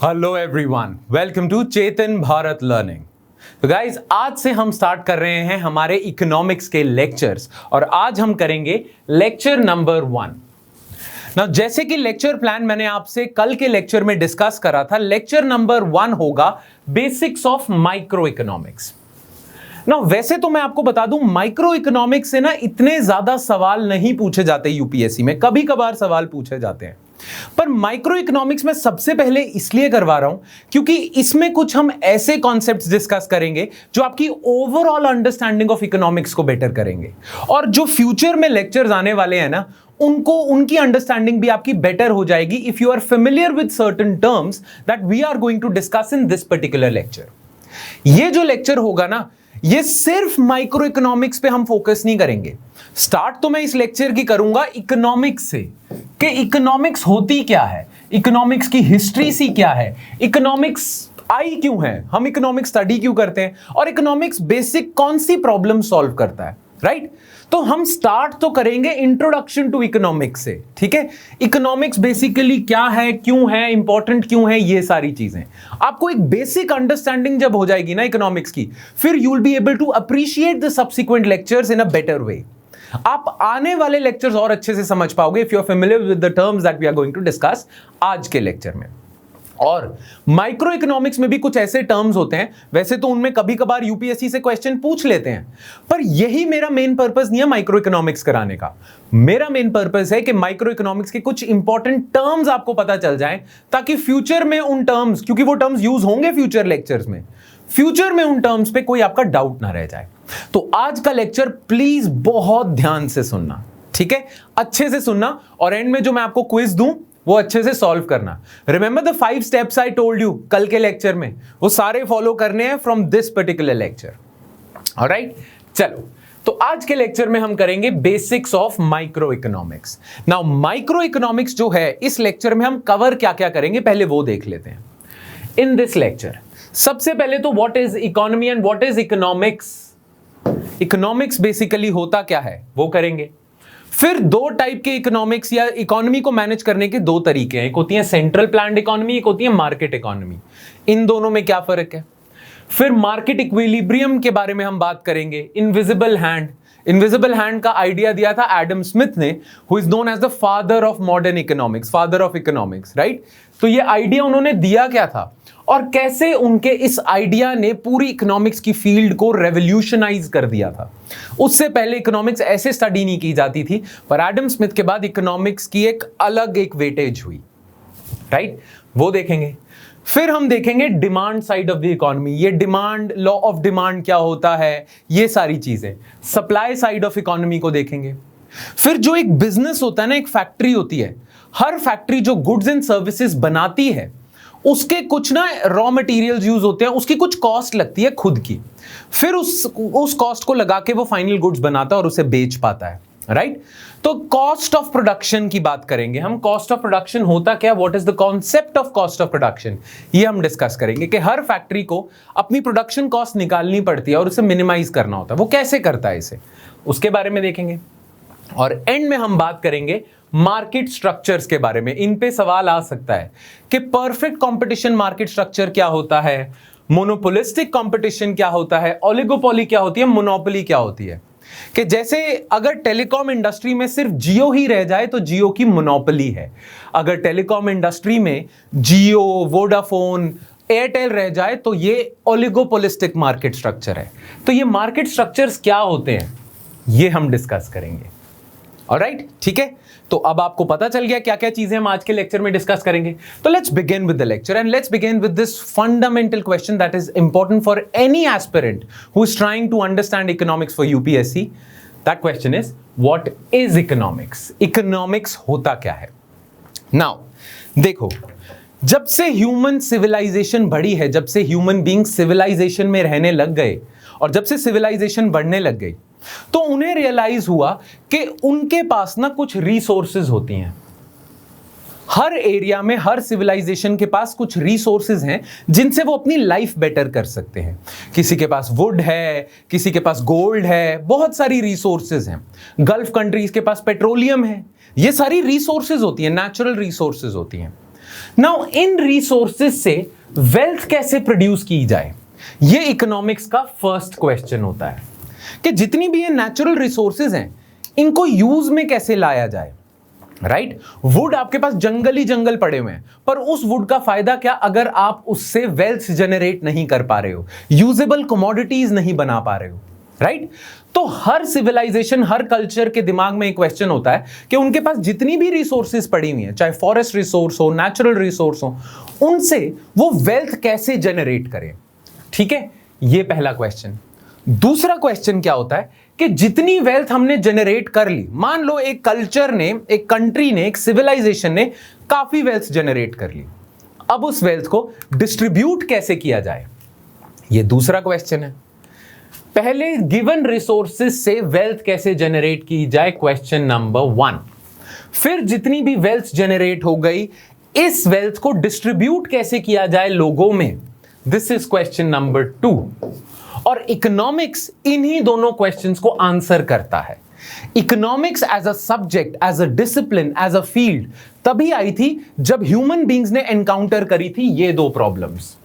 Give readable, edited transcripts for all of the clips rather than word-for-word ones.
Hello everyone, welcome to Chetan Bharat learning. तो guys, आज से हम स्टार्ट कर रहे हैं हमारे इकोनॉमिक्स के लेक्चर्स और आज हम करेंगे लेक्चर नंबर 1। ना जैसे कि लेक्चर प्लान मैंने आपसे कल के लेक्चर में डिस्कस करा था, लेक्चर नंबर 1 होगा बेसिक्स ऑफ माइक्रो इकोनॉमिक्स। ना वैसे तो मैं आपको बता दूं, माइक्रो इकोनॉमिक्स से ना इतने ज्यादा सवाल नहीं पूछे जाते यूपीएससी में, कभी कभार सवाल पूछे जाते हैं, पर माइक्रो इकोनॉमिक्स में सबसे पहले इसलिए करवा रहा हूं क्योंकि इसमें कुछ हम ऐसे कॉन्सेप्ट्स डिस्कस करेंगे जो आपकी ओवरऑल अंडरस्टैंडिंग ऑफ इकोनॉमिक्स को बेटर करेंगे और जो फ्यूचर में लेक्चर्स आने वाले हैं ना, उनकी अंडरस्टैंडिंग भी आपकी बेटर हो जाएगी if you are familiar with certain terms that we are going to discuss in this particular lecture. ये जो लेक्चर होगा ना, ये सिर्फ माइक्रो इकोनॉमिक्स पे हम फोकस नहीं करेंगे। स्टार्ट तो मैं इस लेक्चर की करूंगा इकोनॉमिक्स से कि इकोनॉमिक्स होती क्या है, इकोनॉमिक्स की हिस्ट्री सी क्या है, इकोनॉमिक्स आई क्यों है, हम इकोनॉमिक्स स्टडी क्यों करते हैं और इकोनॉमिक्स बेसिक कौन सी प्रॉब्लम सॉल्व करता है, राइट? तो हम स्टार्ट तो करेंगे इंट्रोडक्शन टू इकोनॉमिक्स से, ठीक है? इकोनॉमिक्स बेसिकली क्या है, क्यों है, इंपॉर्टेंट क्यों है, ये सारी चीजें आपको एक बेसिक अंडरस्टैंडिंग जब हो जाएगी ना इकोनॉमिक्स की, फिर you will be able to appreciate the subsequent lectures in a better way. आप आने वाले लेक्चर्स और अच्छे से समझ पाओगे if you are familiar with the terms that we are going to discuss आज के लेक्चर में। और माइक्रो इकोनॉमिक्स में भी कुछ ऐसे टर्म्स होते हैं, वैसे तो उनमें कभी कभार यूपीएससी से क्वेश्चन पूछ लेते हैं, पर यही मेरा मेन पर्पस नहीं है माइक्रो इकोनॉमिक्स कराने का। मेरा मेन पर्पस है कि माइक्रो इकोनॉमिक्स के कुछ इंपॉर्टेंट टर्म्स आपको पता चल जाएं ताकि फ्यूचर में उन टर्म्स, क्योंकि वो टर्म्स यूज होंगे फ्यूचर लेक्चर्स में, फ्यूचर में उन टर्म्स पे कोई आपका डाउट ना रह जाए। तो आज का लेक्चर प्लीज बहुत ध्यान से सुनना, ठीक है? अच्छे से सुनना और एंड में जो मैं आपको क्विज दूं वो अच्छे से सॉल्व करना। Remember the 5 steps I told you कल के लेक्चर में, वो सारे फॉलो करने हैं from this particular lecture. Alright, चलो तो आज के लेक्चर में हम करेंगे basics of micro economics. Now micro economics जो है, इस लेक्चर में हम कवर क्या क्या करेंगे पहले वो देख लेते हैं। इन दिस लेक्चर सबसे पहले तो what is economy and what is economics, economics basically होता क्या है वो करेंगे। फिर 2 टाइप के इकोनॉमिक्स या इकोनॉमी को मैनेज करने के 2 तरीके हैं, एक होती है सेंट्रल प्लान्ड इकोनॉमी, एक होती है मार्केट इकोनॉमी। इन दोनों में क्या फर्क है। फिर मार्केट इक्विलिब्रियम के बारे में हम बात करेंगे। इनविजिबल हैंड, इनविजिबल हैंड का आइडिया दिया था एडम स्मिथ ने, who is known as the father of modern economics, father of economics, right? तो ये आइडिया उन्होंने दिया क्या था और कैसे उनके इस आइडिया ने पूरी इकोनॉमिक्स की फील्ड को रेवोल्यूशनाइज कर दिया था। उससे पहले इकोनॉमिक्स ऐसे स्टडी नहीं की जाती थी, पर एडम स्मिथ के बाद इकोनॉमिक्स की एक अलग एक वेटेज हुई, राइट? वो देखेंगे। फिर हम देखेंगे demand side of the economy, ये डिमांड, लॉ ऑफ डिमांड क्या होता है, ये सारी चीजें। सप्लाई साइड ऑफ इकोनॉमी को देखेंगे। फिर जो एक बिजनेस होता है ना, एक फैक्ट्री होती है, हर फैक्ट्री जो गुड्स एंड सर्विसेज बनाती है उसके कुछ ना रॉ मटेरियल्स यूज होते हैं, उसकी कुछ कॉस्ट लगती है खुद की, फिर उस कॉस्ट को लगा के वो फाइनल गुड्स बनाता है और उसे बेच पाता है, राइट? तो कॉस्ट ऑफ प्रोडक्शन की बात करेंगे हम। कॉस्ट ऑफ प्रोडक्शन होता क्या, what is the concept of cost of production, ये हम डिस्कस करेंगे कि हर फैक्ट्री को अपनी प्रोडक्शन कॉस्ट निकालनी पड़ती है और उसे मिनिमाइज करना होता है, वो कैसे करता है इसे, उसके बारे में देखेंगे। और एंड में हम बात करेंगे मार्केट स्ट्रक्चर्स के बारे में। इन पे सवाल आ सकता है कि परफेक्ट कंपटीशन मार्केट स्ट्रक्चर क्या होता है, मोनोपोलिस्टिक कंपटीशन क्या होता है, ओलिगोपोली क्या होती है, मोनोपोली क्या होती है। कि जैसे अगर टेलीकॉम इंडस्ट्री में सिर्फ जियो ही रह जाए तो जियो की मोनोपोली है, अगर टेलीकॉम इंडस्ट्री में जियो, वोडाफोन, एयरटेल रह जाए तो ये ओलिगोपोलिस्टिक मार्केट स्ट्रक्चर है। तो ये मार्केट स्ट्रक्चर्स क्या होते हैं ये हम डिस्कस करेंगे। ऑलराइट, ठीक है? तो अब आपको पता चल गया क्या क्या चीजें हम आज के लेक्चर में डिस्कस करेंगे। तो let's begin with the lecture and let's begin with this fundamental question that is important for any aspirant who is trying to understand economics for UPSC. That question is what is economics, economics होता क्या है। Now देखो, जब से human civilisation बढ़ी है, जब से ह्यूमन बीइंग सिविलाइजेशन में रहने लग गए और जब से सिविलाइजेशन बढ़ने लग गई, तो उन्हें रियलाइज हुआ कि उनके पास ना कुछ रिसोर्सेज होती हैं। हर एरिया में, हर सिविलाइजेशन के पास कुछ रिसोर्सेज हैं जिनसे वो अपनी लाइफ बेटर कर सकते हैं। किसी के पास वुड है, किसी के पास गोल्ड है, बहुत सारी रिसोर्सेज हैं। गल्फ कंट्रीज के पास पेट्रोलियम है, ये सारी रिसोर्सेज होती हैं, नेचुरल रिसोर्सेज होती हैं। नाउ इन रिसोर्सेज से वेल्थ कैसे प्रोड्यूस की जाए, ये इकोनॉमिक्स का फर्स्ट क्वेश्चन होता है कि जितनी भी ये नेचुरल रिसोर्सेज हैं इनको यूज में कैसे लाया जाए। राइट, वुड आपके पास जंगल ही जंगल पड़े हुए हैं, पर उस वुड का फायदा क्या अगर आप उससे वेल्थ जनरेट नहीं कर पा रहे हो, यूजेबल कमोडिटीज नहीं बना पा रहे हो। राइट, तो हर सिविलाइजेशन, हर कल्चर के दिमाग में एक क्वेश्चन होता है कि उनके पास जितनी भी रिसोर्सेज पड़ी हुई हैं, चाहे फॉरेस्ट रिसोर्स हो, नेचुरल रिसोर्स हो, उनसे वो वेल्थ कैसे जनरेट करें। ठीक है, ये पहला क्वेश्चन। दूसरा क्वेश्चन क्या होता है कि जितनी वेल्थ हमने जनरेट कर ली, मान लो एक कल्चर ने, एक कंट्री ने, एक सिविलाइजेशन ने काफी वेल्थ जनरेट कर ली, अब उस वेल्थ को डिस्ट्रीब्यूट कैसे किया जाए, ये दूसरा क्वेश्चन है। पहले गिवन रिसोर्सेज से वेल्थ कैसे जनरेट की जाए, क्वेश्चन नंबर 1। फिर जितनी भी वेल्थ जनरेट हो गई, इस वेल्थ को डिस्ट्रीब्यूट कैसे किया जाए लोगों में, दिस इज क्वेश्चन नंबर 2। और इकोनॉमिक्स इन्हीं दोनों क्वेश्चंस को आंसर करता है। Economics as a subject, as a discipline, as a field तभी आई थी जब ह्यूमन बींग्स ने एनकाउंटर करी थी ये दो प्रॉब्लम्स।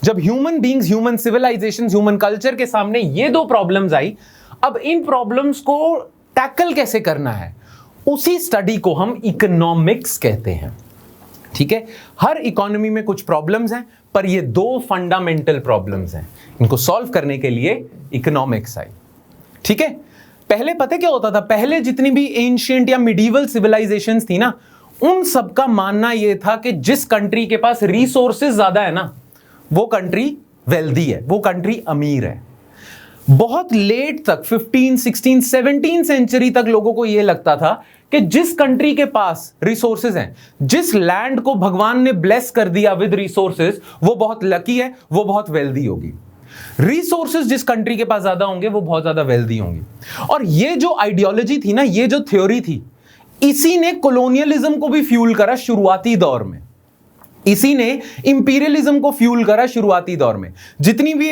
जब human beings, human civilization, human culture के सामने ये दो प्रॉब्लम्स आई, अब इन प्रॉब्लम्स को टैकल कैसे करना है, उसी स्टडी को हम इकोनॉमिक्स कहते हैं। ठीक है, हर इकोनॉमी में कुछ प्रॉब्लम्स हैं, पर ये दो फंडामेंटल प्रॉब्लम्स हैं, इनको सॉल्व करने के लिए इकोनॉमिक्स आई। ठीक है, पहले पता क्या होता था, पहले जितनी भी एंशिएंट या मिडीवल सिविलाइजेशंस थी ना, उन सबका मानना यह था कि जिस कंट्री के पास रिसोर्सेज ज्यादा है ना, वो कंट्री वेल्दी है, वो कंट्री अमीर है। बहुत लेट तक 15, 16, 17 सेंचुरी तक लोगों को यह लगता था कि जिस कंट्री के पास रिसोर्सेज हैं, जिस लैंड को भगवान ने ब्लेस कर दिया विद रिसोर्सेज, वो बहुत लकी है, वो बहुत वेल्दी होगी। रिसोर्सेज जिस कंट्री के पास ज्यादा होंगे वो बहुत ज्यादा वेल्दी होंगी। और ये जो आइडियोलॉजी थी ना, ये जो थ्योरी थी, इसी ने कॉलोनियलिज्म को भी फ्यूल करा शुरुआती दौर में। इसी ने इंपीरियलिज्म को फ्यूल करा शुरुआती दौर में। जितनी भी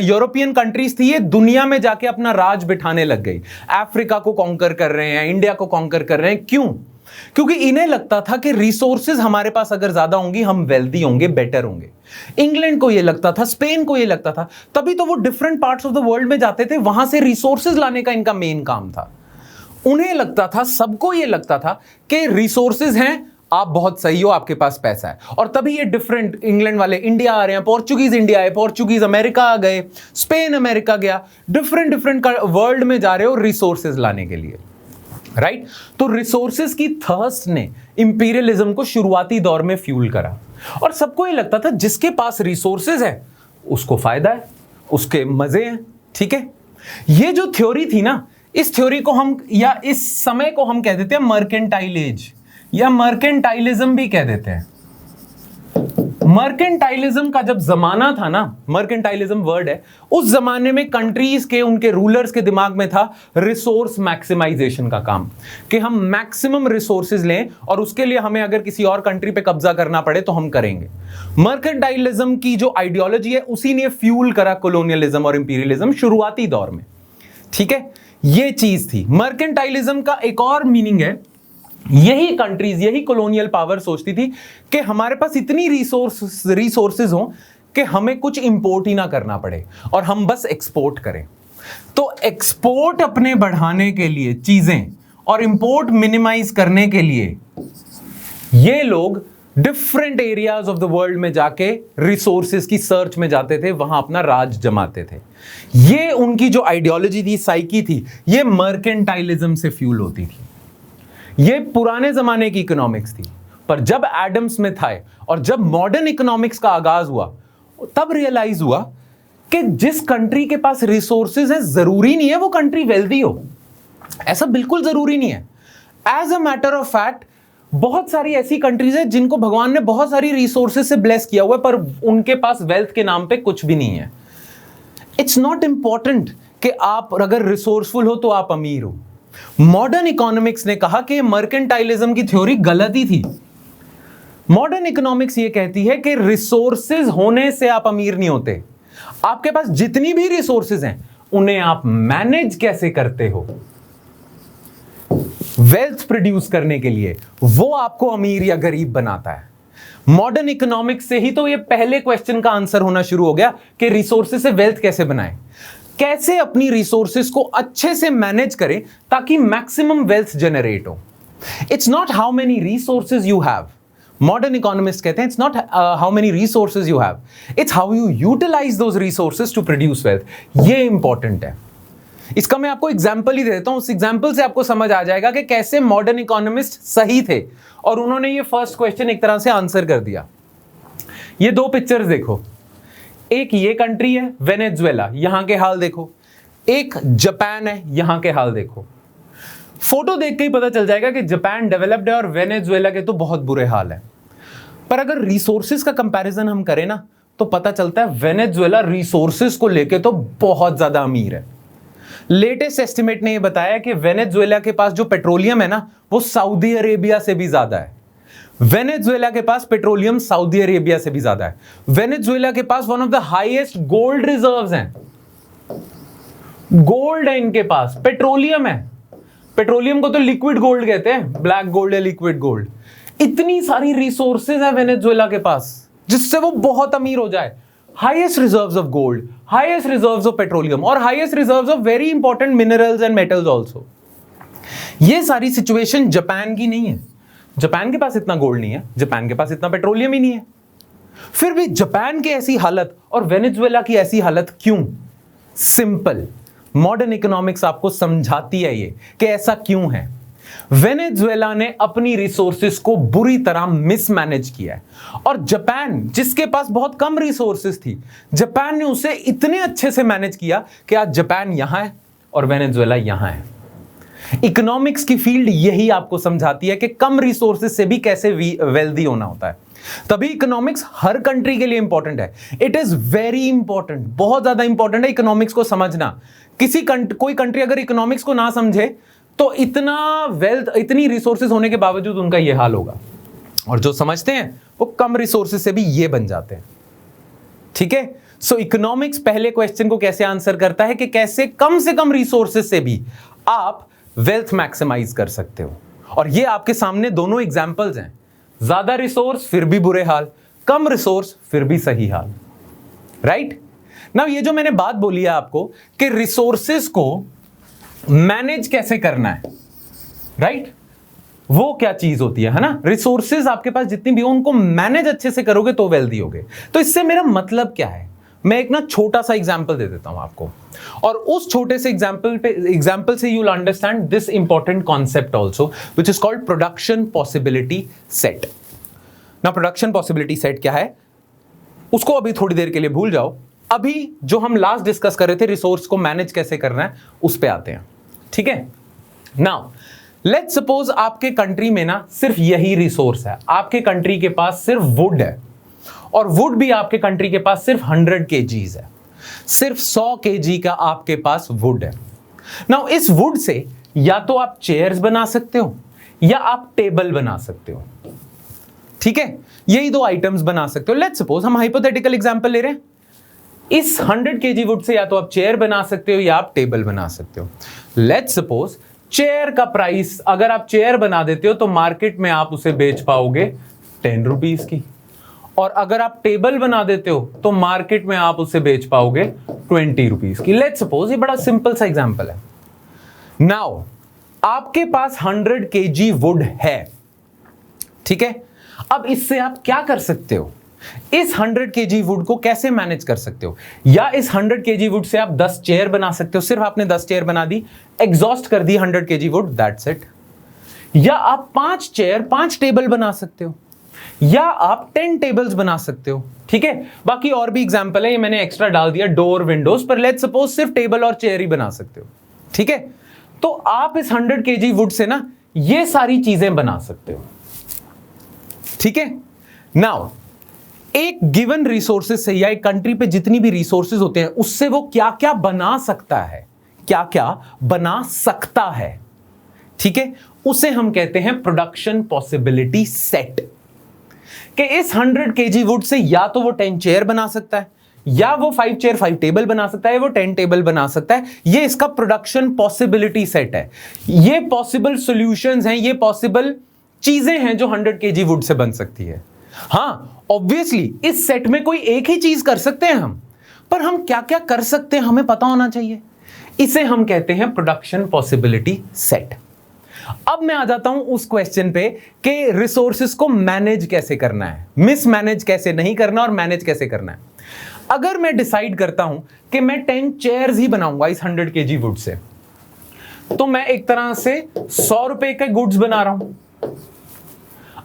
यूरोपियन कंट्रीज थी, ये दुनिया में जाके अपना राज बिठाने लग गई, अफ्रीका को कॉन्कर कर रहे हैं, इंडिया को कॉन्कर कर रहे हैं। क्यों? क्योंकि इन्हें लगता था कि रिसोर्सेज हमारे पास अगर ज्यादा होंगी, हम वेल्दी होंगे, बेटर होंगे। इंग्लैंड को यह लगता था, स्पेन को यह लगता था, तभी तो वो different parts of the world में जाते थे, वहां से रिसोर्सेज लाने का इनका मेन काम था। उन्हें लगता था, सबको यह लगता था कि रिसोर्सेज हैं, आप बहुत सही हो, आपके पास पैसा है। और तभी ये डिफरेंट, इंग्लैंड वाले इंडिया आ रहे हैं, पोर्चुगीज इंडिया आए, पोर्चुगीज अमेरिका आ गए, स्पेन अमेरिका गया, डिफरेंट वर्ल्ड में जा रहे हो रिसोर्सेज लाने के लिए। राइट, तो रिसोर्सेज की थर्स्ट ने इंपीरियलिज्म को शुरुआती दौर में फ्यूल करा। और सबको ये लगता था जिसके पास रिसोर्सेज है उसको फायदा है, उसके मजे हैं। ठीक है, ये जो थ्योरी थी ना, इस थ्योरी को हम, या इस समय को हम कह देते हैं मर्केंटाइल एज, या मर्केंटाइलिज्म भी कह देते हैं। मर्केंटाइलिज्म का जब जमाना था ना, मर्केंटाइलिज्म वर्ड है, उस जमाने में कंट्रीज के, उनके रूलर्स के दिमाग में था रिसोर्स मैक्सिमाइजेशन का काम, कि हम मैक्सिमम रिसोर्सेज लें और उसके लिए हमें अगर किसी और कंट्री पे कब्जा करना पड़े तो हम करेंगे। मर्केंटाइलिज्म की जो आइडियोलॉजी है, उसी ने फ्यूल करा कॉलोनियलिज्म और इंपीरियलिज्म शुरुआती दौर में। ठीक है, ये चीज थी। मर्केंटाइलिज्म का एक और मीनिंग है, यही कंट्रीज, यही कॉलोनियल पावर सोचती थी कि हमारे पास इतनी रिसोर्सेज हो कि हमें कुछ इंपोर्ट ही ना करना पड़े और हम बस एक्सपोर्ट करें। तो एक्सपोर्ट अपने बढ़ाने के लिए चीजें और इंपोर्ट मिनिमाइज करने के लिए ये लोग different areas of the world में जाके रिसोर्सेज की सर्च में जाते थे, वहां अपना राज जमाते थे। ये उनकी जो आइडियोलॉजी थी, साइकी थी, ये मर्केंटाइलिज्म से फ्यूल होती थी। ये पुराने जमाने की इकोनॉमिक्स थी। पर जब एडम स्मिथ आए और जब मॉडर्न इकोनॉमिक्स का आगाज हुआ, तब रियलाइज हुआ कि जिस कंट्री के पास रिसोर्सेज है, जरूरी नहीं है वो कंट्री वेल्दी हो, ऐसा बिल्कुल जरूरी नहीं है। As a matter of fact, बहुत सारी ऐसी कंट्रीज है जिनको भगवान ने बहुत सारी रिसोर्सेज से ब्लेस किया हुआ है, पर उनके पास वेल्थ के नाम पे कुछ भी नहीं है। इट्स नॉट इंपॉर्टेंट कि आप अगर रिसोर्सफुल हो तो आप अमीर हो। मॉडर्न इकोनॉमिक्स ने कहा कि मर्केंटाइलिज्म की थ्योरी गलत ही थी। मॉडर्न इकोनॉमिक्स ये कहती है कि रिसोर्सेज होने से आप अमीर नहीं होते, आपके पास जितनी भी रिसोर्सेज हैं उन्हें आप मैनेज कैसे करते हो वेल्थ प्रोड्यूस करने के लिए, वो आपको अमीर या गरीब बनाता है। मॉडर्न इकोनॉमिक्स से ही तो ये पहले क्वेश्चन का आंसर होना शुरू हो गया कि रिसोर्सेज से वेल्थ कैसे बनाएं, कैसे अपनी रिसोर्सेज को अच्छे से मैनेज करें ताकि मैक्सिमम वेल्थ जनरेट हो। It's not how many resources you have, modern economist कहते हैं it's not how many resources you have, it's how you utilize those resources to produce wealth. ये इंपॉर्टेंट है। इसका मैं आपको एग्जाम्पल ही दे देता हूं, उस एग्जाम्पल से आपको समझ आ जाएगा कि कैसे मॉडर्न इकोनॉमिस्ट सही थे और उन्होंने ये फर्स्ट क्वेश्चन एक तरह से आंसर कर दिया। ये दो पिक्चर्स देखो, एक ये कंट्री है वेनेजुएला, यहां के हाल देखो, एक जापान है, यहां के हाल देखो। फोटो देख के ही पता चल जाएगा कि जापान डेवलप्ड है और वेनेजुएला के तो बहुत बुरे हाल है। पर अगर रिसोर्सेज का कंपैरिजन हम करें ना तो पता चलता है वेनेजुएला रिसोर्सेज को लेके तो बहुत ज्यादा अमीर है। लेटेस्ट एस्टिमेट ने यह बताया कि वेनेजुएला के पास जो पेट्रोलियम है ना वो सऊदी अरेबिया से भी ज्यादा है। वेनेजुएला के पास पेट्रोलियम सऊदी अरेबिया से भी ज्यादा है। वेनेजुएला के पास one of the highest gold reserves हैं, गोल्ड है इनके पास, पेट्रोलियम है। पेट्रोलियम को तो लिक्विड गोल्ड कहते हैं, ब्लैक गोल्ड है लिक्विड गोल्ड। इतनी सारी रिसोर्सेज है वेनेजुएला के पास जिससे वो बहुत अमीर हो जाए। Highest reserves of gold, highest reserves of petroleum और highest reserves of very important minerals and metals also. ये सारी सिचुएशन जापान की नहीं है। जापान के पास इतना गोल्ड नहीं है, जापान के पास इतना पेट्रोलियम ही नहीं है। फिर भी जापान की ऐसी हालत और वेनेजुएला की ऐसी हालत क्यों? सिंपल, मॉडर्न इकोनॉमिक्स आपको समझाती है ये कि ऐसा क्यों है। वेनेजुएला ने अपनी रिसोर्सेज को बुरी तरह मिसमैनेज किया है और जापान जिसके पास बहुत कम रिसोर्सेज थी, जापान ने उसे इतने अच्छे से मैनेज किया कि आज जापान यहां है और वेनेजुएला यहां है। इकोनॉमिक्स की फील्ड यही आपको समझाती है कि कम रिसोर्सेज से भी कैसे वेल्दी होना होता है। तभी इकोनॉमिक्स हर कंट्री के लिए इंपॉर्टेंट है। इट इज वेरी इंपॉर्टेंट, बहुत ज्यादा इंपॉर्टेंट है इकोनॉमिक्स को समझना। कोई कंट्री अगर इकोनॉमिक्स को ना समझे तो इतना वेल्थ, इतनी रिसोर्सेज होने के बावजूद उनका ये हाल होगा। और जो समझते हैं वो कम रिसोर्सेज से भी ये बन जाते हैं। ठीक है, सो इकोनॉमिक्स पहले क्वेश्चन को कैसे आंसर करता है कि कैसे कम से कम रिसोर्सेज से भी आप वेल्थ मैक्सिमाइज कर सकते हो। और ये आपके सामने दोनों एग्जांपल्स हैं, ज्यादा रिसोर्स फिर भी बुरे हाल, कम रिसोर्स फिर भी सही हाल। राइट नाउ ये जो मैंने बात बोली है आपको कि रिसोर्सेज को मैनेज कैसे करना है, राइट, वो क्या चीज होती है ना। रिसोर्सेज आपके पास जितनी भी हो उनको मैनेज अच्छे से करोगे तो वेल्दी होगे। तो इससे मेरा मतलब क्या है, मैं एक ना छोटा सा एग्जांपल दे देता हूं आपको और उस छोटे से एग्जांपल से you will understand this important concept also which is called production possibility set. ना प्रोडक्शन पॉसिबिलिटी सेट क्या है उसको अभी थोड़ी देर के लिए भूल जाओ। अभी जो हम लास्ट डिस्कस कर रहे थे रिसोर्स को मैनेज कैसे करना है उस पे आते हैं। ठीक है, नाउ लेट्स सपोज आपके कंट्री में ना सिर्फ यही रिसोर्स है, आपके कंट्री के पास सिर्फ वुड है और वुड भी आपके कंट्री के पास सिर्फ 100 kgs है, सिर्फ 100 kg का आपके पास वुड है। नाउ इस वुड से या तो आप चेयर्स बना सकते हो या आप टेबल बना सकते हो। ठीक है, यही दो आइटम्स बना सकते हो। लेट्स सपोज हम हाइपोथेटिकल एग्जांपल ले रहे हैं, इस 100 kg वुड से या तो आप चेयर बना सकते हो या आप टेबल बना सकते हो। लेट्स सपोज चेयर का प्राइस, अगर आप चेयर बना देते हो तो मार्केट में आप उसे बेच पाओगे 10 रुपीज की, और अगर आप टेबल बना देते हो तो मार्केट में आप उसे बेच पाओगे 20 रुपीज की। लेट्स सपोज, ये बड़ा सिंपल सा एग्जांपल है। नाउ आपके पास 100 kg वुड है, ठीक है, अब इससे आप क्या कर सकते हो, इस 100 kg वुड को कैसे मैनेज कर सकते हो। या इस 100 kg वुड से आप 10 चेयर बना सकते हो, सिर्फ आपने 10 चेयर बना दी, एग्जॉस्ट कर दी 100 kg वुड, दैट्स इट। या आप 5 चेयर 5 टेबल बना सकते हो, या आप 10 टेबल्स बना सकते हो। ठीक है, बाकी और भी एग्जांपल है, ये मैंने एक्स्ट्रा डाल दिया डोर विंडोज पर। लेट्स सपोज सिर्फ टेबल और चेयर ही बना सकते हो। ठीक है, तो आप इस 100 kg वुड से ना ये सारी चीजें बना सकते हो। ठीक है, नाउ एक गिवन रिसोर्सेस से या एक कंट्री पे जितनी भी रिसोर्सेज होते हैं उससे वो क्या क्या बना सकता है, क्या क्या बना सकता है, ठीक है, उसे हम कहते हैं प्रोडक्शन पॉसिबिलिटी सेट। कि इस 100 kg वुड से या तो वो 10 चेयर बना सकता है, या वो 5 चेयर 5 टेबल बना सकता है, वो 10 टेबल बना सकता है। ये इसका प्रोडक्शन पॉसिबिलिटी सेट है। ये पॉसिबल सॉल्यूशंस हैं, ये पॉसिबल चीजें हैं जो 100 kg वुड से बन सकती है। हाँ, ऑब्वियसली इस सेट में कोई एक ही चीज कर सकते हैं हम, पर हम क्या क्या कर सकते हैं हमें पता होना चाहिए। इसे हम कहते हैं प्रोडक्शन पॉसिबिलिटी सेट। अब मैं आ जाता हूं उस क्वेश्चन पे कि रिसोर्सेज को मैनेज कैसे करना है, मिसमैनेज कैसे नहीं करना और मैनेज कैसे करना है। अगर मैं डिसाइड करता हूं कि मैं 10 चेयर्स ही बनाऊंगा इस 100 kg वुड से, तो मैं एक तरह से 100 रुपए के गुड्स बना रहा हूं।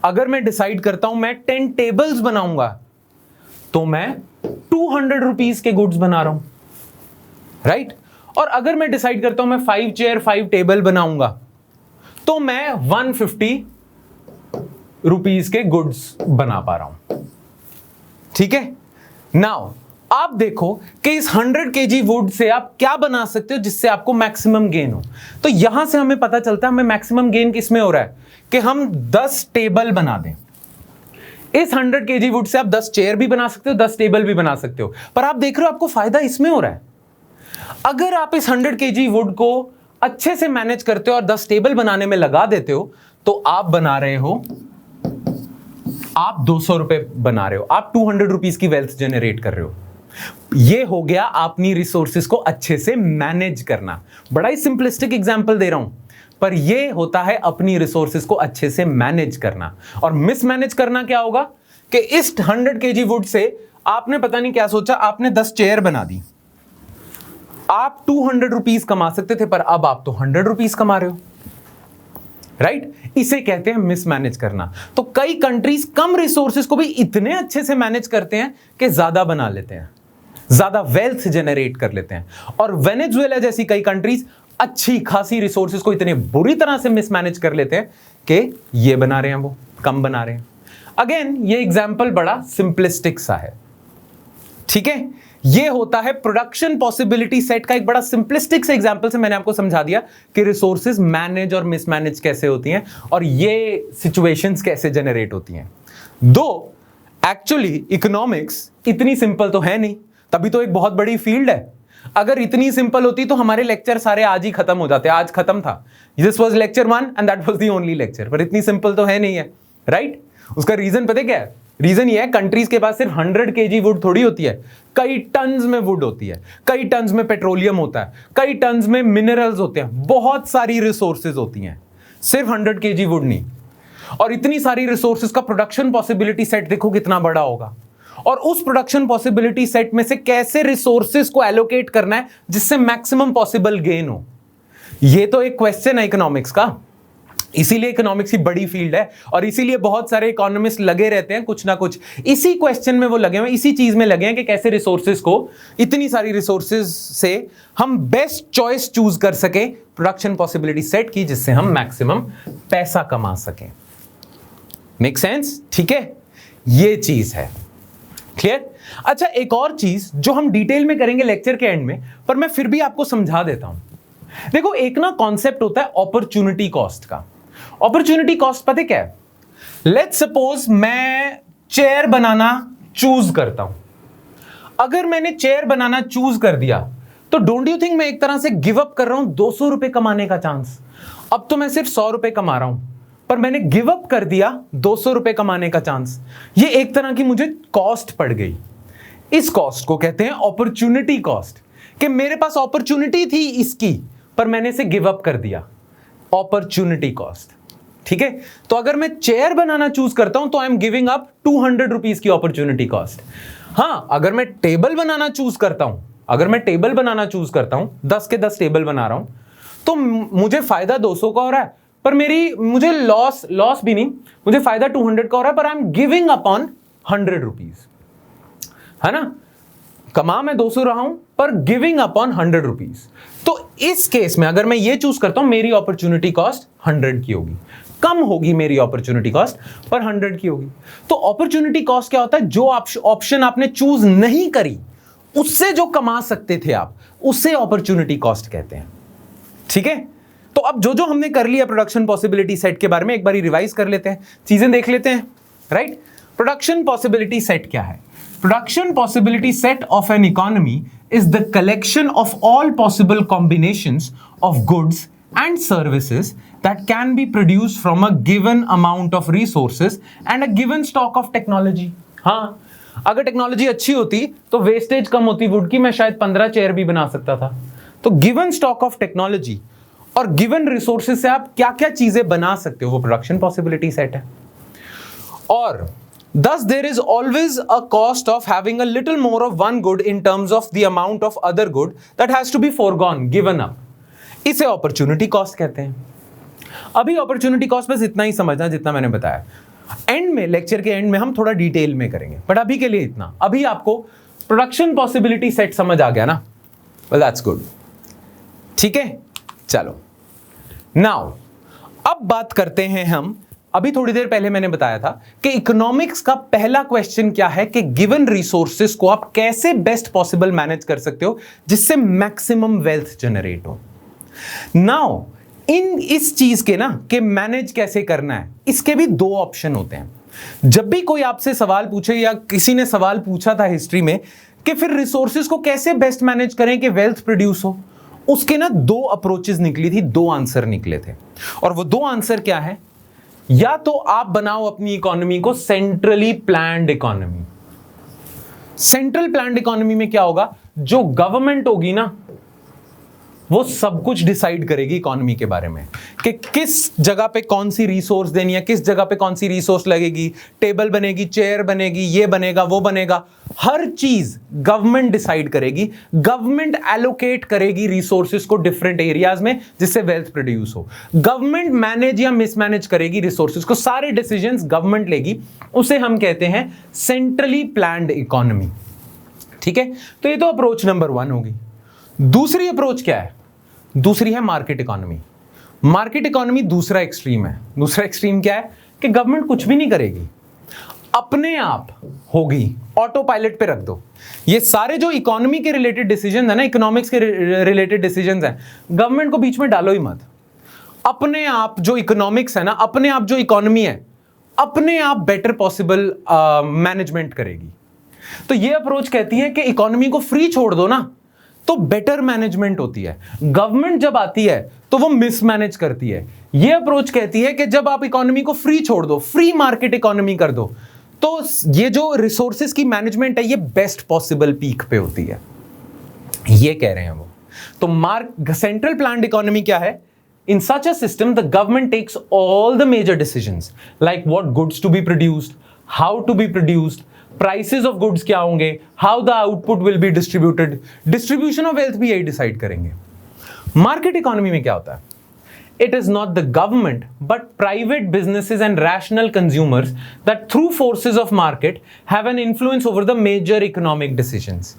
अगर मैं डिसाइड करता हूं मैं 10 टेबल्स बनाऊंगा, तो मैं 200 रुपीस के गुड्स बना रहा हूं, राइट? और अगर मैं डिसाइड करता हूं मैं 5 चेयर 5 टेबल बनाऊंगा, तो मैं 150 रुपीस के गुड्स बना पा रहा हूं। ठीक है, नाउ आप देखो कि इस 100 kg वुड से आप क्या बना सकते हो जिससे आपको मैक्सिमम गेन हो। तो यहां से हमें पता चलता है हमें मैक्सिमम गेन किसमें हो रहा है कि हम 10 टेबल बना दें। इस 100 kg वुड से आप 10 चेयर भी बना सकते हो, 10 टेबल भी बना सकते हो, पर आप देख रहे हो आपको फायदा इसमें हो रहा है। अगर आप इस 100 kg वुड को अच्छे से मैनेज करते हो और 10 टेबल बनाने में लगा देते हो, तो आप बना रहे हो, आप 200 रुपए बना रहे हो, आप 200 रुपीस की वेल्थ जनरेट कर रहे हो। ये हो गया अपनी रिसोर्सेज को अच्छे से मैनेज करना। बड़ा ही सिंपलिस्टिक एग्जांपल दे रहा हूं, पर ये होता है अपनी रिसोर्सेज को अच्छे से मैनेज करना। और मिसमैनेज करना क्या होगा कि इस 100 kg वुड से आपने पता नहीं क्या सोचा, आपने 10 चेयर बना दी, आप 200 रुपीस कमा सकते थे, पर अब आप तो 100 रुपीस कमा रहे हो, राइट? इसे कहते हैं मिसमैनेज करना। तो कई कंट्रीज कम रिसोर्सेज को भी इतने अच्छे से मैनेज करते हैं कि ज्यादा बना लेते हैं, ज्यादा वेल्थ जनरेट कर लेते हैं। और वेनेजुएला जैसी कई कंट्रीज अच्छी खासी रिसोर्सेज को इतने बुरी तरह से मिसमैनेज कर लेते हैं कि ये बना रहे हैं वो कम बना रहे हैं। अगेन ये एग्जाम्पल बड़ा सिंपलिस्टिक सा है, ठीक है? ये होता है प्रोडक्शन पॉसिबिलिटी सेट का एक बड़ा सिंपलिस्टिक से एग्जांपल से मैंने आपको समझा दिया कि रिसोर्सेज मैनेज और मिसमैनेज कैसे होती हैं और ये सिचुएशंस कैसे जनरेट होती हैं। दो एक्चुअली इकोनॉमिक्स इतनी सिंपल तो है नहीं, तभी तो एक बहुत बड़ी फील्ड है। अगर इतनी सिंपल होती तो हमारे लेक्चर सारे आज ही खत्म हो जाते। आज खत्म था, this was lecture 1 and that was the only lecture. पर इतनी सिंपल तो है नहीं है, राइट? उसका रीजन पता है क्या है? रीजन ये है कंट्रीज के पास सिर्फ 100 kg वुड थोड़ी होती है, कई टन्स में वुड होती है, कई टन्स में पेट्रोलियम होता है, कई टन्स में मिनरल्स होते हैं, बहुत सारी रिसोर्सेज होती हैं, सिर्फ 100 kg वुड नहीं। और इतनी सारी रिसोर्सेज का प्रोडक्शन पॉसिबिलिटी सेट देखो कितना बड़ा होगा। और उस प्रोडक्शन पॉसिबिलिटी सेट में से कैसे रिसोर्सेज को एलोकेट करना है जिससे मैक्सिमम पॉसिबल गेन हो, ये तो एक क्वेश्चन है इकोनॉमिक्स का। इसीलिए इकोनॉमिक्स की बड़ी फील्ड है और इसीलिए बहुत सारे इकोनॉमिस्ट लगे रहते हैं कुछ ना कुछ इसी क्वेश्चन में, वो लगे हुए इसी चीज में लगे हैं कि कैसे रिसोर्सेज को, इतनी सारी रिसोर्सेज से हम बेस्ट चॉइस चूज कर सके प्रोडक्शन पॉसिबिलिटी सेट की, जिससे हम मैक्सिमम पैसा कमा सकें। Make sense? ठीक है, ये चीज है। क्लियर? अच्छा, एक और चीज जो हम डिटेल में करेंगे लेक्चर के एंड में, पर मैं फिर भी आपको समझा देता हूं। देखो, एक ना कॉन्सेप्ट होता है अपॉर्चुनिटी कॉस्ट का। अपॉर्चुनिटी कॉस्ट पता है क्या है? लेट्स सपोज मैं चेयर बनाना चूज करता हूं। अगर मैंने चेयर बनाना चूज कर दिया तो डोंट यू थिंक मैं एक तरह से गिव अप कर रहा हूं 200 रुपए कमाने का चांस। अब तो मैं सिर्फ 100 रुपए कमा रहा हूं, पर मैंने गिव अप कर दिया 200 रुपए कमाने का चांस। ये एक तरह की मुझे कॉस्ट पड़ गई। इस कॉस्ट को कहते हैं अपॉर्चुनिटी कॉस्ट, कि मेरे पास अपॉर्चुनिटी थी इसकी, पर मैंने इसे गिव अप कर दिया। अपॉर्चुनिटी कॉस्ट, ठीक है? तो अगर मैं चेयर बनाना चूज करता हूं तो I am giving up 200 rupees की अपॉर्चुनिटी कॉस्ट। हां, अगर मैं टेबल बनाना चूज करता हूं, 10 के 10 टेबल बना रहा हूं, तो मुझे फायदा 200 का हो रहा है, पर मुझे लॉस भी नहीं, मुझे फायदा 200 का हो रहा है, पर आई am giving up on 100 rupees, है ना? कमा मैं 200 रहा हूं, पर गिविंग अप ऑन 100 रुपीज। तो इस केस में अगर मैं ये चूज करता हूं, मेरी अपॉर्चुनिटी कॉस्ट 100 की होगी, कम होगी मेरी अपॉर्चुनिटी कॉस्ट, पर 100 की होगी। तो अपॉर्चुनिटी कॉस्ट क्या होता है? जो ऑप्शन आपने चूज नहीं करी, उससे जो कमा सकते थे आप, उससे अपॉर्चुनिटी कॉस्ट कहते हैं। ठीक है? तो अब जो हमने कर लिया प्रोडक्शन पॉसिबिलिटी सेट के बारे में, एक बार रिवाइज कर लेते हैं, चीजें देख लेते हैं, राइट? प्रोडक्शन पॉसिबिलिटी सेट क्या है? Production possibility set of an economy is the collection of all possible combinations of goods and services that can be produced from a given amount of resources and a given stock of technology. हाँ, अगर technology अच्छी होती तो wastage कम होती would की, मैं शायद 15 chair भी बना सकता था. तो गिवन स्टॉक ऑफ टेक्नोलॉजी और गिवन रिसोर्सेज से आप क्या क्या चीजें बना सकते हो, वो प्रोडक्शन पॉसिबिलिटी सेट है. और thus there is always a cost of having a little more of one good in terms of the amount of other good that has to be foregone, given up. इसे opportunity cost कहते हैं. अभी opportunity cost बस इतना ही समझना जितना मैंने बताया. एंड में, लेक्चर के एंड में हम थोड़ा डिटेल में करेंगे, बट अभी के लिए इतना. अभी आपको प्रोडक्शन पॉसिबिलिटी सेट समझ आ गया ना? Well that's good. ठीक है, चलो नाउ अब बात करते हैं हम. अभी थोड़ी देर पहले मैंने बताया था कि इकोनॉमिक्स का पहला क्वेश्चन क्या है कि गिवन रिसोर्सेज को आप कैसे बेस्ट पॉसिबल मैनेज कर सकते हो जिससे मैक्सिमम वेल्थ जनरेट हो. नाउ इस चीज के ना कि मैनेज कैसे करना है, इसके भी दो ऑप्शन होते हैं. जब भी कोई आपसे सवाल पूछे या किसी ने सवाल पूछा था हिस्ट्री में कि फिर रिसोर्सेज को कैसे बेस्ट मैनेज करें कि वेल्थ प्रोड्यूस हो, उसके ना दो अप्रोचेस निकली थी, दो आंसर निकले थे. और वो दो आंसर क्या है? या तो आप बनाओ अपनी इकोनॉमी को centrally planned economy. Central planned economy में क्या होगा? जो गवर्नमेंट होगी ना वो सब कुछ डिसाइड करेगी इकोनॉमी के बारे में कि किस जगह पे कौन सी रिसोर्स देनी है, किस जगह पे कौन सी रिसोर्स लगेगी, टेबल बनेगी, चेयर बनेगी, ये बनेगा, वो बनेगा. हर चीज गवर्नमेंट डिसाइड करेगी. गवर्नमेंट एलोकेट करेगी रिसोर्सेज को डिफरेंट एरियाज में जिससे वेल्थ प्रोड्यूस हो. गवर्नमेंट मैनेज या मिसमैनेज करेगी रिसोर्सेज को. सारे डिसीजंस गवर्नमेंट लेगी. उसे हम कहते हैं सेंट्रली प्लान्ड इकोनॉमी. ठीक है, तो ये तो अप्रोच नंबर 1 होगी. दूसरी अप्रोच क्या है? दूसरी है मार्केट इकोनॉमी. मार्केट इकोनॉमी दूसरा एक्सट्रीम है. दूसरा एक्सट्रीम क्या है कि गवर्नमेंट कुछ भी नहीं करेगी, अपने आप होगी. ऑटो पायलट पे रख दो. ये सारे जो इकोनॉमी के रिलेटेड डिसीजन है ना, इकोनॉमिक्स के रिलेटेड डिसीजन है, गवर्नमेंट को बीच में डालो ही मत. अपने आप जो इकोनॉमिक्स है ना, अपने आप जो इकोनॉमी है, अपने आप बेटर पॉसिबल मैनेजमेंट करेगी. तो ये अप्रोच कहती है कि इकोनॉमी को फ्री छोड़ दो ना तो बेटर मैनेजमेंट होती है. गवर्नमेंट जब आती है तो वो मिसमैनेज करती है. ये अप्रोच कहती है कि जब आप इकोनॉमी को फ्री छोड़ दो, फ्री मार्केट इकोनॉमी कर दो, तो ये जो रिसोर्सेज की मैनेजमेंट है ये बेस्ट पॉसिबल पीक पे होती है. ये कह रहे हैं वो. तो सेंट्रल प्लान्ड इकोनॉमी क्या है? In such a system, the government takes all the major decisions, like what goods to be produced, how to be produced, prices of goods क्या होंगे, how the output will be distributed, distribution of wealth भी यही decide करेंगे. Market economy में क्या होता है? It is not the government, but private businesses and rational consumers that through forces of market have an influence over the major economic decisions.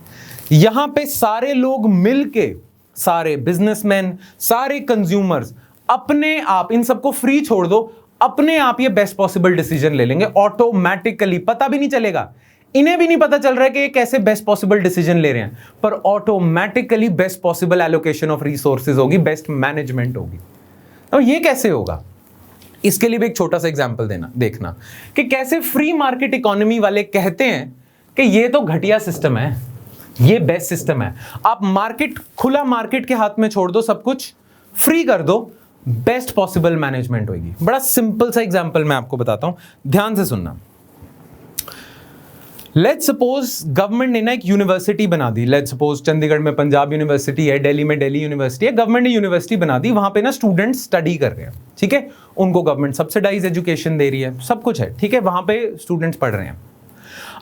यहाँ पे सारे लोग मिलके, सारे बिजनेसमैन, सारे कंज्यूमर्स अपने आप, इन सबको फ्री छोड़ दो, अपने आप ये बेस्ट पॉसिबल डिसीजन ले लेंगे ऑटोमेटिकली. पता भी नहीं चलेगा, इन्हें भी नहीं पता चल रहा है कि ये कैसे बेस्ट पॉसिबल डिसीजन ले रहे हैं, पर automatically best possible allocation of resources होगी, बेस्ट मैनेजमेंट होगी. तो ये कैसे होगा? इसके लिए भी एक छोटा सा एग्जांपल देखना कि कैसे फ्री मार्केट इकोनॉमी वाले कहते हैं कि ये तो घटिया सिस्टम है, ये बेस्ट सिस्टम है. आप मार्केट, खुला मार्केट के हाथ में छोड़ दो, सब कुछ फ्री कर दो, बेस्ट पॉसिबल मैनेजमेंट होगी. बड़ा सिंपल सा एग्जांपल मैं आपको बताता हूं, ध्यान से सुनना. लेट्स सपोज गवर्नमेंट ने ना एक यूनिवर्सिटी बना दी. लेट्स सपोज चंडीगढ़ में पंजाब यूनिवर्सिटी है, दिल्ली में दिल्ली यूनिवर्सिटी है. गवर्नमेंट ने यूनिवर्सिटी बना दी, वहां पे ना स्टूडेंट्स स्टडी कर रहे हैं. ठीक है, उनको गवर्नमेंट सब्सिडाइज एजुकेशन दे रही है, सब कुछ है. ठीक है, वहां पे स्टूडेंट्स पढ़ रहे हैं.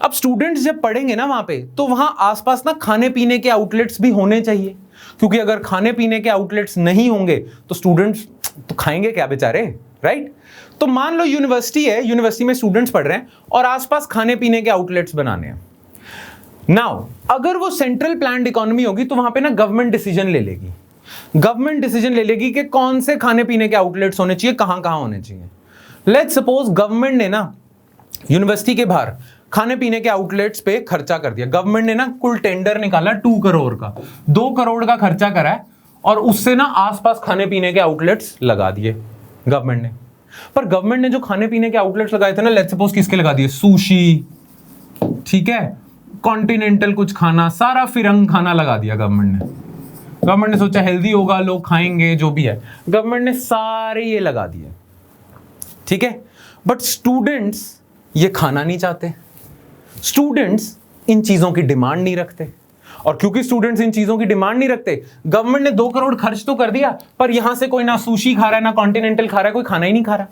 अब स्टूडेंट्स जब पढ़ेंगे ना वहां पे, तो वहां आसपास ना खाने पीने के आउटलेट्स भी होने चाहिए, क्योंकि अगर खाने पीने के आउटलेट्स नहीं होंगे तो स्टूडेंट्स तो खाएंगे क्या बेचारे, राइट? तो मान लो यूनिवर्सिटी है, यूनिवर्सिटी में स्टूडेंट्स पढ़ रहे हैं और आसपास खाने पीने के आउटलेट्स बनाने हैं. नाउ अगर वो सेंट्रल प्लान्ड इकोनॉमी होगी तो वहां पे ना गवर्नमेंट डिसीजन ले लेगी. गवर्नमेंट डिसीजन ले लेगी कि कौन से खाने पीने के आउटलेट्स होने चाहिए, कहां कहां होने चाहिए. लेट्स सपोज गवर्नमेंट ने ना यूनिवर्सिटी के बाहर खाने पीने के आउटलेट्स पे खर्चा कर दिया. गवर्नमेंट ने ना कुल टेंडर निकाला 2 करोड़ का, 2 करोड़ का खर्चा करा है और उससे ना आसपास खाने पीने के आउटलेट्स लगा दिए गवर्नमेंट ने. पर गवर्नमेंट ने जो खाने पीने के आउटलेट्स लगाए थे ना, लेट्स सपोज किसके लगा दिए? सुशी, ठीक है, कॉन्टिनेंटल कुछ खाना, सारा फिरंग खाना लगा दिया गवर्नमेंट ने. गवर्नमेंट ने सोचा हेल्दी होगा, लोग खाएंगे, जो भी है, गवर्नमेंट ने सारे ये लगा दिए, ठीक है। बट स्टूडेंट्स ये खाना नहीं चाहते, स्टूडेंट्स इन चीजों की डिमांड नहीं रखते, और क्योंकि स्टूडेंट्स इन चीजों की डिमांड नहीं रखते, गवर्नमेंट ने 2 करोड़ खर्च तो कर दिया, पर यहां से कोई ना सुशी खा रहा है, ना कॉन्टिनेंटल खा रहा है, कोई खाना ही नहीं खा रहा,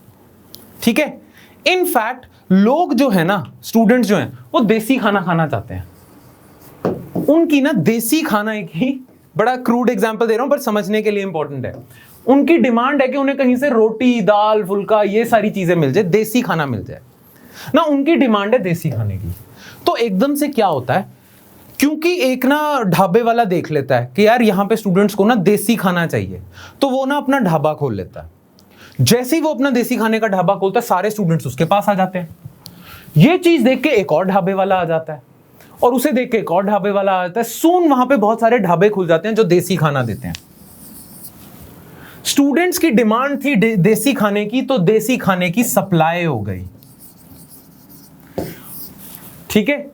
ठीक है। इनफैक्ट लोग जो है ना, स्टूडेंट्स जो हैं, वो देसी खाना खाना चाहते हैं। उनकी ना देसी खाना, एक ही बड़ा क्रूड एग्जांपल दे रहा हूं पर समझने के लिए इंपॉर्टेंट है, उनकी डिमांड है कि उन्हें कहीं से रोटी, दाल, फुल्का, ये सारी चीजें मिल जाए, देसी खाना मिल जाए ना, उनकी डिमांड है देसी खाने की। तो एकदम से क्या होता है, क्योंकि एक ना ढाबे वाला देख लेता है कि यार यहां पे स्टूडेंट्स को ना देसी खाना चाहिए, तो वो ना अपना ढाबा खोल लेता है। जैसे ही वो अपना देसी खाने का ढाबा खोलता है, सारे स्टूडेंट्स उसके पास आ जाते हैं। ये चीज देख के एक और ढाबे वाला आ जाता है, और उसे देख के एक और ढाबे वाला आ जाता है। सून वहां पे बहुत सारे ढाबे खुल जाते हैं जो देसी खाना देते हैं। स्टूडेंट्स की डिमांड थी देसी खाने की, तो देसी खाने की सप्लाई हो गई, ठीक है।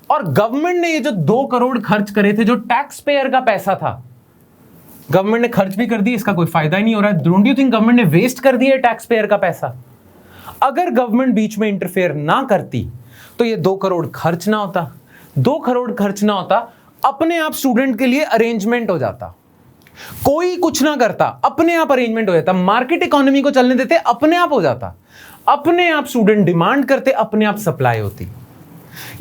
और गवर्नमेंट ने ये जो 2 करोड़ खर्च करे थे, जो टैक्स पेयर का पैसा था, गवर्नमेंट ने खर्च भी कर दी, इसका कोई फायदा ही नहीं हो रहा है। डोंट यू थिंक गवर्नमेंट ने वेस्ट कर दिया टैक्स पेयर का पैसा? अगर गवर्नमेंट बीच में इंटरफेयर ना करती तो ये 2 करोड़ खर्च ना होता, 2 करोड़ खर्च ना होता, अपने आप स्टूडेंट के लिए अरेंजमेंट हो जाता, कोई कुछ ना करता, अपने आप अरेंजमेंट हो जाता, मार्केट इकोनॉमी को चलने देते, अपने आप हो जाता, अपने आप स्टूडेंट डिमांड करते, अपने आप सप्लाई होती।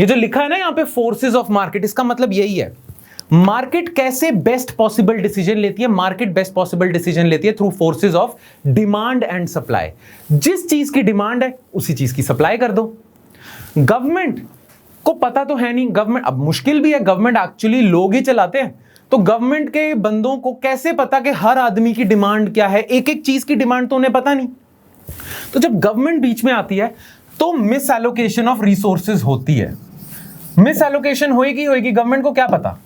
ये जो लिखा है ना यहां पे फोर्सेस ऑफ मार्केट, इसका मतलब यही है, मार्केट कैसे बेस्ट पॉसिबल डिसीजन लेती है, मार्केट बेस्ट पॉसिबल डिसीजन लेती है through forces of demand and supply. जिस चीज की डिमांड है उसी चीज की सप्लाई कर दो। गवर्नमेंट को पता तो है नहीं, गवर्नमेंट, अब मुश्किल भी है, गवर्नमेंट एक्चुअली लोग ही चलाते हैं, तो गवर्नमेंट के बंदों को कैसे पता कि हर आदमी की डिमांड क्या है, एक एक चीज की डिमांड तो उन्हें पता नहीं। तो जब गवर्नमेंट बीच में आती है तो मिस एलोकेशन ऑफ रिसोर्सेज होती है, मिस एलोकेशन होएगी, गवर्नमेंट को क्या पता।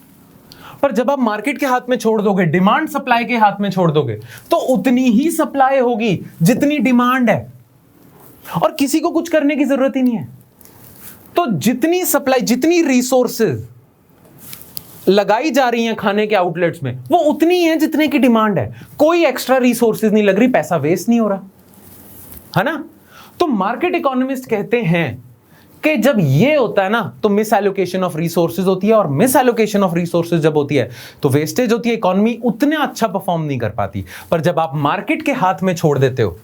पर जब आप मार्केट के हाथ में छोड़ दोगे, डिमांड सप्लाई के हाथ में छोड़ दोगे, तो उतनी ही सप्लाई होगी जितनी डिमांड है, और किसी को कुछ करने की जरूरत ही नहीं है। तो जितनी सप्लाई, जितनी रिसोर्सेज लगाई जा रही हैं खाने के आउटलेट्स में, वो उतनी है जितने की डिमांड है, कोई एक्स्ट्रा रिसोर्सेज नहीं लग रही, पैसा वेस्ट नहीं हो रहा, है ना। तो मार्केट इकोनॉमिस्ट कहते हैं कि जब ये होता है ना, तो मिस एलोकेशन ऑफ रिसोर्सेज होती है, और मिस एलोकेशन ऑफ रिसोर्सेज जब होती है तो वेस्टेज होती है, इकोनॉमी उतना अच्छा परफॉर्म नहीं कर पाती। पर जब आप मार्केट के हाथ में छोड़ देते हो,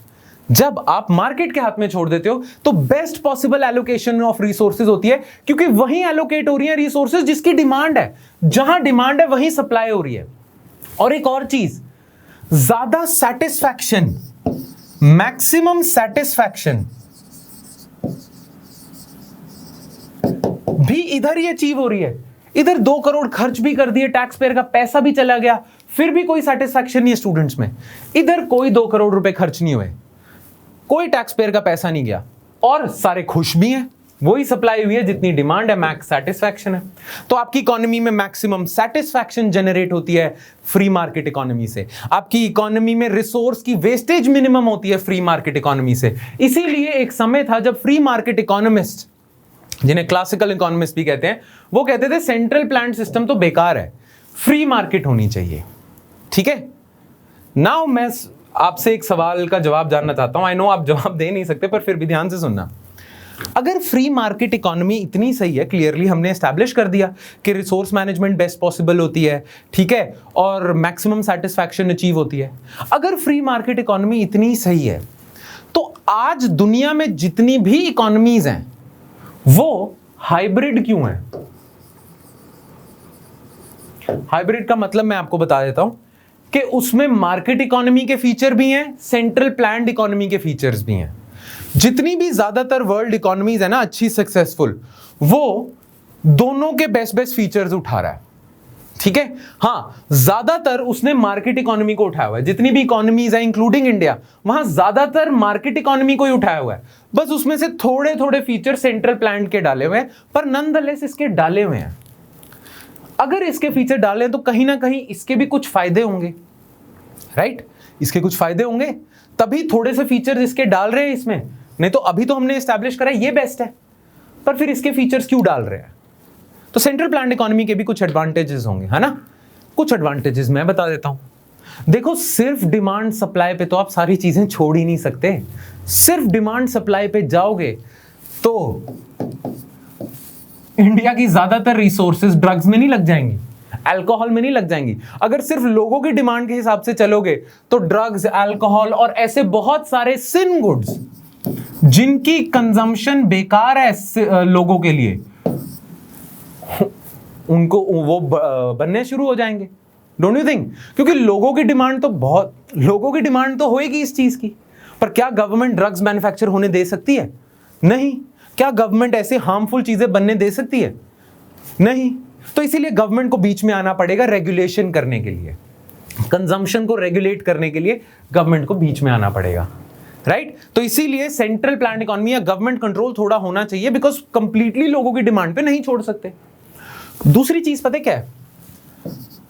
जब आप मार्केट के हाथ में छोड़ देते हो, तो best possible allocation of resources होती है, क्योंकि वहीं एलोकेट हो रही है रिसोर्सेज जिसकी डिमांड है, जहां डिमांड है वहीं सप्लाई हो रही है। और एक और चीज, ज्यादा सैटिस्फैक्शन, मैक्सिमम सैटिस्फैक्शन भी इधर ही अचीव हो रही है। इधर 2 करोड़ खर्च भी कर दिए, टैक्स पेयर का पैसा भी चला गया, फिर भी कोई सैटिस्फैक्शन नहीं है स्टूडेंट्स में। इधर कोई 2 करोड़ रुपए खर्च नहीं हुए, कोई टैक्स पेयर का पैसा नहीं गया, और सारे खुश भी हैं, वही सप्लाई हुई है जितनी डिमांड है, मैक्स सैटिस्फैक्शन है। तो आपकी इकोनॉमी में मैक्सिमम सैटिस्फैक्शन जनरेट होती है फ्री मार्केट इकोनॉमी से। आपकी इकोनॉमी में रिसोर्स की वेस्टेज मिनिमम होती है फ्री मार्केट इकोनॉमी से। इसीलिए एक समय था जब फ्री मार्केट इकोनॉमिस्ट, जिन्हें क्लासिकल इकोनॉमिस्ट भी कहते हैं, वो कहते थे सेंट्रल प्लान्ड सिस्टम तो बेकार है, फ्री मार्केट होनी चाहिए, ठीक है। नाउ मैं आपसे एक सवाल का जवाब जानना चाहता हूं, आई नो आप जवाब दे नहीं सकते, पर फिर भी ध्यान से सुनना। अगर फ्री मार्केट इकोनॉमी इतनी सही है, क्लियरली हमने एस्टैब्लिश कर दिया कि रिसोर्स मैनेजमेंट बेस्ट पॉसिबल होती है, ठीक है, और मैक्सिमम सैटिस्फैक्शन अचीव होती है, अगर फ्री मार्केट इकोनॉमी इतनी सही है, तो आज दुनिया में जितनी भी इकोनॉमीज हैं वो हाइब्रिड क्यों है? हाइब्रिड का मतलब मैं आपको बता देता हूं कि उसमें मार्केट इकोनॉमी के फीचर भी हैं, सेंट्रल प्लान्ड इकोनॉमी के फीचर्स भी हैं। जितनी भी ज्यादातर वर्ल्ड इकोनॉमीज है ना अच्छी सक्सेसफुल, वो दोनों के बेस्ट फीचर्स उठा रहा है, ठीक है। हाँ, ज्यादातर उसने मार्केट इकोनॉमी को उठाया हुआ है, जितनी भी इकोनॉमीज है इंक्लूडिंग इंडिया, वहां ज्यादातर मार्केट इकोनॉमी को ही उठाया हुआ है, बस उसमें से थोड़े थोड़े फीचर सेंट्रल प्लान के डाले हुए हैं, पर नॉनदलेस इसके डाले हुए हैं। अगर इसके फीचर डाले तो कहीं ना कहीं इसके भी कुछ फायदे होंगे, राइट, इसके कुछ फायदे होंगे, तभी थोड़े से फीचर्स इसके डाल रहे हैं इसमें, नहीं तो अभी तो हमने एस्टैब्लिश करा ये बेस्ट है, पर फिर इसके फीचर्स क्यों डाल रहे हैं? तो सेंट्रल प्लान्ड इकोनॉमी के भी कुछ एडवांटेजेस होंगे, है ना, कुछ एडवांटेजेस मैं बता देता हूं। देखो, सिर्फ डिमांड सप्लाई पे तो आप सारी चीजें छोड़ ही नहीं सकते। सिर्फ डिमांड सप्लाई पे जाओगे तो इंडिया की ज्यादातर रिसोर्सेज ड्रग्स में नहीं लग जाएंगी, अल्कोहल में नहीं लग जाएंगी। अगर सिर्फ लोगों की डिमांड के हिसाब से चलोगे तो ड्रग्स, अल्कोहल और ऐसे बहुत सारे सिन गुड्स जिनकी कंजम्पशन बेकार है लोगों के लिए, उनको वो बनने शुरू हो जाएंगे। Don't you think? क्योंकि लोगों की डिमांड तो होएगी इस चीज की। पर क्या गवर्नमेंट ड्रग्स मैन्युफैक्चर होने दे सकती है? नहीं। क्या गवर्नमेंट ऐसे हार्मफुल चीजें बनने दे सकती है? नहीं। तो इसीलिए गवर्नमेंट को बीच में आना पड़ेगा रेगुलेशन करने के लिए, कंजम्पशन को रेगुलेट करने के लिए गवर्नमेंट को बीच में आना पड़ेगा, राइट? तो इसीलिए सेंट्रल प्लान इकोनॉमी या गवर्नमेंट कंट्रोल थोड़ा होना चाहिए, बिकॉज कंप्लीटली लोगों की डिमांड पे नहीं छोड़ सकते। दूसरी चीज पता है क्या है?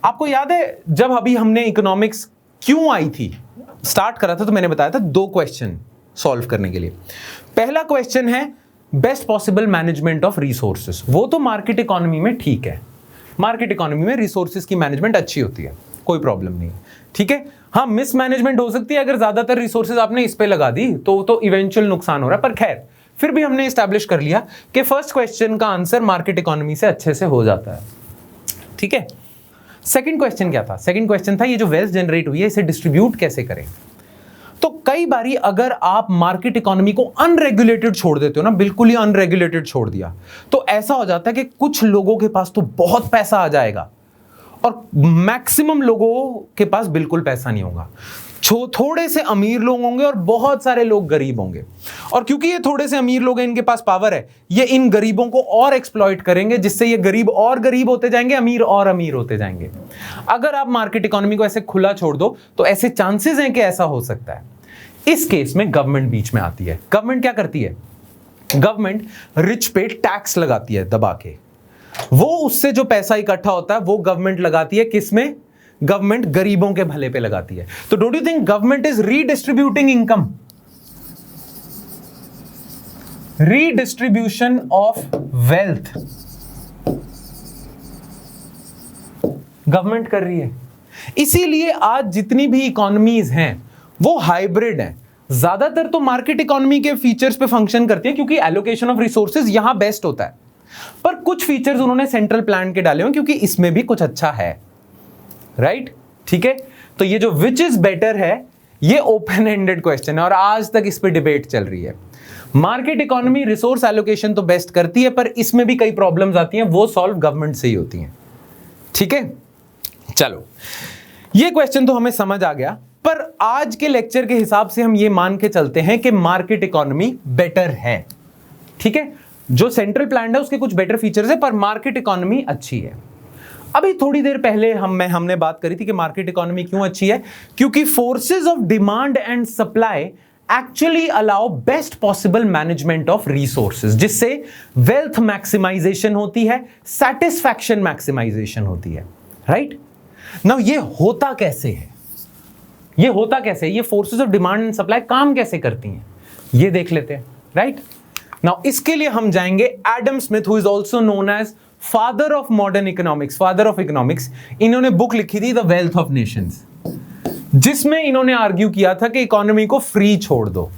आपको याद है जब अभी हमने इकोनॉमिक्स क्यों आई थी, स्टार्ट करा था, तो मैंने बताया था 2 क्वेश्चन सॉल्व करने के लिए। पहला क्वेश्चन है best possible management of resources. वो तो मार्केट इकोनॉमी में ठीक है, मार्केट इकोनॉमी में रिसोर्सेज की मैनेजमेंट अच्छी होती है, कोई प्रॉब्लम नहीं, ठीक है। हाँ, मिसमैनेजमेंट हो सकती है अगर ज्यादातर रिसोर्सेज आपने इस पे लगा दी तो इवेंचुअल नुकसान हो रहा है। पर खैर, फिर भी हमने एस्टैब्लिश कर लिया कि फर्स्ट क्वेश्चन का आंसर मार्केट इकोनॉमी से अच्छे से हो जाता है, ठीक है। सेकंड क्वेश्चन क्या था? सेकंड क्वेश्चन था ये जो वेल्थ जनरेट हुई है इसे डिस्ट्रीब्यूट कैसे करें। तो कई बारी अगर आप मार्केट इकोनॉमी को अनरेगुलेटेड छोड़ देते हो ना, बिल्कुल ही अनरेगुलेटेड छोड़ दिया, तो ऐसा हो जाता है कि कुछ लोगों के पास तो बहुत पैसा आ जाएगा और मैक्सिमम लोगों के पास बिल्कुल पैसा नहीं होगा। थोड़े से अमीर लोग होंगे और बहुत सारे लोग गरीब होंगे, और क्योंकि ये थोड़े से अमीर लोग हैं, इनके पास पावर है, ये इन गरीबों को और एक्सप्लॉइट करेंगे, जिससे ये गरीब और गरीब होते जाएंगे, अमीर और अमीर होते जाएंगे। अगर आप मार्केट इकोनॉमी को ऐसे खुला छोड़ दो तो ऐसे चांसेस हैं कि ऐसा हो सकता है। इस केस में गवर्नमेंट बीच में आती है। गवर्नमेंट क्या करती है? गवर्नमेंट रिच पे टैक्स लगाती है दबा के। वो उससे जो पैसा इकट्ठा होता है वो गवर्नमेंट लगाती है किसमें? गवर्नमेंट गरीबों के भले पे लगाती है। तो don't you think government is redistributing income? Redistribution of wealth government कर रही है। इसीलिए आज जितनी भी इकोनॉमीज हैं वो हाइब्रिड हैं। ज्यादातर तो मार्केट इकोनॉमी के फीचर्स पे फंक्शन करती है क्योंकि एलोकेशन ऑफ रिसोर्सेज यहां बेस्ट होता है, पर कुछ फीचर्स उन्होंने सेंट्रल प्लान के डाले हुए क्योंकि इसमें भी कुछ अच्छा है, राइट? ठीक है। तो ये जो विच इज बेटर है ये ओपन एंडेड क्वेश्चन है और आज तक इस पे डिबेट चल रही है। मार्केट इकोनॉमी रिसोर्स एलोकेशन तो बेस्ट करती है, पर इसमें भी कई प्रॉब्लम्स आती हैं, वो सॉल्व गवर्नमेंट से ही होती हैं, ठीक है। चलो, ये क्वेश्चन तो हमें समझ आ गया, पर आज के लेक्चर के हिसाब से हम ये मान के चलते हैं कि मार्केट इकोनॉमी बेटर है, ठीक है। जो सेंट्रल प्लान है उसके कुछ बेटर फीचर्स है, पर मार्केट इकोनॉमी अच्छी है। अभी थोड़ी देर पहले हमने बात करी थी कि मार्केट इकोनॉमी क्यों अच्छी है, क्योंकि forces of demand and supply actually allow best possible management of resources, जिससे वेल्थ मैक्सिमाइजेशन होती है, सेटिस्फैक्शन मैक्सिमाइजेशन होती है, राइट। नाउ ये होता कैसे है? ये होता कैसे है? ये forces of demand and supply काम कैसे करती हैं, ये देख लेते हैं, राइट। नाउ इसके लिए हम जाएंगे Adam Smith, who is also known as father of modern economics, father of economics. इन्होंने बुक लिखी थी द वेल्थ ऑफ नेशंस, जिसमें इन्होंने आर्ग्यू किया था कि इकोनॉमी को फ्री छोड़ दो,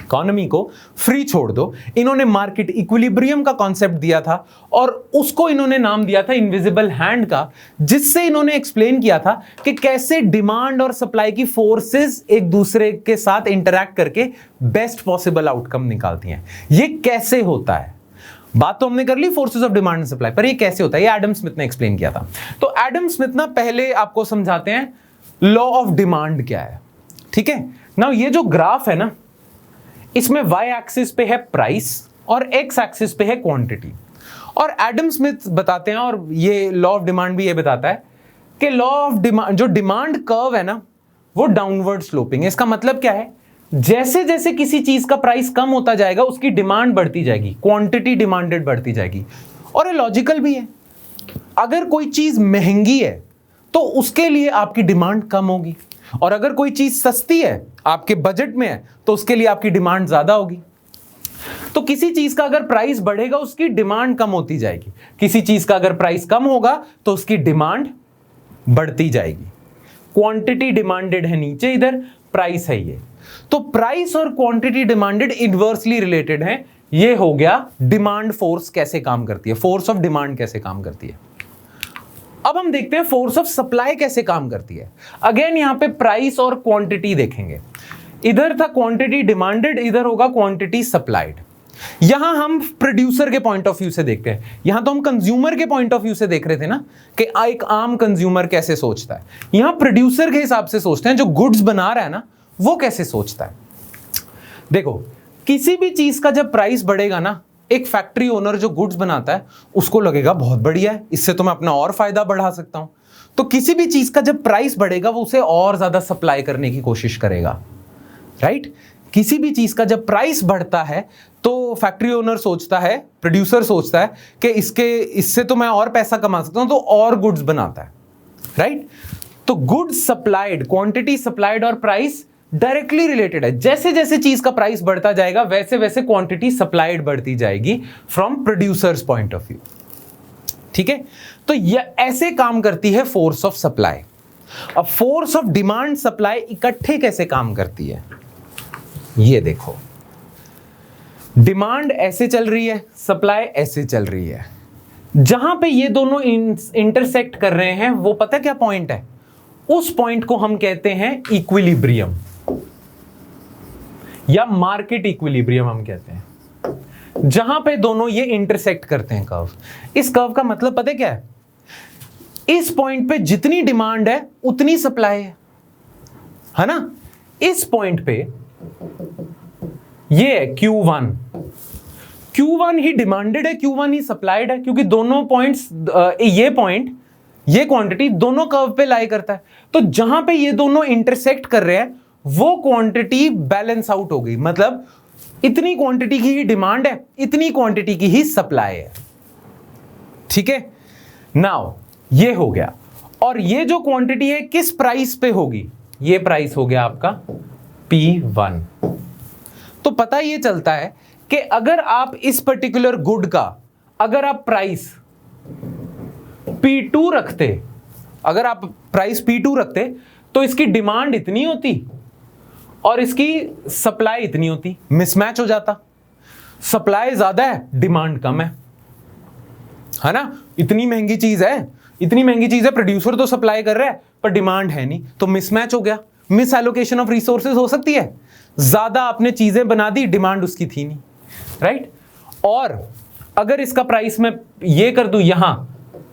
इकोनॉमी को फ्री छोड़ दो। इन्होंने मार्केट इक्विलिब्रियम का कॉन्सेप्ट दिया था और उसको इन्होंने नाम दिया था इनविजिबल हैंड का, जिससे इन्होंने एक्सप्लेन किया था कि कैसे डिमांड और सप्लाई की फोर्सेस एक दूसरे के साथ इंटरैक्ट करके बेस्ट पॉसिबल आउटकम निकालती हैं। ये कैसे होता है? बात तो हमने कर ली forces of demand and supply, पर ये कैसे होता है ये एडम स्मिथ ने एक्सप्लेन किया था। तो एडम स्मिथ ना पहले आपको समझाते हैं लॉ ऑफ डिमांड क्या है, ठीक है ना। ये जो ग्राफ है ना, इसमें y एक्सिस पे है प्राइस और x एक्सिस पे है क्वांटिटी, और एडम स्मिथ बताते हैं, और ये लॉ ऑफ डिमांड भी ये बताता है कि लॉ ऑफ डिमांड, जो डिमांड कर्व है ना, वो डाउनवर्ड स्लोपिंग है। इसका मतलब क्या है? जैसे जैसे किसी चीज का प्राइस कम होता जाएगा उसकी डिमांड बढ़ती जाएगी, क्वांटिटी डिमांडेड बढ़ती जाएगी, और ये लॉजिकल भी है। अगर कोई चीज महंगी है तो उसके लिए आपकी डिमांड कम होगी, और अगर कोई चीज सस्ती है, आपके बजट में है, तो उसके लिए आपकी डिमांड ज्यादा होगी। तो किसी चीज का अगर प्राइस बढ़ेगा उसकी डिमांड कम होती जाएगी, किसी चीज का अगर प्राइस कम होगा तो उसकी डिमांड बढ़ती जाएगी। क्वांटिटी डिमांडेड है नीचे, इधर प्राइस है ये। तो प्राइस और क्वांटिटी डिमांडेड इनवर्सली रिलेटेड है। ये हो गया डिमांड फोर्स कैसे काम करती है, फोर्स ऑफ डिमांड कैसे काम करती है। अब हम देखते हैं फोर्स ऑफ सप्लाई कैसे काम करती है। अगेन यहां पे प्राइस और क्वांटिटी देखेंगे। इधर था क्वांटिटी डिमांडेड, इधर होगा क्वांटिटी सप्लाइड। यहां हम प्रोड्यूसर के पॉइंट ऑफ व्यू से देखते हैं, यहां तो हम कंज्यूमर के पॉइंट ऑफ व्यू से देख रहे थे ना कि एक आम कंज्यूमर कैसे सोचता है। यहां प्रोड्यूसर के हिसाब से सोचते हैं, जो गुड्स बना रहा है ना वो कैसे सोचता है। देखो, किसी भी चीज का जब प्राइस बढ़ेगा ना, एक फैक्ट्री ओनर जो गुड्स बनाता है उसको लगेगा बहुत बढ़िया है, इससे तो मैं अपना और फायदा बढ़ा सकता हूं। तो किसी भी चीज का जब प्राइस बढ़ेगा वो उसे और ज्यादा सप्लाई करने की कोशिश करेगा, राइट। किसी भी चीज का जब प्राइस बढ़ता है तो फैक्ट्री ओनर सोचता है, प्रोड्यूसर सोचता है कि इससे तो मैं और पैसा कमा सकता हूं, तो और गुड्स बनाता है, राइट। तो गुड्स सप्लाइड, क्वांटिटी सप्लाइड और प्राइस डायरेक्टली रिलेटेड है। जैसे जैसे चीज का प्राइस बढ़ता जाएगा वैसे वैसे क्वांटिटी सप्लाइड बढ़ती जाएगी from producers point of view, ठीक है। तो यह ऐसे काम करती है फोर्स ऑफ सप्लाई। अब फोर्स ऑफ डिमांड सप्लाई इकट्ठे कैसे काम करती है, ये देखो। डिमांड ऐसे चल रही है, सप्लाई ऐसे चल रही है। जहां पे ये दोनों इंटरसेक्ट कर रहे हैं वो पता क्या पॉइंट है, उस पॉइंट को हम कहते हैं इक्विलिब्रियम या मार्केट इक्विलिब्रियम हम कहते हैं। जहां पे दोनों ये इंटरसेक्ट करते हैं कर्व। इस कर्व का मतलब पता है क्या है, इस पॉइंट पे जितनी डिमांड है उतनी सप्लाई है ना। इस पॉइंट पे ये है Q1, Q1 ही डिमांडेड है, Q1 ही सप्लाइड है, क्योंकि दोनों पॉइंट्स, ये पॉइंट, ये क्वांटिटी दोनों कर्व पे लाई करता है। तो जहां पे ये दोनों इंटरसेक्ट कर रहे हैं वो क्वांटिटी बैलेंस आउट हो गई, मतलब इतनी क्वांटिटी की ही डिमांड है, इतनी क्वांटिटी की ही सप्लाई है, ठीक है। नाउ ये हो गया, और ये जो क्वांटिटी है किस प्राइस पे होगी, ये प्राइस हो गया आपका P1। तो पता ये चलता है कि अगर आप इस पर्टिकुलर गुड का अगर आप प्राइस P2 रखते, अगर आप प्राइस P2 रखते तो इसकी डिमांड इतनी होती और इसकी सप्लाई इतनी होती, मिसमैच हो जाता। सप्लाई ज्यादा है, डिमांड कम है ना। इतनी महंगी चीज है, इतनी महंगी चीज है, प्रोड्यूसर तो सप्लाई कर रहा है पर डिमांड है नहीं, तो मिसमैच हो गया, मिस एलोकेशन ऑफ रिसोर्सेज हो सकती है। ज्यादा आपने चीजें बना दी, डिमांड उसकी थी नहीं, राइट। और अगर इसका प्राइस मैं ये कर दूं यहां,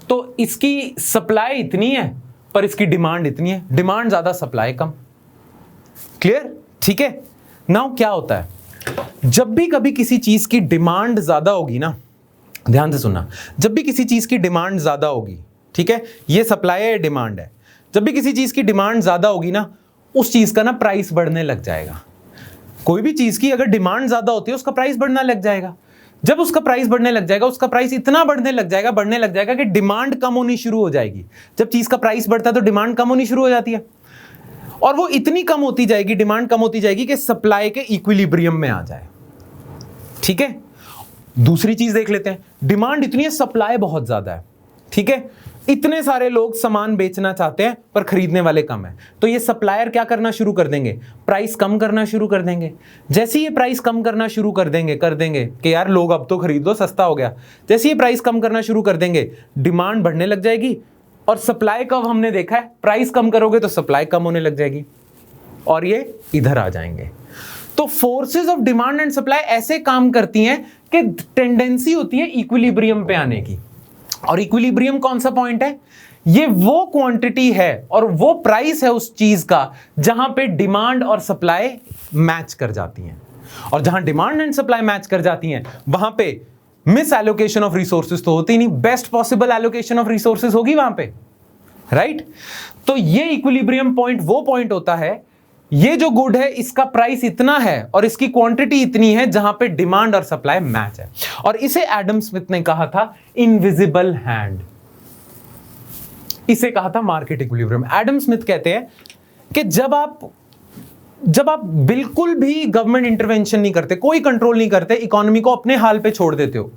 तो इसकी सप्लाई इतनी है पर इसकी डिमांड इतनी है, डिमांड ज्यादा सप्लाई कम। क्लियर, ठीक है। नाउ क्या होता है, जब भी कभी किसी चीज की डिमांड ज्यादा होगी ना, ध्यान से सुनना, जब भी किसी चीज की डिमांड ज्यादा होगी, ठीक है, ये सप्लाई है, डिमांड है, जब भी किसी चीज की डिमांड ज्यादा होगी ना, उस चीज का ना प्राइस बढ़ने लग जाएगा। कोई भी चीज की अगर डिमांड ज्यादा होती है उसका प्राइस बढ़ना लग जाएगा। जब उसका प्राइस बढ़ने लग जाएगा, उसका प्राइस इतना बढ़ने लग जाएगा कि डिमांड कम होनी शुरू हो जाएगी। जब चीज का प्राइस बढ़ता है तो डिमांड कम होनी शुरू हो जाती है, और वो इतनी कम होती जाएगी, डिमांड कम होती जाएगी कि सप्लाई के इक्विलिब्रियम में आ जाए, ठीक है। दूसरी चीज देख लेते हैं, डिमांड इतनी है, सप्लाई बहुत ज्यादा है, ठीक है, इतने सारे लोग सामान बेचना चाहते हैं पर खरीदने वाले कम है, तो ये सप्लायर क्या करना शुरू कर देंगे, प्राइस कम करना शुरू कर देंगे। जैसे ये प्राइस कम करना शुरू कर देंगे कि यार लोग अब तो खरीद लो, सस्ता हो गया, जैसे ये प्राइस कम करना शुरू कर देंगे डिमांड बढ़ने लग जाएगी। और सप्लाई कब हमने देखा है, प्राइस कम करोगे तो सप्लाई कम होने लग जाएगी, और ये इधर आ जाएंगे। तो forces of demand and supply ऐसे काम करती हैं कि टेंडेंसी होती है इक्विलिब्रियम पे आने की। और इक्विलिब्रियम कौन सा पॉइंट है, ये वो क्वांटिटी है और वो प्राइस है उस चीज का जहां पे डिमांड और सप्लाई मैच कर जाती हैं। और जहां डिमांड एंड सप्लाई मैच कर जाती हैं वहां पे मिस एलोकेशन ऑफ रिसोर्सेज तो होती नहीं, best possible allocation of resources होगी वहां पे, राइट। तो ये इक्विलिब्रियम पॉइंट वो पॉइंट होता है, ये जो गुड है इसका प्राइस इतना है और इसकी क्वांटिटी इतनी है जहां पे डिमांड और सप्लाई मैच है। और इसे एडम स्मिथ ने कहा था इनविजिबल हैंड, इसे कहा था मार्केट इक्विलिब्रियम। एडम स्मिथ कहते हैं कि जब आप बिल्कुल भी गवर्नमेंट इंटरवेंशन नहीं करते, कोई कंट्रोल नहीं करते, इकोनॉमी को अपने हाल पे छोड़ देते हो,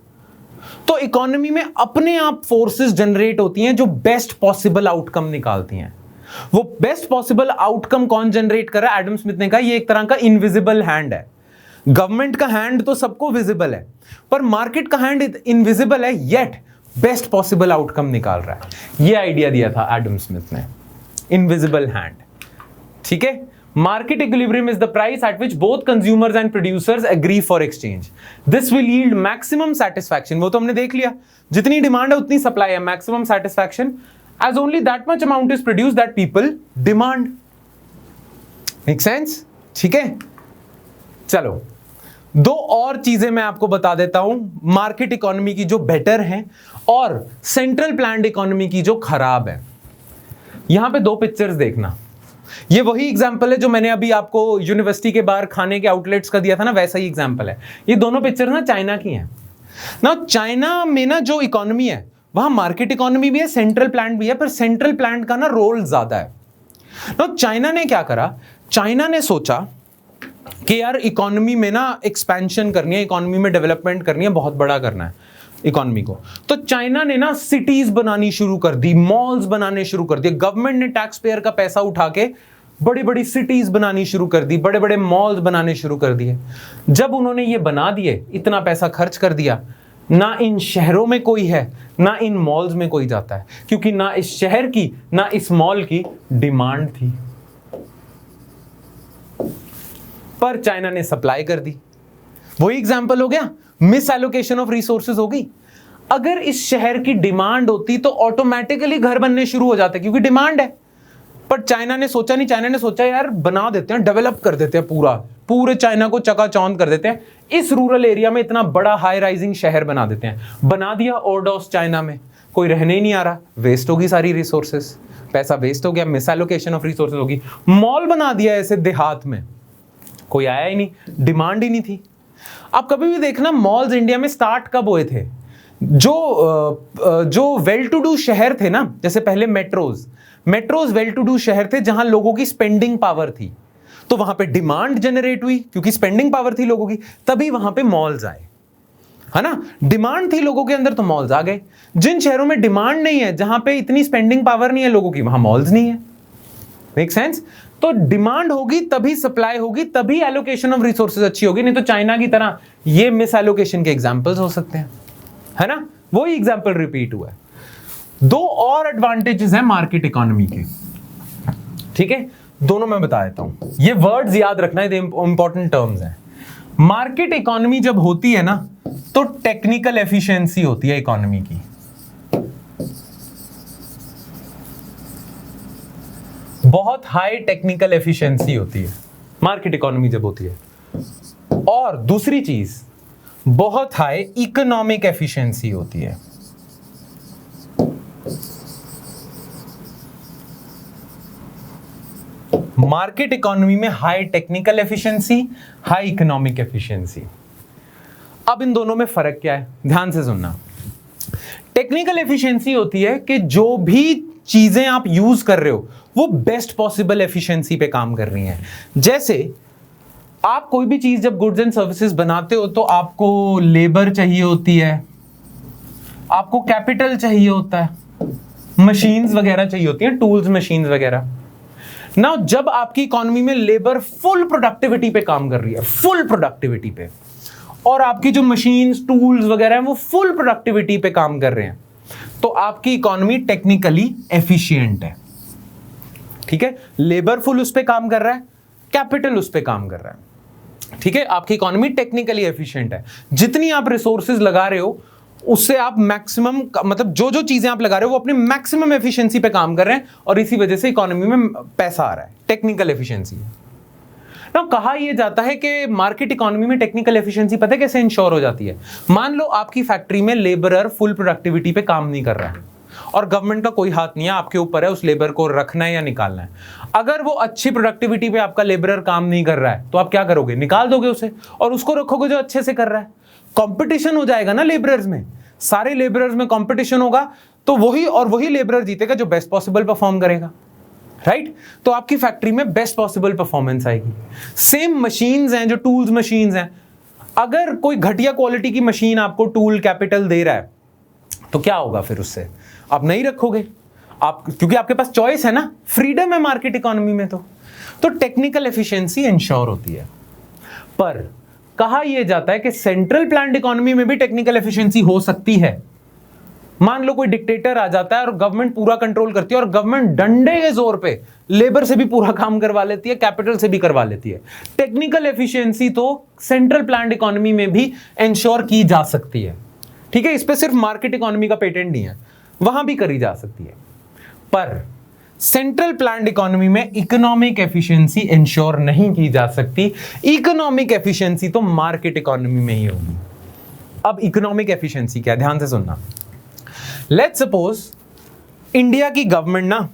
तो इकोनॉमी में अपने आप फोर्सेस जनरेट होती हैं जो बेस्ट पॉसिबल आउटकम निकालती हैं। वो बेस्ट पॉसिबल आउटकम कौन जनरेट कर रहा है? एडम स्मिथ ने कहा ये एक तरह का इनविजिबल हैंड है। गवर्नमेंट का हैंड तो सबको विजिबल है, पर मार्केट का हैंड इनविजिबल है, येट बेस्ट पॉसिबल आउटकम निकाल रहा है। ये आइडिया दिया था एडम स्मिथ ने, इनविजिबल हैंड। ठीक है, market equilibrium is the price at which both consumers and producers agree for exchange. This will yield maximum satisfaction. वो तो हमने देख लिया, जितनी डिमांड है उतनी सप्लाई है, maximum satisfaction as only that much amount is produced that people demand. Make sense? ठीक है, चलो दो और चीजें मैं आपको बता देता हूं मार्केट इकोनॉमी की जो बेटर है और सेंट्रल प्लान्ड इकोनॉमी की जो खराब है। यहां पे दो पिक्चर्स देखना, ये वही एग्जांपल है जो मैंने अभी आपको यूनिवर्सिटी के बाहर खाने के आउटलेट्स का दिया था ना, वैसा ही एग्जांपल है। ये दोनों पिक्चर ना चाइना की हैं ना। चाइना में ना जो इकोनॉमी है वहां मार्केट इकोनॉमी भी है, सेंट्रल प्लान्ट भी है, पर सेंट्रल प्लान्ट का ना रोल ज्यादा है ना। चाइना ने क्या करा, चाइना ने सोचा कि यार इकोनॉमी में ना एक्सपेंशन करनी है, इकोनॉमी में डेवलपमेंट करनी है, बहुत बड़ा करना है इकोनॉमी को। तो चाइना ने ना सिटीज बनानी शुरू कर दी, मॉल्स बनाने शुरू कर दिए। गवर्नमेंट ने टैक्स पेयर का पैसा उठा के बड़ी बड़ी सिटीज बनानी शुरू कर दी, बड़े बड़े मॉल्स बनाने शुरू कर दिए। जब उन्होंने ये बना दिए, इतना पैसा खर्च कर दिया, ना इन शहरों में कोई है ना इन मॉल्स में कोई जाता है, क्योंकि ना इस शहर की ना इस मॉल की डिमांड थी, पर चाइना ने सप्लाई कर दी। वही एग्जांपल हो गया, मिस एलोकेशन ऑफ रिसोर्सेज हो गई। अगर इस शहर की डिमांड होती तो ऑटोमेटिकली घर बनने शुरू हो जाते, क्योंकि डिमांड है। पर चाइना ने सोचा नहीं, चाइना ने सोचा यार बना देते हैं, डेवलप कर देते हैं, पूरे चाइना को चकाचौंध कर देते हैं, इस रूरल एरिया में इतना बड़ा हाई राइजिंग शहर बना देते हैं। बना दिया ओरडोस चाइना में, कोई रहने ही नहीं आ रहा, वेस्ट होगी सारी रिसोर्सेस, पैसा वेस्ट हो गया, मिस एलोकेशन ऑफ रिसोर्सेज होगी। मॉल बना दिया ऐसे देहात में, कोई आया ही नहीं, डिमांड ही नहीं थी। आप कभी भी देखना मॉल्स इंडिया में स्टार्ट कब हुए थे? जो वेल टू डू शहर थे ना, जैसे पहले मेट्रोज वेल टू डू शहर थे जहां लोगों की स्पेंडिंग पावर थी, तो वहां पे डिमांड जनरेट हुई, क्योंकि स्पेंडिंग पावर थी लोगों की, तभी वहां पे मॉल्स आए, है ना। डिमांड थी लोगों के अंदर तो मॉल्स आ गए। जिन शहरों में डिमांड नहीं है, जहां पे इतनी स्पेंडिंग पावर नहीं है लोगों की, वहां मॉल्स नहीं है। Make sense? तो डिमांड होगी तभी सप्लाई होगी, तभी एलोकेशन ऑफ रिसोर्सेज अच्छी होगी, नहीं तो चाइना की तरह ये मिस एलोकेशन के एग्जांपल्स हो सकते हैं, है ना। वही एग्जांपल रिपीट हुआ है। दो और एडवांटेजेस हैं मार्केट इकोनॉमी के, ठीक है, दोनों मैं बता देता हूं। ये वर्ड्स याद रखना, ये इंपॉर्टेंट टर्म्स हैं। मार्केट इकोनॉमी जब होती है ना, तो टेक्निकल एफिशिएंसी होती है इकोनॉमी की। बहुत हाई टेक्निकल एफिशिएंसी होती है मार्केट इकोनॉमी जब होती है। और दूसरी चीज, बहुत हाई इकोनॉमिक एफिशिएंसी होती है। मार्केट इकोनॉमी में high technical efficiency, high economic efficiency. अब इन दोनों में फर्क क्या है, ध्यान से सुनना। टेक्निकल एफिशिएंसी होती है कि जो भी चीजें आप यूज कर रहे हो वो बेस्ट पॉसिबल एफिशिएंसी पे काम कर रही हैं। जैसे आप कोई भी चीज जब गुड्स एंड सर्विसेज बनाते हो तो आपको लेबर चाहिए होती है, आपको कैपिटल चाहिए होता है, मशीन्स वगैरह चाहिए होती हैं, टूल्स मशीन्स वगैरह। ना जब आपकी इकोनॉमी में लेबर फुल प्रोडक्टिविटी पे काम कर रही है, फुल प्रोडक्टिविटी पे, और आपकी जो मशीन्स टूल्स वगैरह हैं वो फुल प्रोडक्टिविटी पे काम कर रहे हैं, तो आपकी इकोनॉमी टेक्निकली एफिशिएंट है। ठीक है, लेबर फुल उस पे काम कर रहा है, कैपिटल उस पे काम कर रहा है। ठीक है, आपकी इकोनॉमी टेक्निकली एफिशिएंट है। जितनी आप रिसोर्सेज लगा रहे हो उससे आप मैक्सिमम, मतलब जो जो चीजें आप लगा रहे हो वो अपनी मैक्सिमम एफिशिएंसी पे काम कर रहे हैं, और इसी वजह से इकोनॉमी में पैसा आ रहा है, टेक्निकल एफिशिएंसी। ना कहा यह जाता है कि मार्केट इकोनॉमी में टेक्निकल एफिशिएंसी पता है कैसे इंश्योर हो जाती है। मान लो आपकी फैक्ट्री में लेबरर फुल प्रोडक्टिविटी पे काम नहीं कर रहा है और गवर्नमेंट का कोई हाथ नहीं है, आपके ऊपर है उस लेबर को रखना है या निकालना है। अगर वो अच्छी प्रोडक्टिविटी पे आपका लेबरर काम नहीं कर रहा है तो आप क्या करोगे, निकाल दोगे उसे और उसको रखोगे जो अच्छे से कर रहा है। कंपटीशन हो जाएगा ना लेबरर्स में, सारे लेबरर्स में कंपटीशन होगा, तो वही लेबरर जीतेगा जो बेस्ट पॉसिबल परफॉर्म करेगा, राइट। तो आपकी फैक्ट्री में बेस्ट पॉसिबल परफॉर्मेंस आएगी। सेम मशीन्स हैं, जो टूल्स मशीन्स हैं, अगर कोई घटिया क्वालिटी की मशीन आपको टूल कैपिटल दे रहा है तो क्या होगा फिर उससे? आप नहीं रखोगे, आप, क्योंकि आपके पास चॉइस है ना, फ्रीडम है मार्केट इकोनॉमी में। तो टेक्निकल एफिशिएंसी इंश्योर होती है। पर कहा यह जाता है कि सेंट्रल प्लान्ड इकोनॉमी में भी टेक्निकल एफिशिएंसी हो सकती है। मान लो कोई डिक्टेटर आ जाता है और गवर्नमेंट पूरा कंट्रोल करती है और गवर्नमेंट डंडे के जोर पे लेबर से भी पूरा काम करवा लेती है, कैपिटल से भी करवा लेती है। टेक्निकल एफिशिएंसी तो सेंट्रल प्लान्ड इकोनॉमी में भी इंश्योर की जा सकती है, ठीक है। इस पे सिर्फ मार्केट इकोनॉमी का पेटेंट नहीं है, वहां भी करी जा सकती है। पर सेंट्रल प्लान्ड इकोनॉमी में इकोनॉमिक एफिशिएंसी इंश्योर नहीं की जा सकती। इकोनॉमिक एफिशिएंसी तो मार्केट इकोनॉमी में ही होगी। अब इकोनॉमिक एफिशिएंसी क्या, ध्यान से सुनना। लेट्स सपोज इंडिया की गवर्नमेंट ना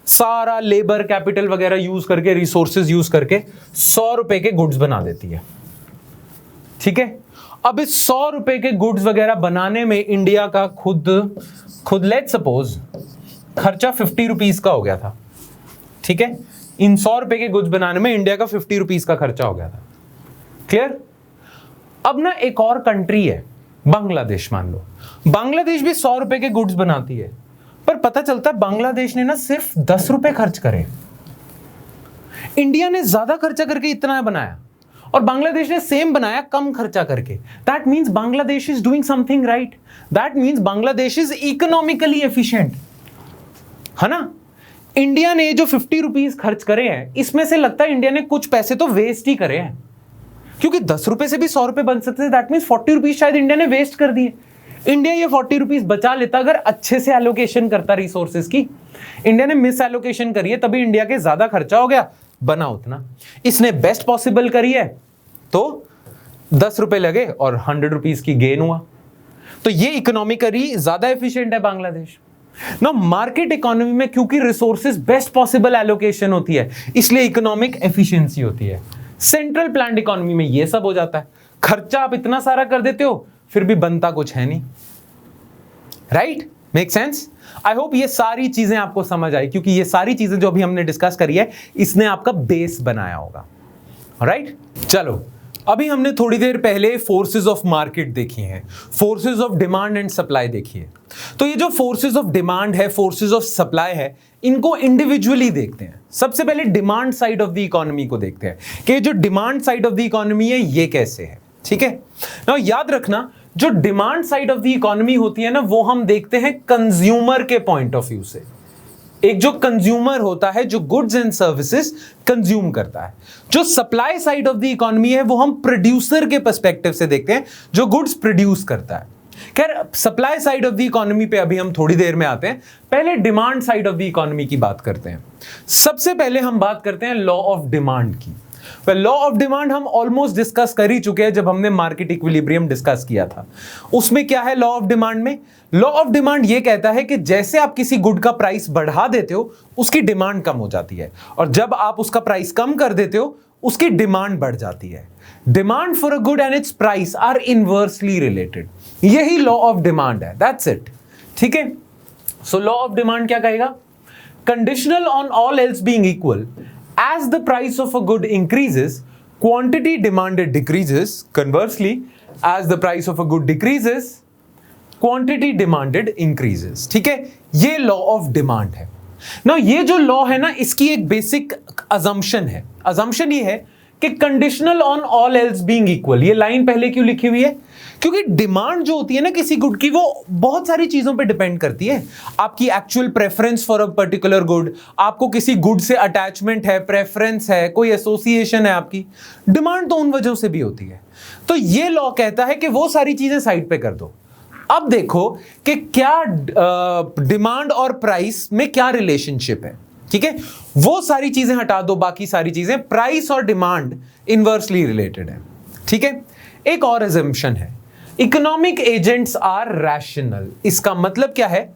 सारा लेबर कैपिटल वगैरह यूज करके, रिसोर्सेज यूज करके 100 रुपए के गुड्स बना देती है, ठीक है। अब इस 100 रुपए के गुड्स वगैरह बनाने में इंडिया का खुद लेट्स सपोज खर्चा 50 रुपीज का हो गया था, ठीक है। इन 100 रुपए के गुड्स बनाने में इंडिया का 50 रुपीज का खर्चा हो गया था, क्लियर। अब ना एक और कंट्री है बांग्लादेश, मान लो बांग्लादेश भी 100 रुपए के गुड्स बनाती है, पर पता चलता है बांग्लादेश ने ना सिर्फ 10 रुपए खर्च करे। इंडिया ने ज्यादा खर्चा करके इतना बनाया और बांग्लादेश ने सेम बनाया कम खर्चा करके। That means Bangladesh is doing something right. That means Bangladesh is economically efficient, है ना। इंडिया ने जो 50 रुपीज खर्च करे हैं, इसमें से लगता है इंडिया ने कुछ पैसे तो वेस्ट ही करे हैं, क्योंकि 10 रुपए से भी 100 रुपए बन सकते थे। दैट मीन्स 40 रुपीज शायद इंडिया ने वेस्ट कर दिए। इंडिया ये 40 रुपीज बचा लेता अगर अच्छे से एलोकेशन करता रिसोर्सेज की। इंडिया ने मिस एलोकेशन करी है, तभी इंडिया के ज्यादा खर्चा हो गया, बना उतना। इसने बेस्ट पॉसिबल करी है तो 10 रुपए लगे और 100 रुपीज की गेन हुआ। तो ये इकोनॉमिकली ज्यादा एफिशिएंट है बांग्लादेश। ना मार्केट इकोनॉमी में क्योंकि रिसोर्सेज बेस्ट पॉसिबल एलोकेशन होती है, इसलिए इकोनॉमिक एफिशिएंसी होती है। सेंट्रल प्लान्ड इकोनॉमी में ये सब हो जाता है, खर्चा आप इतना सारा कर देते हो फिर भी बनता कुछ है नहीं, right. Make sense. I hope ये सारी चीजें आपको समझ आई, क्योंकि ये सारी चीजें जो अभी हमने डिस्कस करी है इसने आपका बेस बनाया होगा, राइट। चलो अभी हमने थोड़ी देर पहले फोर्सेस ऑफ मार्केट देखी हैं, forces of demand and supply देखी है। तो ये जो फोर्सेस ऑफ डिमांड है, फोर्सेस ऑफ सप्लाई है, इनको इंडिविजुअली देखते हैं। सबसे पहले demand side of the economy को देखते हैं कि जो demand side of the economy है ये कैसे है, ठीक है। नाउ याद रखना, जो demand side of the economy होती है ना, वो हम देखते हैं कंज्यूमर के पॉइंट ऑफ व्यू से। एक जो कंज्यूमर होता है, जो गुड्स एंड सर्विसेज कंज्यूम करता है। जो supply side of the economy है वो हम प्रोड्यूसर के पर्सपेक्टिव से देखते हैं, जो गुड्स प्रोड्यूस करता है। खैर supply side of the economy पे अभी हम थोड़ी देर में आते हैं, पहले demand side of the economy की बात करते हैं। सबसे पहले हम बात करते हैं लॉ ऑफ डिमांड की। लॉ ऑफ डिमांड हम ऑलमोस्ट डिस्कस कर ही चुके हैं जब हमने मार्केट इक्विलिब्रियम डिस्कस किया था। उसमें क्या है लॉ ऑफ डिमांड में? लॉ ऑफ डिमांड ये कहता है कि जैसे आप किसी गुड का प्राइस बढ़ा देते हो उसकी डिमांड कम हो जाती है, और जब आप उसका प्राइस कम कर देते हो उसकी डिमांड बढ़ जाती है। Demand for a good and its price are inversely related. यही लॉ ऑफ डिमांड है, दैट्स इट, ठीक है। सो लॉ ऑफ डिमांड क्या कहेगा? Conditional on all else being equal, as the price of a good increases, quantity demanded decreases. Conversely, as the price of a good decreases, quantity demanded increases. ठीक है, ये law of demand है ना। ये जो law है ना, इसकी एक बेसिक अजम्पशन है। अजम्पशन ये है कि conditional on all else being equal. ये लाइन पहले क्यों लिखी हुई है? क्योंकि डिमांड जो होती है ना किसी गुड की, वो बहुत सारी चीजों पे डिपेंड करती है। आपकी actual preference for a particular good, आपको किसी गुड से अटैचमेंट है, प्रेफरेंस है, कोई एसोसिएशन है आपकी। डिमांड तो उन वजहों से भी होती है। तो ये लॉ कहता है कि वो सारी चीजें साइड पे कर दो। अब देखो कि क्या डिमांड और प्राइस में क्या रिलेशनशिप है, ठीक है। वो सारी चीजें हटा दो, बाकी सारी चीजें, प्राइस और डिमांड इनवर्सली रिलेटेड है, ठीक है। एक और असम्पशन है, इकोनॉमिक एजेंट्स आर रैशनल। इसका मतलब क्या है?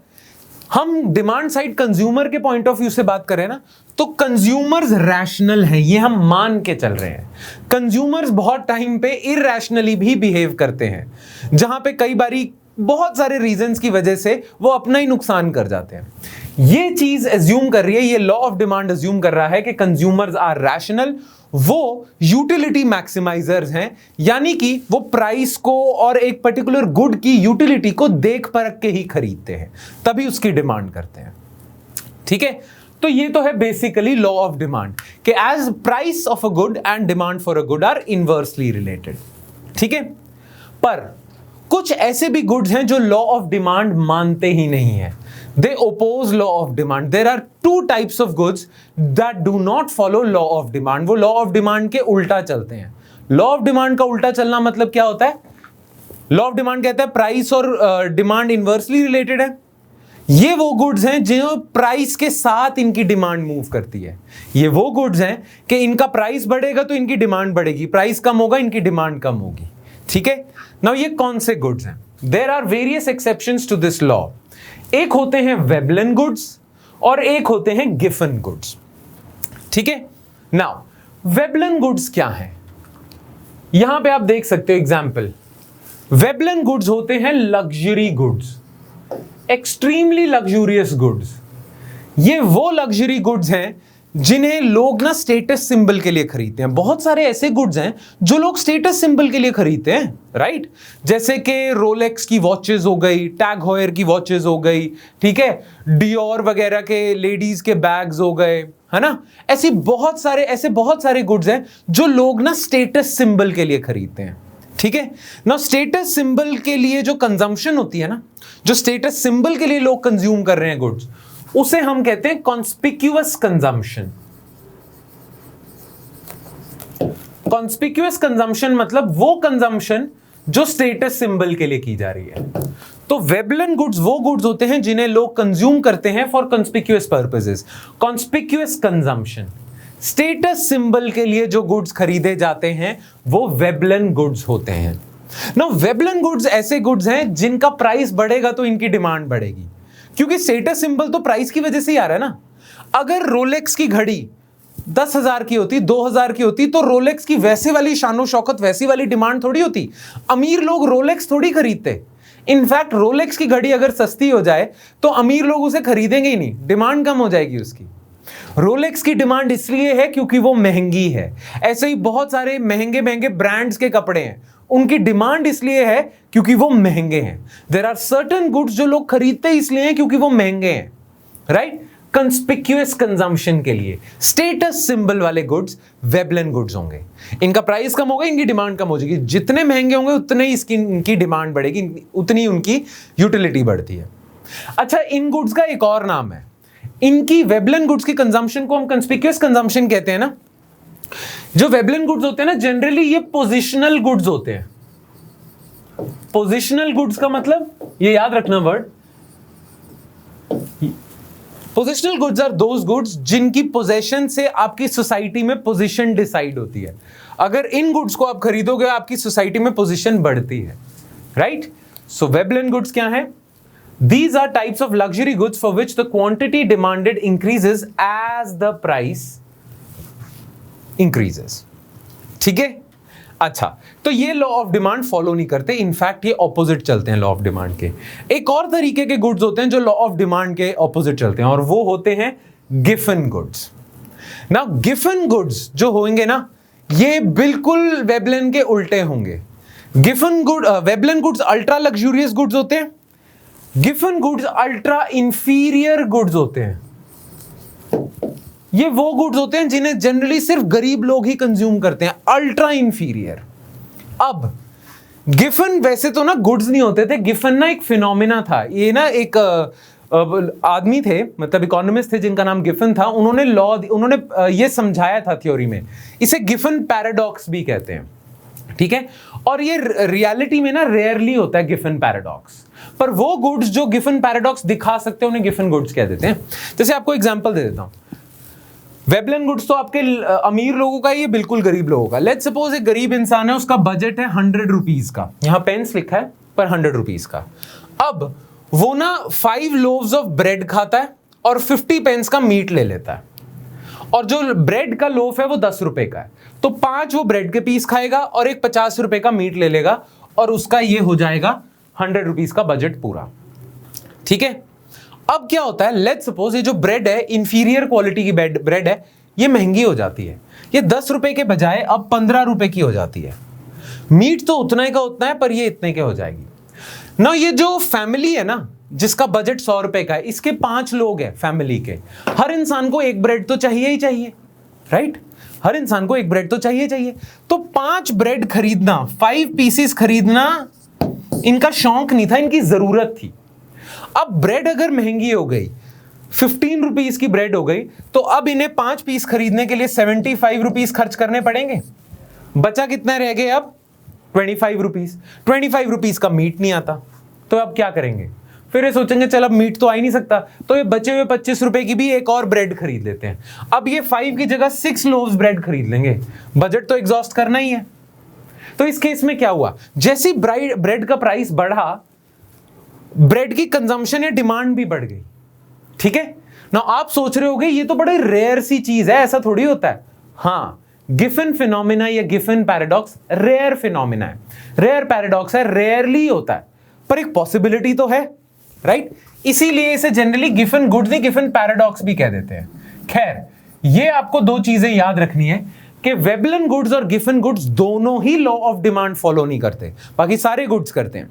हम डिमांड साइड कंज्यूमर के पॉइंट ऑफ व्यू से बात करें ना, तो कंज्यूमर्स रैशनल हैं, ये हम मान के चल रहे हैं। कंज्यूमर्स बहुत टाइम पे इरैशनली भी बिहेव करते हैं, जहां पे कई बारी बहुत सारे रीजंस की वजह से वो अपना ही नुकसान कर जाते हैं। ये चीज एज्यूम कर रही है, ये लॉ ऑफ डिमांड एज्यूम कर रहा है कि कंज्यूमर्स आर रैशनल, वो यूटिलिटी मैक्सिमाइजर्स हैं, यानी कि वो प्राइस को और एक पर्टिकुलर गुड की यूटिलिटी को देख परख के ही खरीदते हैं, तभी उसकी डिमांड करते हैं। ठीक है, तो ये तो है बेसिकली लॉ ऑफ डिमांड कि as price of a good and demand for a good are inversely related. ठीक है, पर कुछ ऐसे भी गुड्स हैं जो लॉ ऑफ डिमांड मानते ही नहीं है, they oppose law of demand. There are two types of goods that do not follow law of demand, वो लॉ ऑफ डिमांड के उल्टा चलते हैं। लॉ ऑफ डिमांड का उल्टा चलना मतलब क्या होता है? लॉ ऑफ डिमांड कहता है प्राइस और डिमांड इनवर्सली रिलेटेड है। ये वो गुड्स हैं जो प्राइस के साथ इनकी डिमांड मूव करती है। ये वो गुड्स हैं कि इनका प्राइस बढ़ेगा तो इनकी डिमांड बढ़ेगी, प्राइस कम होगा इनकी डिमांड कम होगी। ठीक है, नाउ ये कौन से गुड्स हैं? There are various exceptions to this law. एक होते हैं वेबलन गुड्स और एक होते हैं गिफन गुड्स। ठीक है, नाउ वेबलन गुड्स क्या है? यहां पे आप देख सकते हो एग्जांपल। वेबलन गुड्स होते हैं luxury goods, extremely luxurious goods. ये वो लग्जरी गुड्स हैं जिन्हें लोग ना स्टेटस सिंबल के लिए खरीदते हैं। बहुत सारे ऐसे गुड्स हैं जो लोग स्टेटस सिंबल के लिए खरीदते हैं, राइट? जैसे कि रोलेक्स की वॉचेस हो गई, टैग हॉयर की वॉचेस हो गई, ठीक है, डियोर वगैरह के लेडीज के बैग्स हो गए, है ना? ऐसे बहुत सारे गुड्स हैं जो लोग ना स्टेटस सिंबल के लिए खरीदते हैं। ठीक है ना, स्टेटस सिंबल के लिए जो कंजम्पशन होती है ना, जो स्टेटस सिंबल के लिए लोग कंज्यूम कर रहे हैं गुड्स, उसे हम कहते हैं कॉन्स्पिक्यूअस कंजम्पशन। कॉन्स्पिक्यूअस कंजम्पशन मतलब वो कंजम्पशन जो स्टेटस सिंबल के लिए की जा रही है। तो वेबलन गुड्स वो गुड्स होते हैं जिन्हें लोग कंज्यूम करते हैं for conspicuous purposes. Conspicuous consumption, status symbol के लिए जो गुड्स खरीदे जाते हैं वो वेबलन गुड्स होते हैं। ना वेबलन गुड्स ऐसे गुड्स हैं जिनका प्राइस बढ़ेगा तो इनकी डिमांड बढ़ेगी, क्योंकि स्टेटस सिंबल तो प्राइस की वजह से ही आ रहा है ना। अगर रोलेक्स की घड़ी 10,000 की होती, 2,000 की होती, तो रोलेक्स की वैसे वाली शानो शौकत, वैसी वाली डिमांड थोड़ी होती। अमीर लोग रोलेक्स थोड़ी खरीदते। इनफैक्ट रोलेक्स की घड़ी अगर सस्ती हो जाए तो अमीर लोग उसे खरीदेंगे ही नहीं, डिमांड कम हो जाएगी उसकी। रोलेक्स की डिमांड इसलिए है क्योंकि वो महंगी है। ऐसे ही बहुत सारे महंगे महंगे ब्रांड्स के कपड़े हैं, उनकी डिमांड इसलिए है क्योंकि वो महंगे हैं। देयर आर सर्टेन गुड्स जो लोग खरीदते इसलिए हैं क्योंकि वो महंगे हैं, राइट? कंस्पिक्यूअस कंजम्पशन के लिए स्टेटस सिंबल वाले गुड्स वेबलन गुड्स होंगे। इनका प्राइस कम होगा, इनकी डिमांड कम हो जाएगी। जितने महंगे होंगे उतने ही इनकी डिमांड बढ़ेगी, उतनी उनकी यूटिलिटी बढ़ती है। अच्छा, इन गुड्स का एक और नाम है, इनकी वेबलन गुड्स की कंजम्पशन को हम कंस्पिक्यूअस कंजम्पशन कहते हैं ना। जो वेबलन गुड्स होते हैं ना, जनरली ये पोजिशनल गुड्स होते हैं। पोजिशनल गुड्स का मतलब, ये याद रखना word, positional goods are those goods जिनकी पोजेशन से आपकी सोसाइटी में पोजीशन डिसाइड होती है। अगर इन गुड्स को आप खरीदोगे आपकी सोसाइटी में पोजीशन बढ़ती है, राइट? सो वेबलन गुड्स क्या है? These are types of luxury goods for which the quantity demanded increases as the price increases. ठीक है? अच्छा, तो ये लॉ ऑफ डिमांड फॉलो नहीं करते, इनफैक्ट ये ऑपोजिट चलते हैं लॉ ऑफ डिमांड के। एक और तरीके के गुड्स होते हैं जो लॉ ऑफ डिमांड के ऑपोजिट चलते हैं, और वो होते हैं गिफन गुड्स। ना गिफन गुड्स जो होंगे ना, ये बिल्कुल वेबलन के उल्टे होंगे। Veblen goods ultra luxurious goods होते हैं, Giffen goods ultra inferior goods होते हैं। ये वो गुड्स होते हैं जिन्हें जनरली सिर्फ गरीब लोग ही कंज्यूम करते हैं, अल्ट्रा इंफीरियर। अब गिफन वैसे तो ना गुड्स नहीं होते थे, गिफन ना एक फिनोमिना था। ये ना एक आदमी थे, मतलब इकोनॉमिस्ट थे जिनका नाम गिफन था। उन्होंने ये समझाया था थ्योरी में, इसे गिफन पैराडॉक्स भी कहते हैं, ठीक है? और ये रियलिटी में ना रेयरली होता है गिफन पैराडॉक्स, पर वो गुड्स जो गिफन पैराडॉक्स दिखा सकते हैं उन्हें गिफन गुड्स कह देते हैं। जैसे आपको एग्जांपल दे देता हूं, वेबलन गुड्स तो आपके अमीर लोगों का, ये बिल्कुल गरीब लोगों का। लेट्स सपोज एक गरीब इंसान है, उसका बजट है 100 रुपीज का, यहां पेंस लिखा है पर 100 रुपीज का। अब वो ना 5 लोव्स ऑफ ब्रेड खाता है और 50 पेंस का मीट ले लेता है, और जो ब्रेड का लोफ है वो 10 रुपए का है, तो 5 वो ब्रेड के पीस खाएगा और एक 50 रुपए का मीट ले लेगा, और उसका ये हो जाएगा 100 रुपीज का बजट पूरा। ठीक है? अब क्या होता है, लेट्स सपोज ये जो ब्रेड है, इंफीरियर क्वालिटी की ब्रेड है, ये महंगी हो जाती है। ये 10 रुपए के बजाय अब 15 रुपए की हो जाती है। मीट तो उतना ही का उतना है, पर ये इतने के हो जाएगी ना। ये जो फैमिली है ना, जिसका बजट 100 रुपए का है, इसके 5 लोग हैं फैमिली के, हर इंसान को एक ब्रेड तो चाहिए ही चाहिए, राइट? हर इंसान को एक ब्रेड तो चाहिए चाहिए। तो 5 ब्रेड खरीदना, 5 पीसेस खरीदना इनका शौक नहीं था, इनकी जरूरत थी। अब ब्रेड अगर महंगी हो गई, 15 रुपीज की ब्रेड हो गई, तो अब इन्हें 5 पीस खरीदने के लिए 75 रुपीज खर्च करने पड़ेंगे। बचा कितना रह गए अब? 25 रुपीज। 25 रुपीज का मीट नहीं आता, तो अब क्या करेंगे? फिर ये सोचेंगे चल अब मीट तो आ ही नहीं सकता, तो ये बचे हुए 25 रुपए की भी एक और ब्रेड खरीद लेते हैं। अब ये 5 की जगह 6 लोव्स ब्रेड खरीद लेंगे, बजट तो एग्जॉस्ट करना ही है। तो इस केस में क्या हुआ? जैसी ब्रेड का प्राइस बढ़ा, ब्रेड की कंजम्पशन या डिमांड भी बढ़ गई। ठीक है ना? आप सोच रहे होगे ये तो बड़ी रेयर सी चीज है, ऐसा थोड़ी होता है। हाँ, गिफन फिनोमिना या गिफन पैराडॉक्स रेयर फिनोमिना है, रेयर पैराडॉक्स है, रेयरली होता है, पर एक पॉसिबिलिटी तो है, राइट? इसीलिए इसे जनरली गिफन गुड्स नहीं, गिफन पैराडॉक्स भी कह देते हैं। खैर, ये आपको 2 चीजें याद रखनी है कि वेबलन गुड्स और गिफन गुड्स दोनों ही लॉ ऑफ डिमांड फॉलो नहीं करते, बाकी सारे गुड्स करते हैं।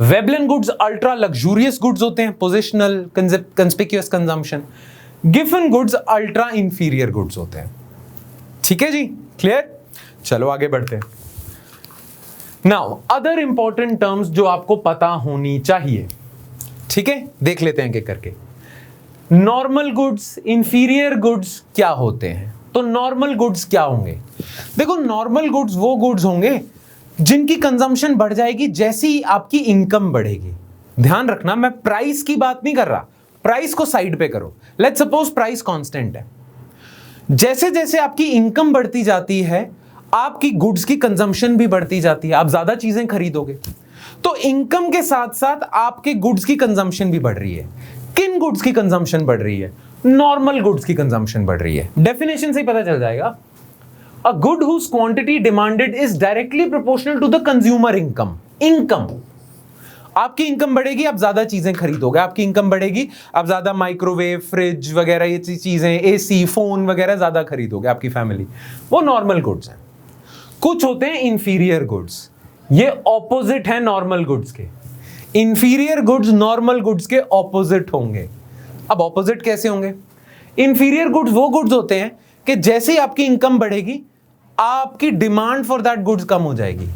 Veblen goods ultra luxurious goods होते हैं, positional conspicuous consumption. Giffen goods ultra inferior goods होते हैं। ठीक है जी, क्लियर? चलो आगे बढ़ते हैं। नाउ अदर इंपॉर्टेंट टर्म्स जो आपको पता होनी चाहिए, ठीक है, देख लेते हैं एक करके। नॉर्मल गुड्स, इंफीरियर गुड्स क्या होते हैं? तो नॉर्मल गुड्स क्या होंगे? देखो, नॉर्मल गुड्स वो गुड्स होंगे जिनकी कंजम्पशन बढ़ जाएगी जैसी आपकी इनकम बढ़ेगी। ध्यान रखना, मैं प्राइस की बात नहीं कर रहा, प्राइस को साइड पे करो। लेट्स सपोज प्राइस कांस्टेंट है, जैसे जैसे आपकी इनकम बढ़ती जाती है, आपकी गुड्स की कंजम्पशन भी बढ़ती जाती है, आप ज्यादा चीजें खरीदोगे, तो इनकम के साथ साथ आपके गुड्स की कंजम्पशन भी बढ़ रही है। किन गुड्स की कंजम्पशन बढ़ रही है? नॉर्मल गुड्स की कंजम्पशन बढ़ रही है। डेफिनेशन से ही पता चल जाएगा। A good whose quantity demanded is directly proportional to the consumer income. Income, आपकी इनकम बढ़ेगी, आप ज्यादा चीजें खरीदोगे, आपकी इनकम बढ़ेगी, आप ज्यादा माइक्रोवेव, फ्रिज वगैरह ये चीजें, एसी, फोन वगैरह ज्यादा खरीदोगे, आपकी फैमिली। वो नॉर्मल गुड्स हैं। कुछ होते हैं इंफीरियर गुड्स, ये ऑपोजिट है नॉर्मल गुड्स के। इंफीरियर गुड्स नॉर्मल गुड्स के ऑपोजिट होंगे। अब ऑपोजिट कैसे होंगे? इंफीरियर गुड्स वो गुड्स होते हैं कि जैसे ही आपकी इनकम बढ़ेगी, आपकी डिमांड फॉर दैट गुड्स कम हो जाएगी।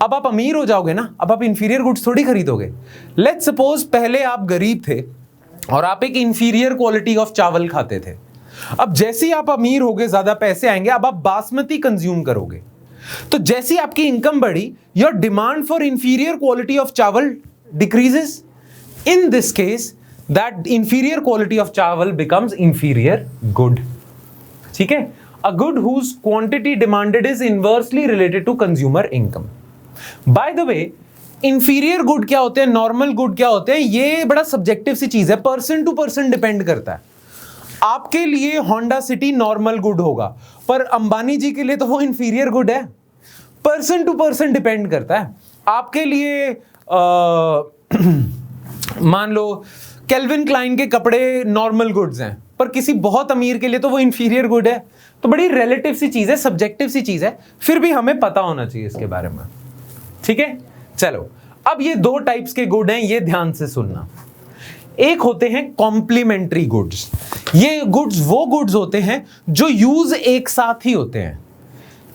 अब आप अमीर हो जाओगे ना, अब आप इंफीरियर गुड्स थोड़ी खरीदोगे। लेट्स सपोज पहले आप गरीब थे और आप एक इंफीरियर क्वालिटी ऑफ चावल खाते थे। अब जैसे ही आप अमीर होगे, ज्यादा पैसे आएंगे, अब आप बासमती कंज्यूम करोगे। तो जैसी आपकी इनकम बढ़ी, your demand for inferior quality of chawal decreases. In this case that inferior quality of chawal becomes inferior good. ठीक है? A good whose quantity demanded is inversely related to consumer income. By the way, inferior good क्या होते हैं, normal good क्या होते हैं, ये बड़ा सब्जेक्टिव सी चीज है, पर्सन टू पर्सन डिपेंड करता है। आपके लिए होंडा सिटी नॉर्मल गुड होगा, पर अंबानी जी के लिए तो वो इंफीरियर गुड है। पर्सन टू पर्सन डिपेंड करता है। आपके लिए मान लो केल्विन क्लाइन के कपड़े नॉर्मल गुड्स हैं, पर किसी बहुत अमीर के लिए तो वो इंफीरियर गुड है। तो बड़ी रिलेटिव सी चीज है, सब्जेक्टिव सी चीज है, फिर भी हमें पता होना चाहिए इसके बारे में। ठीक है? चलो, अब ये 2 टाइप्स के गुड हैं, ये ध्यान से सुनना। एक होते हैं कॉम्प्लीमेंट्री गुड्स। ये गुड्स वो गुड्स होते हैं जो यूज एक साथ ही होते हैं,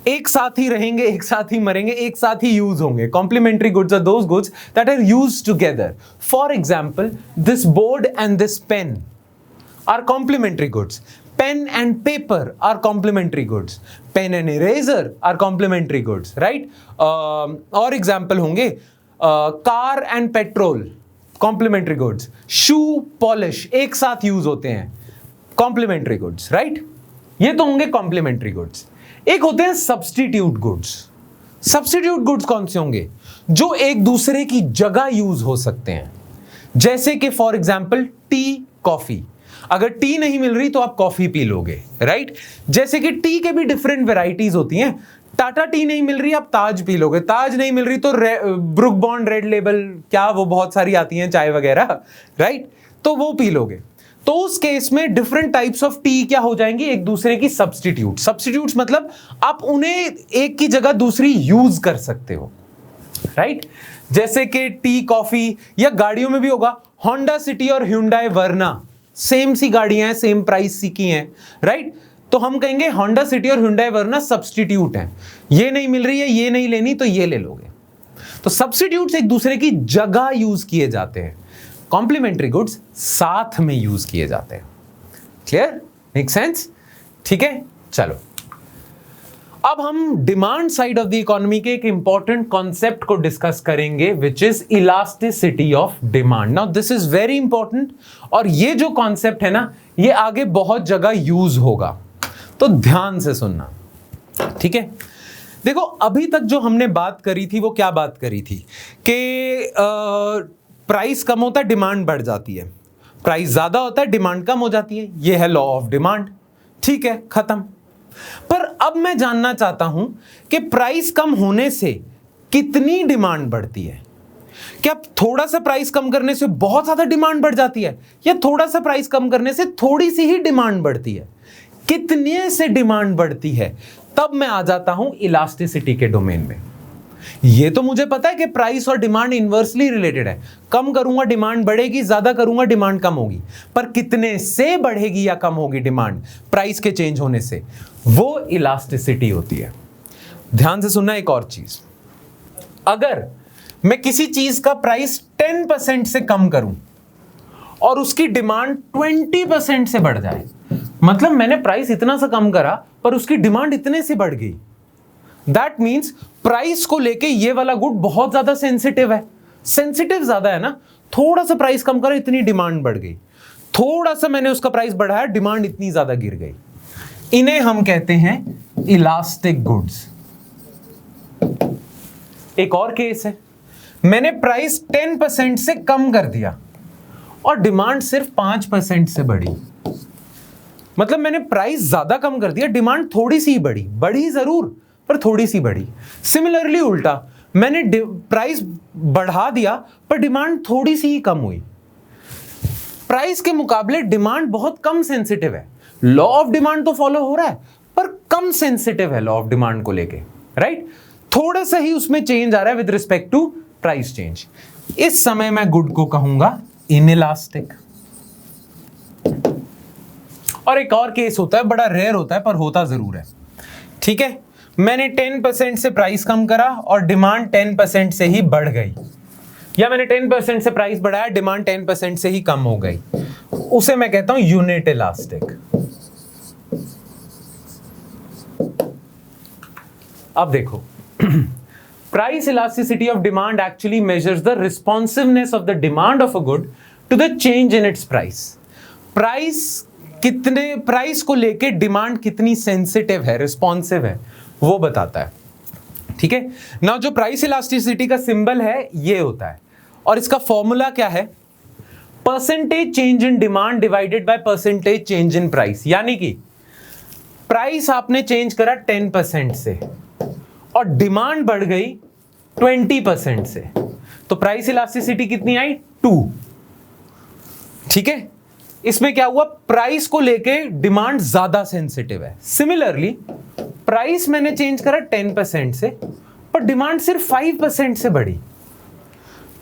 एक साथ ही रहेंगे, एक साथ ही मरेंगे, एक साथ ही यूज होंगे। Complementary goods are those goods that are used together. For example, this board and this pen are complementary goods. Pen and paper are complementary goods. Pen and eraser are complementary goods, right? और example होंगे car and petrol, complementary goods. Shoe polish एक साथ use होते हैं, complementary goods, right? ये तो होंगे complementary goods. एक होते हैं substitute goods. Substitute goods कौन से होंगे? जो एक दूसरे की जगह यूज हो सकते हैं, जैसे कि फॉर एग्जाम्पल टी, कॉफी। अगर टी नहीं मिल रही तो आप कॉफी पी लोगे, राइट? जैसे कि टी के भी डिफरेंट वेराइटीज होती हैं। टाटा टी नहीं मिल रही, आप ताज पी लोगे। ताज नहीं मिल रही तो ब्रुक बॉन्ड, रेड लेबल, क्या वो बहुत सारी आती हैं चाय वगैरह, राइट? तो वो पी लोगे। तो उस केस में डिफरेंट टाइप्स ऑफ टी क्या हो जाएंगी, एक दूसरे की सब्स्टिट्यूट। सब्स्टिट्यूट्स मतलब आप उन्हें एक की जगह दूसरी यूज कर सकते हो, राइट? जैसे कि टी कॉफी, या गाड़ियों में भी होगा होंडा सिटी और ह्यूंडई वर्ना, सेम सी गाड़ियां हैं, सेम प्राइस सी की हैं, राइट? तो हम कहेंगे होंडा सिटी और ह्यूंडई वर्ना सब्स्टिट्यूट हैं, ये नहीं मिल रही है, ये नहीं लेनी तो ये ले लोगे। तो सब्स्टिट्यूट्स एक दूसरे की जगह यूज किए जाते हैं, कॉम्प्लीमेंट्री गुड्स साथ में यूज किए जाते हैं। क्लियर? Make sense? ठीक है, चलो अब हम demand side of the economy के एक इंपॉर्टेंट कॉन्सेप्ट को डिस्कस करेंगे, which is elasticity of demand. Now this is very important, और ये जो कॉन्सेप्ट है ना, ये आगे बहुत जगह यूज होगा, तो ध्यान से सुनना, ठीक है? देखो, अभी तक जो हमने बात करी थी वो क्या बात करी थी कि प्राइस कम होता है, डिमांड बढ़ जाती है, प्राइस ज्यादा होता है, डिमांड कम हो जाती है, ये है लॉ ऑफ डिमांड। ठीक है, खत्म। पर अब मैं जानना चाहता हूं कि प्राइस कम होने से कितनी डिमांड बढ़ती है। क्या थोड़ा सा प्राइस कम करने से बहुत ज्यादा डिमांड बढ़ जाती है, या थोड़ा सा प्राइस कम करने से थोड़ी सी ही डिमांड बढ़ती है? कितने से डिमांड बढ़ती है? तब मैं आ जाता हूं इलास्टिसिटी के डोमेन में। ये तो मुझे पता है कि प्राइस और डिमांड इनवर्सली रिलेटेड है, कम करूंगा डिमांड बढ़ेगी, ज्यादा करूंगा डिमांड कम होगी, पर कितने से बढ़ेगी या कम होगी डिमांड प्राइस के चेंज होने से, वो इलास्टिसिटी होती है। ध्यान से सुनना एक और चीज, अगर मैं किसी चीज का प्राइस 10% से कम करूं और उसकी डिमांड 20% से बढ़ जाए, मतलब मैंने प्राइस इतना सा कम करा पर उसकी डिमांड इतने से बढ़ गई, दैट मीन्स प्राइस को लेके ये वाला गुड बहुत ज्यादा सेंसिटिव है। सेंसिटिव ज्यादा है ना, थोड़ा सा प्राइस कम करा इतनी डिमांड बढ़ गई, थोड़ा सा मैंने उसका प्राइस बढ़ाया डिमांड इतनी ज्यादा गिर गई। इन्हें हम कहते हैं इलास्टिक गुड्स। एक और केस है, मैंने प्राइस 10% से कम कर दिया और डिमांड सिर्फ 5% से बढ़ी, मतलब मैंने प्राइस ज्यादा कम कर दिया, डिमांड थोड़ी सी बढ़ी, बढ़ी जरूर पर थोड़ी सी बढ़ी। सिमिलरली उल्टा, मैंने प्राइस बढ़ा दिया पर डिमांड थोड़ी सी ही कम हुई। प्राइस के मुकाबले डिमांड बहुत कम सेंसिटिव है। लॉ ऑफ डिमांड तो फॉलो हो रहा है पर कम सेंसिटिव है लॉ ऑफ डिमांड को लेके, राइट? थोड़ा सा ही उसमें चेंज आ रहा है with respect to price change. इस समय मैं गुड को कहूंगा इनइलास्टिक। और एक और केस होता है, बड़ा रेयर होता है पर होता जरूर है, ठीक है? मैंने 10% से प्राइस कम करा और डिमांड 10% से ही बढ़ गई, या मैंने 10% से प्राइस बढ़ाया, डिमांड 10% से ही कम हो गई, उसे मैं कहता हूं यूनिट इलास्टिक। अब देखो, price elasticity of demand actually measures the responsiveness of the demand of a good to the change in its price. Price को लेके डिमांड कितनी सेंसिटिव है, रिस्पॉन्सिव है, वो बताता है, ठीक है ना? जो प्राइस इलास्टिसिटी का सिंबल है ये होता है, और इसका फॉर्मूला क्या है? Percentage change in demand divided by percentage change in price. यानी कि प्राइस आपने चेंज करा 10% से और डिमांड बढ़ गई 20% से, तो प्राइस इलास्टिसिटी कितनी आई? 2। ठीक है, इसमें क्या हुआ? प्राइस को लेके डिमांड ज्यादा सेंसिटिव है। सिमिलरली प्राइस मैंने चेंज करा 10% से पर डिमांड सिर्फ 5% से बढ़ी।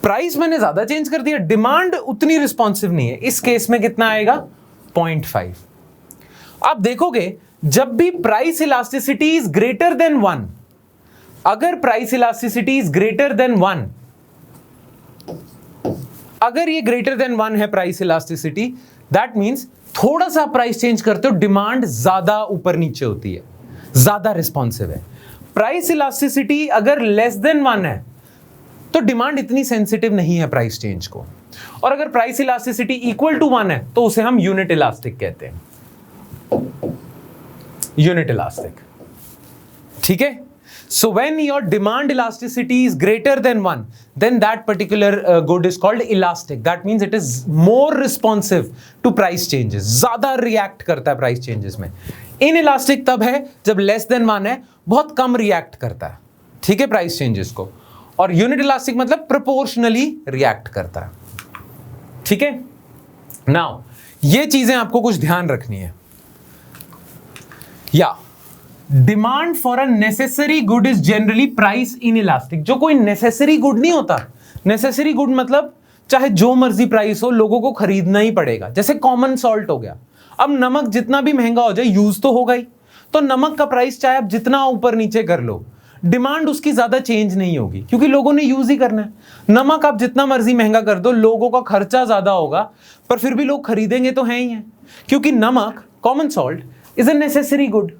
प्राइस मैंने ज्यादा चेंज कर दिया, डिमांड उतनी रिस्पॉन्सिव नहीं है, इस केस में कितना आएगा? 0.5। आप देखोगे जब भी price elasticity is greater than 1, अगर price elasticity is greater than 1, अगर ये ग्रेटर देन 1 है प्राइस इलास्टिसिटी, दैट मीन्स थोड़ा सा प्राइस चेंज करते हो डिमांड ज्यादा ऊपर नीचे होती है, ज्यादा रिस्पॉन्सिव है। प्राइस इलास्टिसिटी अगर लेस देन 1 है तो डिमांड इतनी सेंसिटिव नहीं है प्राइस चेंज को, और अगर प्राइस इलास्टिसिटी इक्वल टू 1 है तो उसे हम यूनिट इलास्टिक कहते हैं। यूनिट इलास्टिक, ठीक है? So when your demand elasticity is greater than 1, then that particular good is called elastic. That means it is more responsive to price changes. ज़्यादा react करता है price changes में। Inelastic तब है जब less than 1 है, बहुत कम react करता है, ठीक है, price changes को। और unit elastic मतलब proportionally react करता है, ठीक है? Now, ये चीजें आपको कुछ ध्यान रखनी है। या demand for a necessary good is generally price in elastic. जो कोई नेसेसरी गुड नहीं होता, नेसेसरी गुड मतलब चाहे जो मर्जी प्राइस हो, लोगों को खरीदना ही पड़ेगा। जैसे कॉमन सॉल्ट हो गया, अब नमक जितना भी महंगा हो जाए यूज तो होगा ही, तो नमक का प्राइस चाहे आप जितना ऊपर नीचे कर लो, डिमांड उसकी ज्यादा चेंज नहीं होगी क्योंकि लोगों ने यूज ही करना है। नमक आप जितना मर्जी महंगा कर दो, लोगों का खर्चा ज्यादा होगा पर फिर भी लोग खरीदेंगे तो हैं ही हैं, क्योंकि नमक, common salt is a necessary good.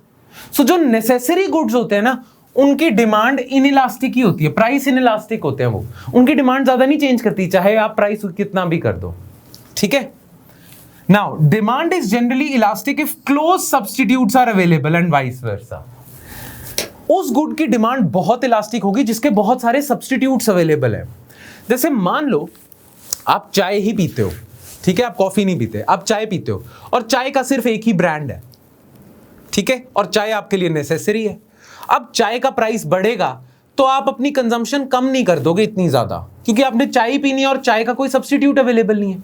So जो नेसेसरी गुड्स होते हैं ना, उनकी डिमांड इनइलास्टिक ही होती है, प्राइस इनइलास्टिक होते हैं। वो उनकी डिमांड ज्यादा नहीं चेंज करती चाहे आप प्राइस कितना भी कर दो। ठीक है, now demand is generally elastic if close substitutes are available and vice versa. उस गुड की डिमांड बहुत इलास्टिक होगी जिसके बहुत सारे सब्स्टिट्यूट्स अवेलेबल है। जैसे मान लो आप चाय ही पीते हो, ठीक है, आप कॉफी नहीं पीते, आप चाय पीते हो और चाय का सिर्फ एक ही ब्रांड है, ठीक है, और चाय आपके लिए नेसेसरी है। अब चाय का प्राइस बढ़ेगा तो आप अपनी कंजम्पशन कम नहीं कर दोगे इतनी ज्यादा, क्योंकि आपने चाय पीनी है और चाय का कोई सब्स्टिट्यूट अवेलेबल नहीं है।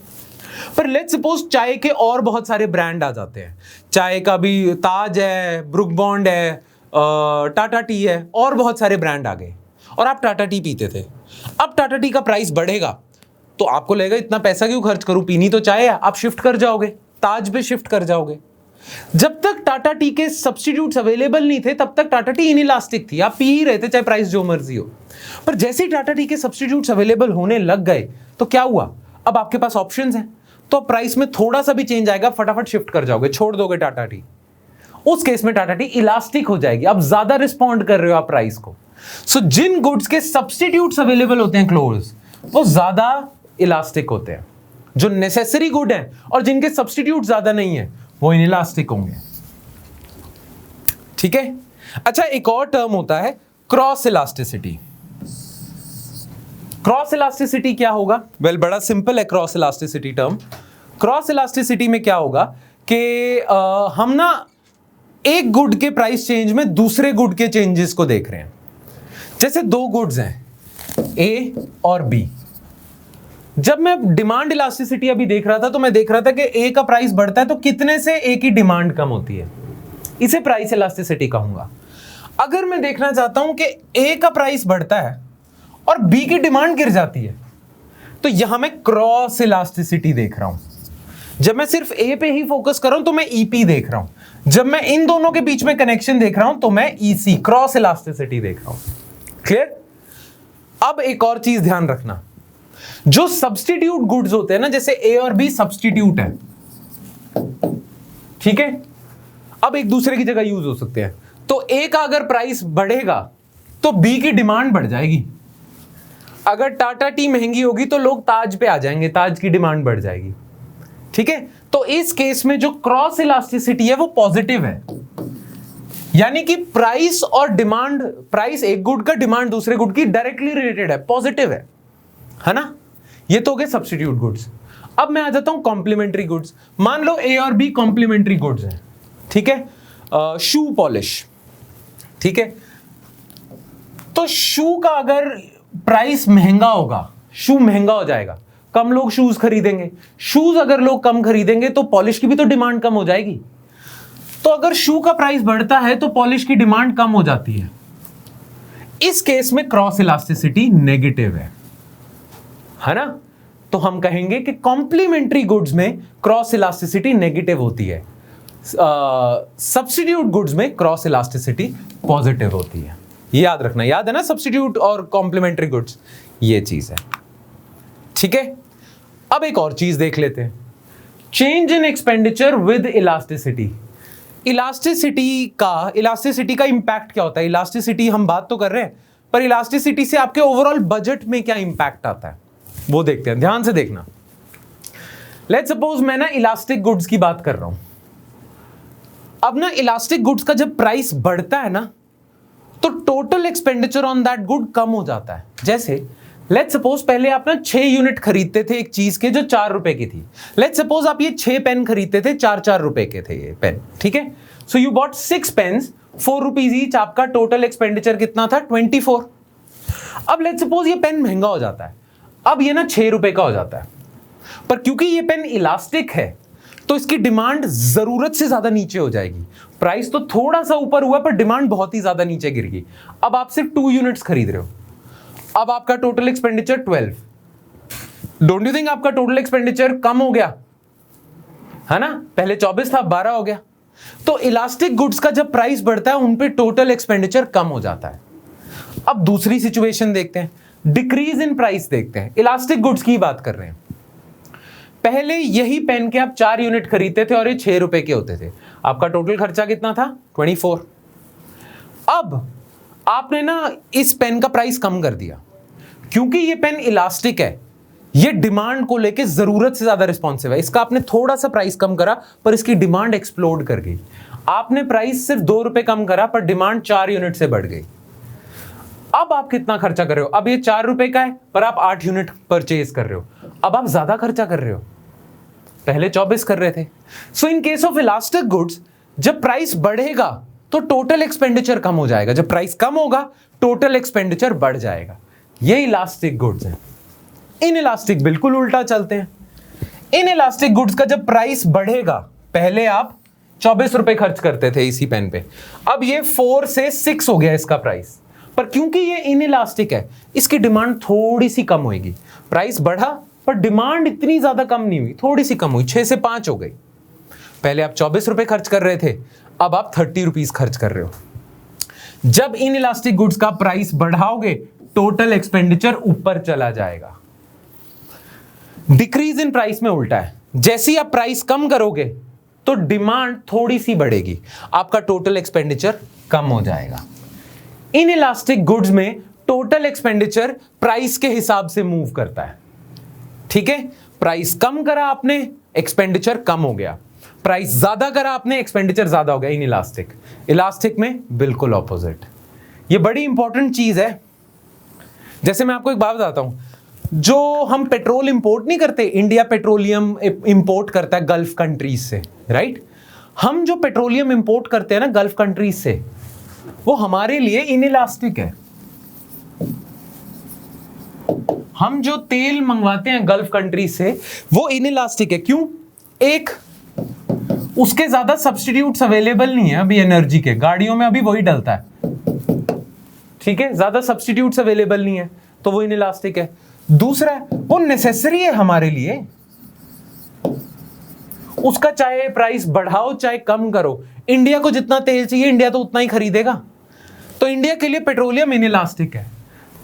पर लेट्स सपोज चाय के और बहुत सारे ब्रांड आ जाते हैं, चाय का भी ताज है, ब्रुक बॉन्ड है, टाटा टी है, और बहुत सारे ब्रांड आ गए और आप टाटा टी पीते थे। अब टाटा टी का प्राइस बढ़ेगा तो आपको लगेगा इतना पैसा क्यों खर्च करूं, पीनी तो चाय है, आप शिफ्ट कर जाओगे, ताज पे शिफ्ट कर जाओगे। जब तक टाटा टी के सब्स्टिट्यूट्स अवेलेबल नहीं थे तब तक टाटा टी इनइलास्टिक थी, आप पी ही रहे थे चाहे प्राइस जो मर्जी हो। पर जैसे ही टाटा टी के सब्स्टिट्यूट्स अवेलेबल होने लग गए तो क्या हुआ, अब आपके पास ऑप्शंस हैं, तो प्राइस में थोड़ा सा भी चेंज आएगा फटाफट शिफ्ट कर जाओगे, छोड़ दोगे टाटा टी। उस केस में टाटा टी इलास्टिक हो जाएगी, अब ज्यादा रिस्पॉन्ड कर रहे हो आप प्राइस को। सो जिन गुड्स के सब्स्टिट्यूट्स अवेलेबल होते हैं क्लोज, वो ज्यादा इलास्टिक होते हैं। जो नेसेसरी गुड है और जिनके सब्स्टिट्यूट ज्यादा नहीं है वो इनइलास्टिक होंगे। ठीक है, अच्छा एक और टर्म होता है क्रॉस इलास्टिसिटी। क्रॉस इलास्टिसिटी क्या होगा? वेल बड़ा सिंपल है cross elasticity term. Cross elasticity में क्या होगा कि हम ना एक गुड के प्राइस चेंज में दूसरे गुड के चेंजेस को देख रहे हैं। जैसे दो गुड्स हैं ए और बी, जब मैं डिमांड इलास्टिसिटी अभी देख रहा था तो मैं देख रहा था कि ए का प्राइस बढ़ता है तो कितने से ए की डिमांड कम होती है, इसे प्राइस इलास्टिसिटी कहूंगा। अगर मैं देखना चाहता हूं कि ए का प्राइस बढ़ता है और बी की डिमांड गिर जाती है तो यहां मैं क्रॉस इलास्टिसिटी देख रहा हूं। जब मैं सिर्फ ए पे ही फोकस कर रहा हूं तो मैं ईपी देख रहा हूं, जब मैं इन दोनों के बीच में कनेक्शन देख रहा हूं तो मैं ईसी क्रॉस इलास्टिसिटी देख रहा हूं। क्लियर? अब एक और चीज ध्यान रखना, जो सब्स्टिट्यूट गुड्स होते हैं ना, जैसे ए और बी सब्स्टिट्यूट है, ठीक है, अब एक दूसरे की जगह यूज हो सकते हैं, तो ए का अगर प्राइस बढ़ेगा तो बी की डिमांड बढ़ जाएगी। अगर टाटा टी महंगी होगी तो लोग ताज पे आ जाएंगे, ताज की डिमांड बढ़ जाएगी। ठीक है, तो इस केस में जो क्रॉस इलास्टिसिटी है वो पॉजिटिव है, यानी कि प्राइस और डिमांड, प्राइस एक गुड का, डिमांड दूसरे गुड की डायरेक्टली रिलेटेड है, पॉजिटिव है ना। ये तो हो गए सब्स्टिट्यूट गुड्स। अब मैं आ जाता हूं कॉम्प्लीमेंट्री गुड्स। मान लो ए और बी कॉम्प्लीमेंट्री गुड्स हैं, ठीक है, शू पॉलिश, ठीक है, तो शू का अगर प्राइस महंगा होगा, शू महंगा हो जाएगा, कम लोग शूज खरीदेंगे, शूज अगर लोग कम खरीदेंगे तो पॉलिश की भी तो डिमांड कम हो जाएगी। तो अगर शू का प्राइस बढ़ता है तो पॉलिश की डिमांड कम हो जाती है। इस केस में क्रॉस इलास्टिसिटी नेगेटिव है ना। तो हम कहेंगे कि कॉम्प्लीमेंट्री गुड्स में क्रॉस इलास्टिसिटी नेगेटिव होती है, सब्स्टिट्यूट गुड्स में क्रॉस इलास्टिसिटी पॉजिटिव होती है। ये याद रखना, याद है ना, सब्स्टिट्यूट और कॉम्प्लीमेंट्री गुड्स, ये चीज है। ठीक है, अब एक और चीज देख लेते हैं, change in expenditure with elasticity. Elasticity का इंपैक्ट क्या होता है? इलास्टिसिटी हम बात तो कर रहे हैं, पर इलास्टिसिटी से आपके ओवरऑल बजट में क्या इंपैक्ट आता है वो देखते हैं, ध्यान से देखना। लेट्स सपोज मैं ना इलास्टिक गुड्स की बात कर रहा हूं। अब ना इलास्टिक गुड्स का जब प्राइस बढ़ता है ना तो total expenditure on that good come हो जाता है। जैसे लेट्स सपोज पहले आप ना 6 यूनिट खरीदते थे एक चीज के जो 4 रुपए की थी। लेट्स सपोज आप ये 6 पेन खरीदते थे, 4-4 रुपए के थे ये पेन, ठीक है। So you bought 6 pens, 4 rupees each, आपका टोटल एक्सपेंडिचर कितना था? 24। अब लेट्स सपोज ये पेन महंगा हो जाता है, अब ये ना 6 रुपए का हो जाता है, पर क्योंकि ये पेन इलास्टिक है तो इसकी डिमांड जरूरत से ज्यादा नीचे हो जाएगी। प्राइस तो थोड़ा सा ऊपर हुआ पर डिमांड बहुत ही ज्यादा नीचे गिर गई। अब आप सिर्फ 2 यूनिट्स खरीद रहे हो, अब आपका total expenditure 12। Don't you think आपका टोटल एक्सपेंडिचर कम हो गया है ना? पहले 24 था, 12 हो गया। तो इलास्टिक गुड्स का जब प्राइस बढ़ता है उन पे टोटल एक्सपेंडिचर कम हो जाता है। अब दूसरी सिचुएशन देखते हैं, डिक्रीज इन प्राइस देखते हैं। इलास्टिक गुड्स की बात कर रहे हैं। पहले यही पेन के आप 4 यूनिट खरीदते थे और ये 6 रुपए के होते थे। आपका टोटल खर्चा कितना था? 24। अब आपने ना इस पेन का प्राइस कम कर दिया क्योंकि ये पेन इलास्टिक है, ये डिमांड को लेके जरूरत से ज्यादा रिस्पॉन्सिव है। इसका आपने थोड़ा सा प्राइस कम करा पर इसकी डिमांड एक्सप्लोड कर गई। आपने प्राइस सिर्फ 2 रुपए कम करा पर डिमांड 4 यूनिट से बढ़ गई। अब आप कितना खर्चा कर रहे हो? अब ये 4 रुपए का है पर आप 8 यूनिट परचेज कर रहे हो। अब आप ज्यादा खर्चा कर रहे हो, पहले 24 कर रहे थे। So in case of elastic goods जब प्राइस बढ़ेगा तो टोटल एक्सपेंडिचर कम हो जाएगा, जब प्राइस कम होगा टोटल एक्सपेंडिचर बढ़ जाएगा। ये इलास्टिक गुड्स है। इन इलास्टिक बिल्कुल उल्टा चलते हैं। इन इलास्टिक गुड्स का जब प्राइस बढ़ेगा, पहले आप 24 रुपए खर्च करते थे इसी पेन पे, अब ये 4 से 6 हो गया इसका प्राइस। पर क्योंकि ये इन इलास्टिक है इसकी डिमांड थोड़ी सी कम होगी। प्राइस बढ़ा पर डिमांड इतनी ज्यादा कम नहीं हुई, थोड़ी सी कम हुई, 6 से 5 हो गई। पहले आप 24 रुपए खर्च कर रहे थे, अब आप 30 रुपीज खर्च कर रहे हो। जब इन इलास्टिक गुड्स का प्राइस बढ़ाओगे टोटल एक्सपेंडिचर ऊपर चला जाएगा। डिक्रीज इन प्राइस में उल्टा है, जैसे ही आप प्राइस कम करोगे तो डिमांड थोड़ी सी बढ़ेगी, आपका टोटल एक्सपेंडिचर कम हो जाएगा। इन इलास्टिक गुड्स में टोटल एक्सपेंडिचर प्राइस के हिसाब से मूव करता है। ठीक है, प्राइस कम करा आपने, एक्सपेंडिचर कम हो गया। प्राइस ज्यादा करा आपने, एक्सपेंडिचर ज्यादा हो गया। इन इलास्टिक में बिल्कुल ऑपोजिट। ये बड़ी इंपॉर्टेंट चीज है। जैसे मैं आपको एक बात बताता हूं, जो हम पेट्रोल इंपोर्ट नहीं करते, इंडिया पेट्रोलियम इंपोर्ट करता है गल्फ कंट्रीज से, राइट? हम जो पेट्रोलियम इंपोर्ट करते हैं ना गल्फ कंट्रीज से, वो हमारे लिए इनइलास्टिक है। हम जो तेल मंगवाते हैं गल्फ कंट्रीज से वो इनइलास्टिक है। क्यों? एक, उसके ज्यादा सब्स्टिट्यूट्स अवेलेबल नहीं है अभी एनर्जी के, गाड़ियों में अभी वही डलता है। ठीक है, ज्यादा सब्स्टिट्यूट्स अवेलेबल नहीं है तो वो इनइलास्टिक है। दूसरा, वो नेसेसरी है हमारे लिए, उसका चाहे प्राइस बढ़ाओ चाहे कम करो, इंडिया को जितना तेल चाहिए इंडिया तो उतना ही खरीदेगा। तो इंडिया के लिए पेट्रोलियम इनइलास्टिक है।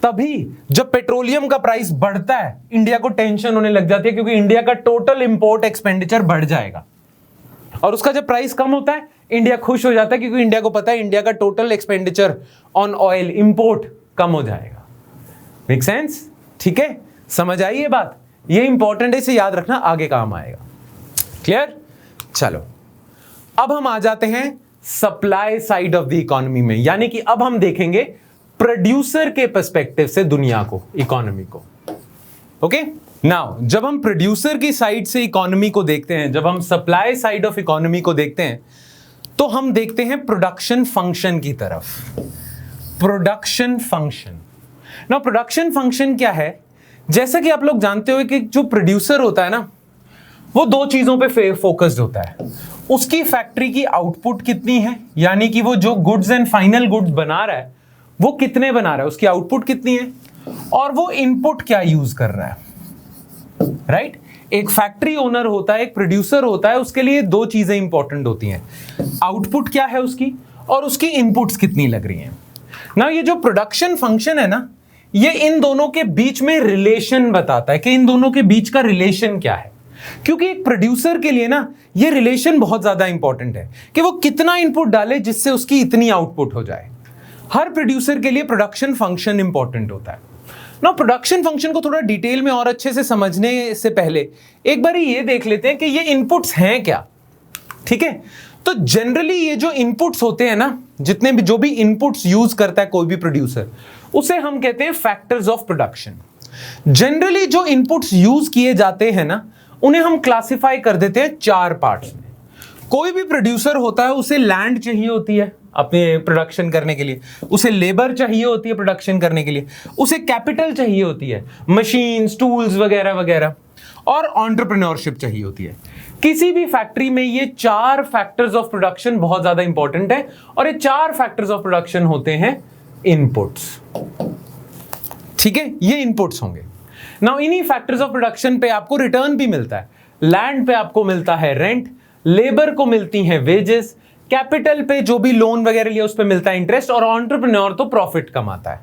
तभी जब पेट्रोलियम का प्राइस बढ़ता है इंडिया को टेंशन होने लग जाती है, क्योंकि इंडिया का टोटल इंपोर्ट एक्सपेंडिचर बढ़ जाएगा। और उसका जब प्राइस कम होता है इंडिया खुश हो जाता है, क्योंकि इंडिया को पता है इंडिया का total expenditure on oil import कम हो जाएगा। Make sense? ठीक है, समझ आई ये बात? ये इंपॉर्टेंट है, इसे याद रखना, आगे काम आएगा। क्लियर? चलो अब हम आ जाते हैं supply side of the economy में, यानी कि अब हम देखेंगे प्रोड्यूसर के पर्सपेक्टिव से दुनिया को, इकोनॉमी को। ओके, नाउ जब हम प्रोड्यूसर की साइड से इकोनॉमी को देखते हैं, जब हम सप्लाई साइड ऑफ इकोनॉमी को देखते हैं, तो हम देखते हैं प्रोडक्शन फंक्शन की तरफ। Production function. Now production function क्या है? जैसा कि आप लोग जानते हो कि जो प्रोड्यूसर होता है ना, वो 2 चीजों पे फोकस्ड होता है। उसकी फैक्ट्री की आउटपुट कितनी है, यानी कि वो जो गुड्स एंड फाइनल गुड्स बना रहा है वो कितने बना रहा है, उसकी आउटपुट कितनी है, और वो इनपुट क्या यूज कर रहा है, राइट? एक फैक्ट्री ओनर होता है, एक प्रोड्यूसर होता है, उसके लिए 2 चीजें इंपॉर्टेंट होती हैं, आउटपुट क्या है उसकी और उसकी इनपुट्स कितनी लग रही हैं। ना ये जो प्रोडक्शन फंक्शन है ना, ये इन दोनों के बीच में रिलेशन बताता है कि इन दोनों के बीच का रिलेशन क्या है। क्योंकि एक प्रोड्यूसर के लिए ना ये रिलेशन बहुत ज्यादा इंपॉर्टेंट है कि वो कितना इनपुट डाले जिससे उसकी इतनी आउटपुट हो जाए। हर प्रोड्यूसर के लिए प्रोडक्शन फंक्शन इंपॉर्टेंट होता है ना। प्रोडक्शन फंक्शन को थोड़ा डिटेल में और अच्छे से समझने से पहले एक बार ये देख लेते हैं कि ये इनपुट्स हैं क्या। ठीक है, तो जनरली ये जो इनपुट्स होते हैं ना, जितने भी जो भी इनपुट्स यूज करता है कोई भी प्रोड्यूसर, उसे हम कहते हैं फैक्टर्स ऑफ प्रोडक्शन। जनरली जो इनपुट्स यूज किए जाते हैं ना, उन्हें हम क्लासिफाई कर देते हैं 4 पार्ट्स में। कोई भी प्रोड्यूसर होता है, उसे लैंड चाहिए होती है अपने प्रोडक्शन करने के लिए, उसे लेबर चाहिए होती है प्रोडक्शन करने के लिए, उसे कैपिटल चाहिए होती है, मशीन्स, टूल्स वगैरह वगैरह, और एंटरप्रेन्योरशिप चाहिए होती है। किसी भी फैक्ट्री में ये 4 फैक्टर्स ऑफ प्रोडक्शन बहुत ज्यादा इंपॉर्टेंट है, और ये 4 फैक्टर्स ऑफ प्रोडक्शन होते हैं इनपुट्स। ठीक है, ये इनपुट्स होंगे। नाउ इन्हीं फैक्टर्स ऑफ प्रोडक्शन पे आपको रिटर्न भी मिलता है। लैंड पे आपको मिलता है रेंट, लेबर को मिलती है वेजेस, कैपिटल पे जो भी लोन वगैरह लिया उस पे मिलता है इंटरेस्ट, और एंटरप्रेन्योर तो प्रॉफिट कमाता है,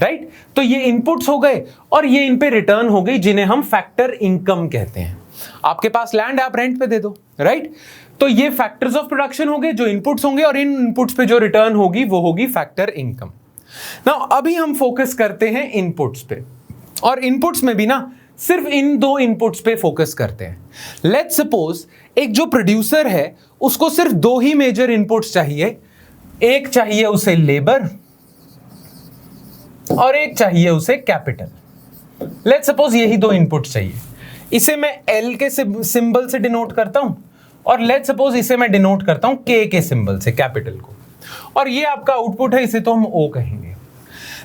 राइट? तो ये इनपुट्स हो गए और ये इन पे रिटर्न हो गई, जिन्हें हम फैक्टर इनकम कहते हैं। आपके पास लैंड है, आप रेंट पे दे दो, राइट? तो ये फैक्टर्स ऑफ प्रोडक्शन हो गए जो इनपुट्स होंगे, और इन इनपुट्स पे जो रिटर्न होगी वो होगी फैक्टर इनकम। नाउ अभी हम फोकस करते हैं इनपुट्स पे, और इनपुट्स में भी ना सिर्फ इन 2 इनपुट्स पे फोकस करते हैं। लेट्स सपोज एक जो प्रोड्यूसर है उसको सिर्फ 2 ही मेजर इनपुट्स चाहिए, एक चाहिए उसे लेबर और एक चाहिए उसे कैपिटल। लेट्स सपोज यही 2 इनपुट्स चाहिए। इसे मैं L के सिंबल से डिनोट करता हूं, और लेट्स सपोज इसे मैं डिनोट करता हूं K के सिंबल से, कैपिटल को, और ये आपका आउटपुट है, इसे तो हम O कहेंगे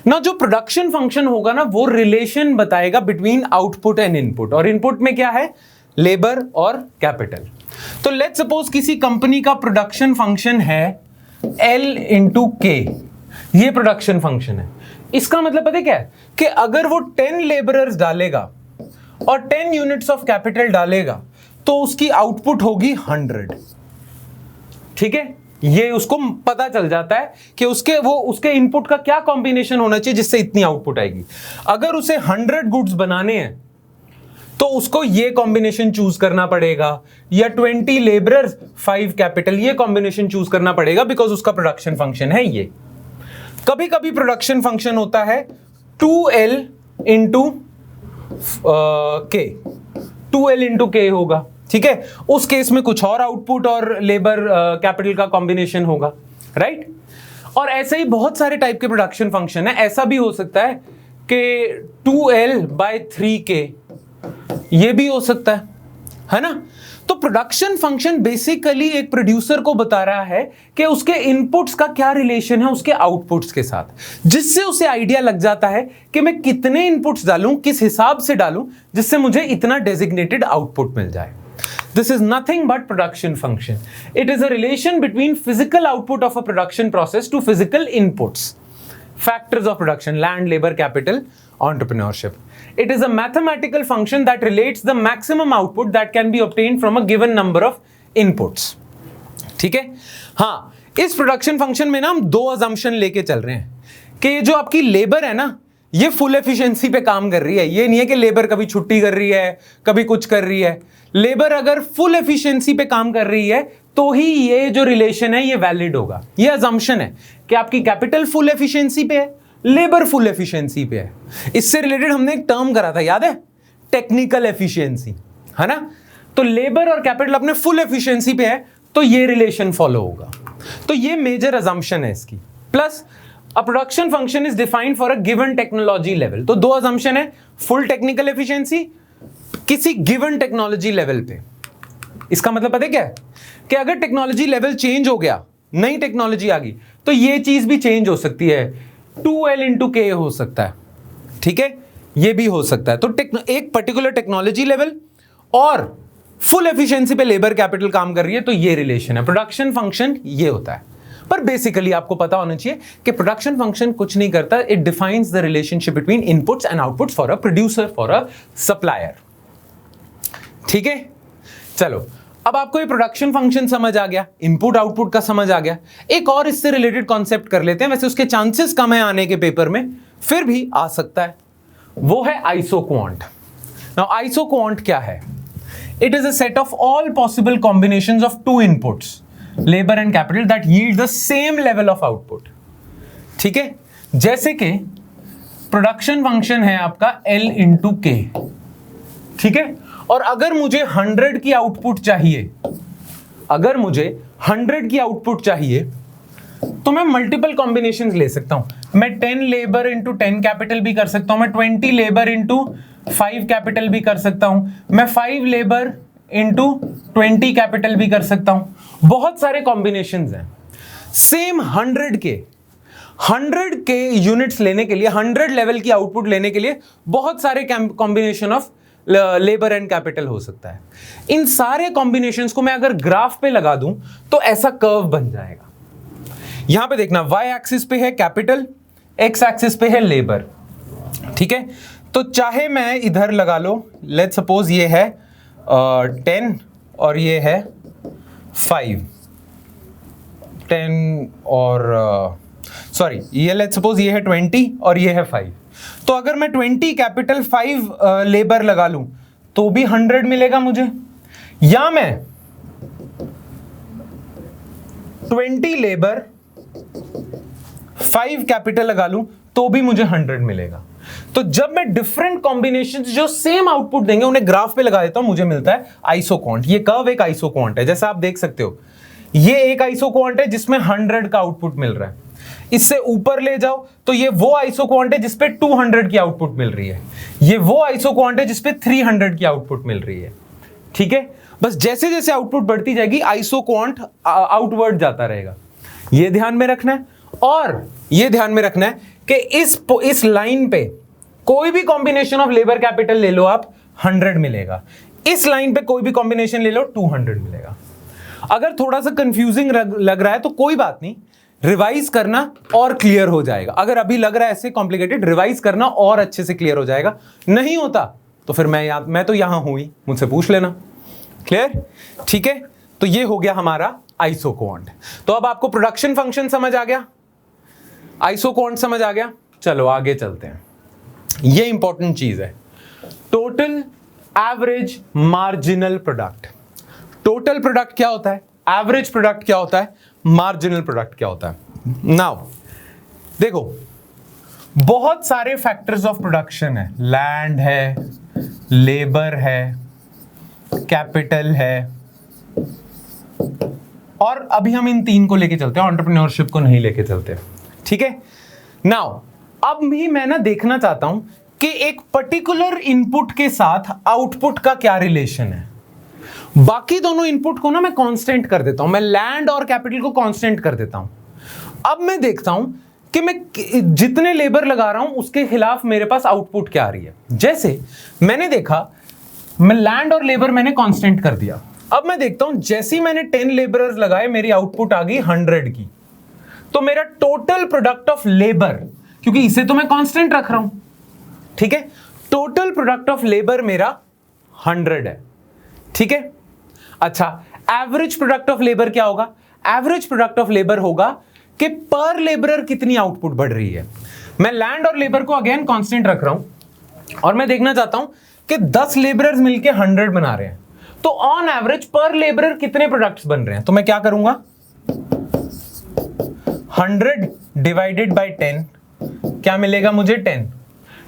ना। जो प्रोडक्शन फंक्शन होगा ना वो रिलेशन बताएगा बिटवीन आउटपुट एंड इनपुट, और इनपुट में क्या है? लेबर और कैपिटल। तो लेट्स सपोज किसी कंपनी का प्रोडक्शन फंक्शन है L इंटू K, ये प्रोडक्शन फंक्शन है। इसका मतलब पता क्या है कि अगर वो 10 लेबरर्स डालेगा और 10 यूनिट्स ऑफ कैपिटल डालेगा तो उसकी आउटपुट होगी 100। ठीक है, ये उसको पता चल जाता है कि उसके इनपुट का क्या कॉम्बिनेशन होना चाहिए जिससे इतनी आउटपुट आएगी। अगर उसे 100 गुड्स बनाने हैं तो उसको ये कॉम्बिनेशन चूज करना पड़ेगा, या 20 लेबरर्स 5 कैपिटल, ये कॉम्बिनेशन चूज करना पड़ेगा, बिकॉज उसका प्रोडक्शन फंक्शन है ये। कभी कभी प्रोडक्शन फंक्शन होता है 2L into K, 2L into K होगा। ठीक है, उस केस में कुछ और आउटपुट और लेबर कैपिटल का कॉम्बिनेशन होगा, राइट? और ऐसे ही बहुत सारे टाइप के प्रोडक्शन फंक्शन है। ऐसा भी हो सकता है कि 2L/3K, ये भी हो सकता है ना? तो प्रोडक्शन फंक्शन बेसिकली एक प्रोड्यूसर को बता रहा है कि उसके इनपुट्स का क्या रिलेशन है उसके आउटपुट्स के साथ, जिससे उसे आइडिया लग जाता है कि मैं कितने इनपुट्स डालूं, किस हिसाब से डालूं, जिससे मुझे इतना डेजिग्नेटेड आउटपुट मिल जाए। This is nothing but production function. It is a relation between physical output of a production process to physical inputs. Factors of production: land, labor, capital, entrepreneurship. It is a mathematical function that relates the maximum output that can be obtained from a given number of inputs. ठीक है? हाँ, इस production function में ना हम 2 assumption लेके चल रहे हैं कि जो आपकी लेबर है ना, ये फुल एफिशिएंसी पे काम कर रही है। ये नहीं है कि लेबर कभी छुट्टी कर रही है, कभी कुछ कर रही है। लेबर अगर फुल एफिशिएंसी पे काम कर रही है तो ही ये जो रिलेशन है ये वैलिड होगा। ये अजम्पशन है कि आपकी कैपिटल फुल एफिशिएंसी पे है, लेबर फुल एफिशिएंसी पे है। इससे रिलेटेड हमने एक टर्म करा था, याद है? टेक्निकल एफिशिएंसी, है ना? तो लेबर और कैपिटल अपने फुल एफिशिएंसी पे है तो ये रिलेशन फॉलो होगा। तो ये मेजर अजम्पशन है इसकी। Plus a production function is defined for a given technology level. तो 2 अजम्पशन है, फुल टेक्निकल एफिशिएंसी किसी गिवन टेक्नोलॉजी लेवल पे। इसका मतलब पता है क्या है कि अगर टेक्नोलॉजी लेवल चेंज हो गया, नई टेक्नोलॉजी आ गई, तो ये चीज भी चेंज हो सकती है। 2L इंटू K हो सकता है, ठीक है, ये भी हो सकता है। तो एक पर्टिकुलर टेक्नोलॉजी लेवल और फुल एफिशिएंसी पे लेबर कैपिटल काम कर रही है, तो ये रिलेशन है। प्रोडक्शन फंक्शन ये होता है। पर बेसिकली आपको पता होना चाहिए कि प्रोडक्शन फंक्शन कुछ नहीं करता, it defines the relationship between inputs and outputs for a producer, for a supplier. ठीक है, चलो अब आपको ये प्रोडक्शन फंक्शन समझ आ गया, इनपुट आउटपुट का समझ आ गया। एक और इससे रिलेटेड कॉन्सेप्ट कर लेते हैं, वैसे उसके चांसेस कम है आने के पेपर में, फिर भी आ सकता है। वो है आइसोक्वांट। नाउ आइसोक्वांट क्या है? It is a set of all possible combinations of 2 inputs, labour and capital, that yield the same level of output. ठीक है, जैसे कि प्रोडक्शन फंक्शन है आपका L इंटू K, ठीक है, और अगर मुझे 100 की आउटपुट चाहिए, अगर मुझे 100 की आउटपुट चाहिए तो मैं मल्टीपल कॉम्बिनेशंस ले सकता हूं। मैं 10 लेबर इंटू 10 कैपिटल भी कर सकता हूं, मैं 20 लेबर इंटू 5 कैपिटल भी कर सकता हूं, मैं 5 लेबर इंटू 20 कैपिटल भी कर सकता हूं। बहुत सारे कॉम्बिनेशंस हैं। सेम 100 के यूनिट्स लेने के लिए, 100 लेवल की आउटपुट लेने के लिए बहुत सारे combination of labour and capital हो सकता है। इन सारे कॉम्बिनेशंस को मैं अगर ग्राफ पे लगा दूं तो ऐसा कर्व बन जाएगा। यहां पे देखना, y एक्सिस पे है कैपिटल, x एक्सिस पे है लेबर, ठीक है। तो चाहे मैं इधर लगा लो, लेट्स सपोज ये है 10 और ये है 5, 10 और सॉरी ये लेट्स सपोज ये है 20 और ये है 5। तो अगर मैं 20 कैपिटल 5 लेबर लगा लूं तो भी 100 मिलेगा मुझे, या मैं 20 लेबर 5 कैपिटल लगा लूं तो भी मुझे 100 मिलेगा। तो जब मैं डिफरेंट कॉम्बिनेशंस जो सेम आउटपुट देंगे उन्हें ग्राफ पे लगा देता हूं, मुझे मिलता है आइसोक्वांट। ये कर्व एक आइसोक्वांट है, जैसा आप देख सकते हो ये एक आइसोक्वांट है जिसमें 100 का आउटपुट मिल रहा है। इससे ऊपर ले जाओ तो ये वो आइसोक्वांट है जिसपे 200 की आउटपुट मिल रही है, ये वो आइसोक्वांट है जिसपे 300 की आउटपुट मिल रही है, ठीक है। बस जैसे जैसे आउटपुट बढ़ती जाएगी आइसोक्वांट आउटवर्ड जाता रहेगा, ये ध्यान में रखना है। और ये ध्यान में रखना है कि इस लाइन पे कोई भी कॉम्बिनेशन ऑफ लेबर कैपिटल ले लो आप 100 मिलेगा, इस लाइन पे कोई भी कॉम्बिनेशन ले लो 200 मिलेगा। अगर थोड़ा सा कंफ्यूजिंग लग रहा है तो कोई बात नहीं, रिवाइज करना और क्लियर हो जाएगा। अगर अभी लग रहा है ऐसे कॉम्प्लिकेटेड, रिवाइज करना और अच्छे से क्लियर हो जाएगा। नहीं होता तो फिर मैं तो यहां हूं ही, मुझसे पूछ लेना। क्लियर, ठीक है। तो ये हो गया हमारा आइसोक्वांट। तो अब आपको प्रोडक्शन फंक्शन समझ आ गया, आइसोक्वांट समझ आ गया। चलो आगे चलते हैं, ये इंपॉर्टेंट चीज है, total average marginal product. Total product क्या होता है, एवरेज प्रोडक्ट क्या होता है, मार्जिनल प्रोडक्ट क्या होता है। नाउ देखो, बहुत सारे फैक्टर्स ऑफ प्रोडक्शन है, लैंड है, लेबर है, कैपिटल है, और अभी हम इन तीन को लेके चलते हैं, एंटरप्रेन्योरशिप को नहीं लेके चलते, ठीक है। नाउ अब भी मैं ना देखना चाहता हूं कि एक पर्टिकुलर इनपुट के साथ आउटपुट का क्या रिलेशन है। बाकी दोनों इनपुट को ना मैं कांस्टेंट कर देता हूं, मैं लैंड और कैपिटल को कांस्टेंट कर देता हूं। अब मैं देखता हूं कि मैं जितने लेबर लगा रहा हूं उसके खिलाफ मेरे पास आउटपुट क्या आ रही है। जैसे मैंने देखा, मैं लैंड और लेबर मैंने कांस्टेंट कर दिया। अब मैं देखता हूं जैसे ही मैंने 10 लेबरर्स लगाए मेरी आउटपुट आ गई 100 की। तो मेरा टोटल प्रोडक्ट ऑफ लेबर, क्योंकि इसे तो मैं कांस्टेंट रख रहा हूं, ठीक है, टोटल प्रोडक्ट ऑफ लेबर मेरा 100 है, ठीक है। अच्छा, एवरेज प्रोडक्ट ऑफ लेबर क्या होगा, एवरेज प्रोडक्ट ऑफ लेबर होगा कि पर लेबरर कितनी आउटपुट बढ़ रही है। मैं लैंड और लेबर को अगेन कांस्टेंट रख रहा हूं और मैं देखना चाहता हूं कि 10 लेबरर्स मिलके 100 बना रहे हैं, तो ऑन एवरेज पर लेबरर कितने प्रोडक्ट्स बन रहे हैं। तो मैं क्या करूंगा, 100 डिवाइडेड बाय 10, क्या मिलेगा मुझे 10।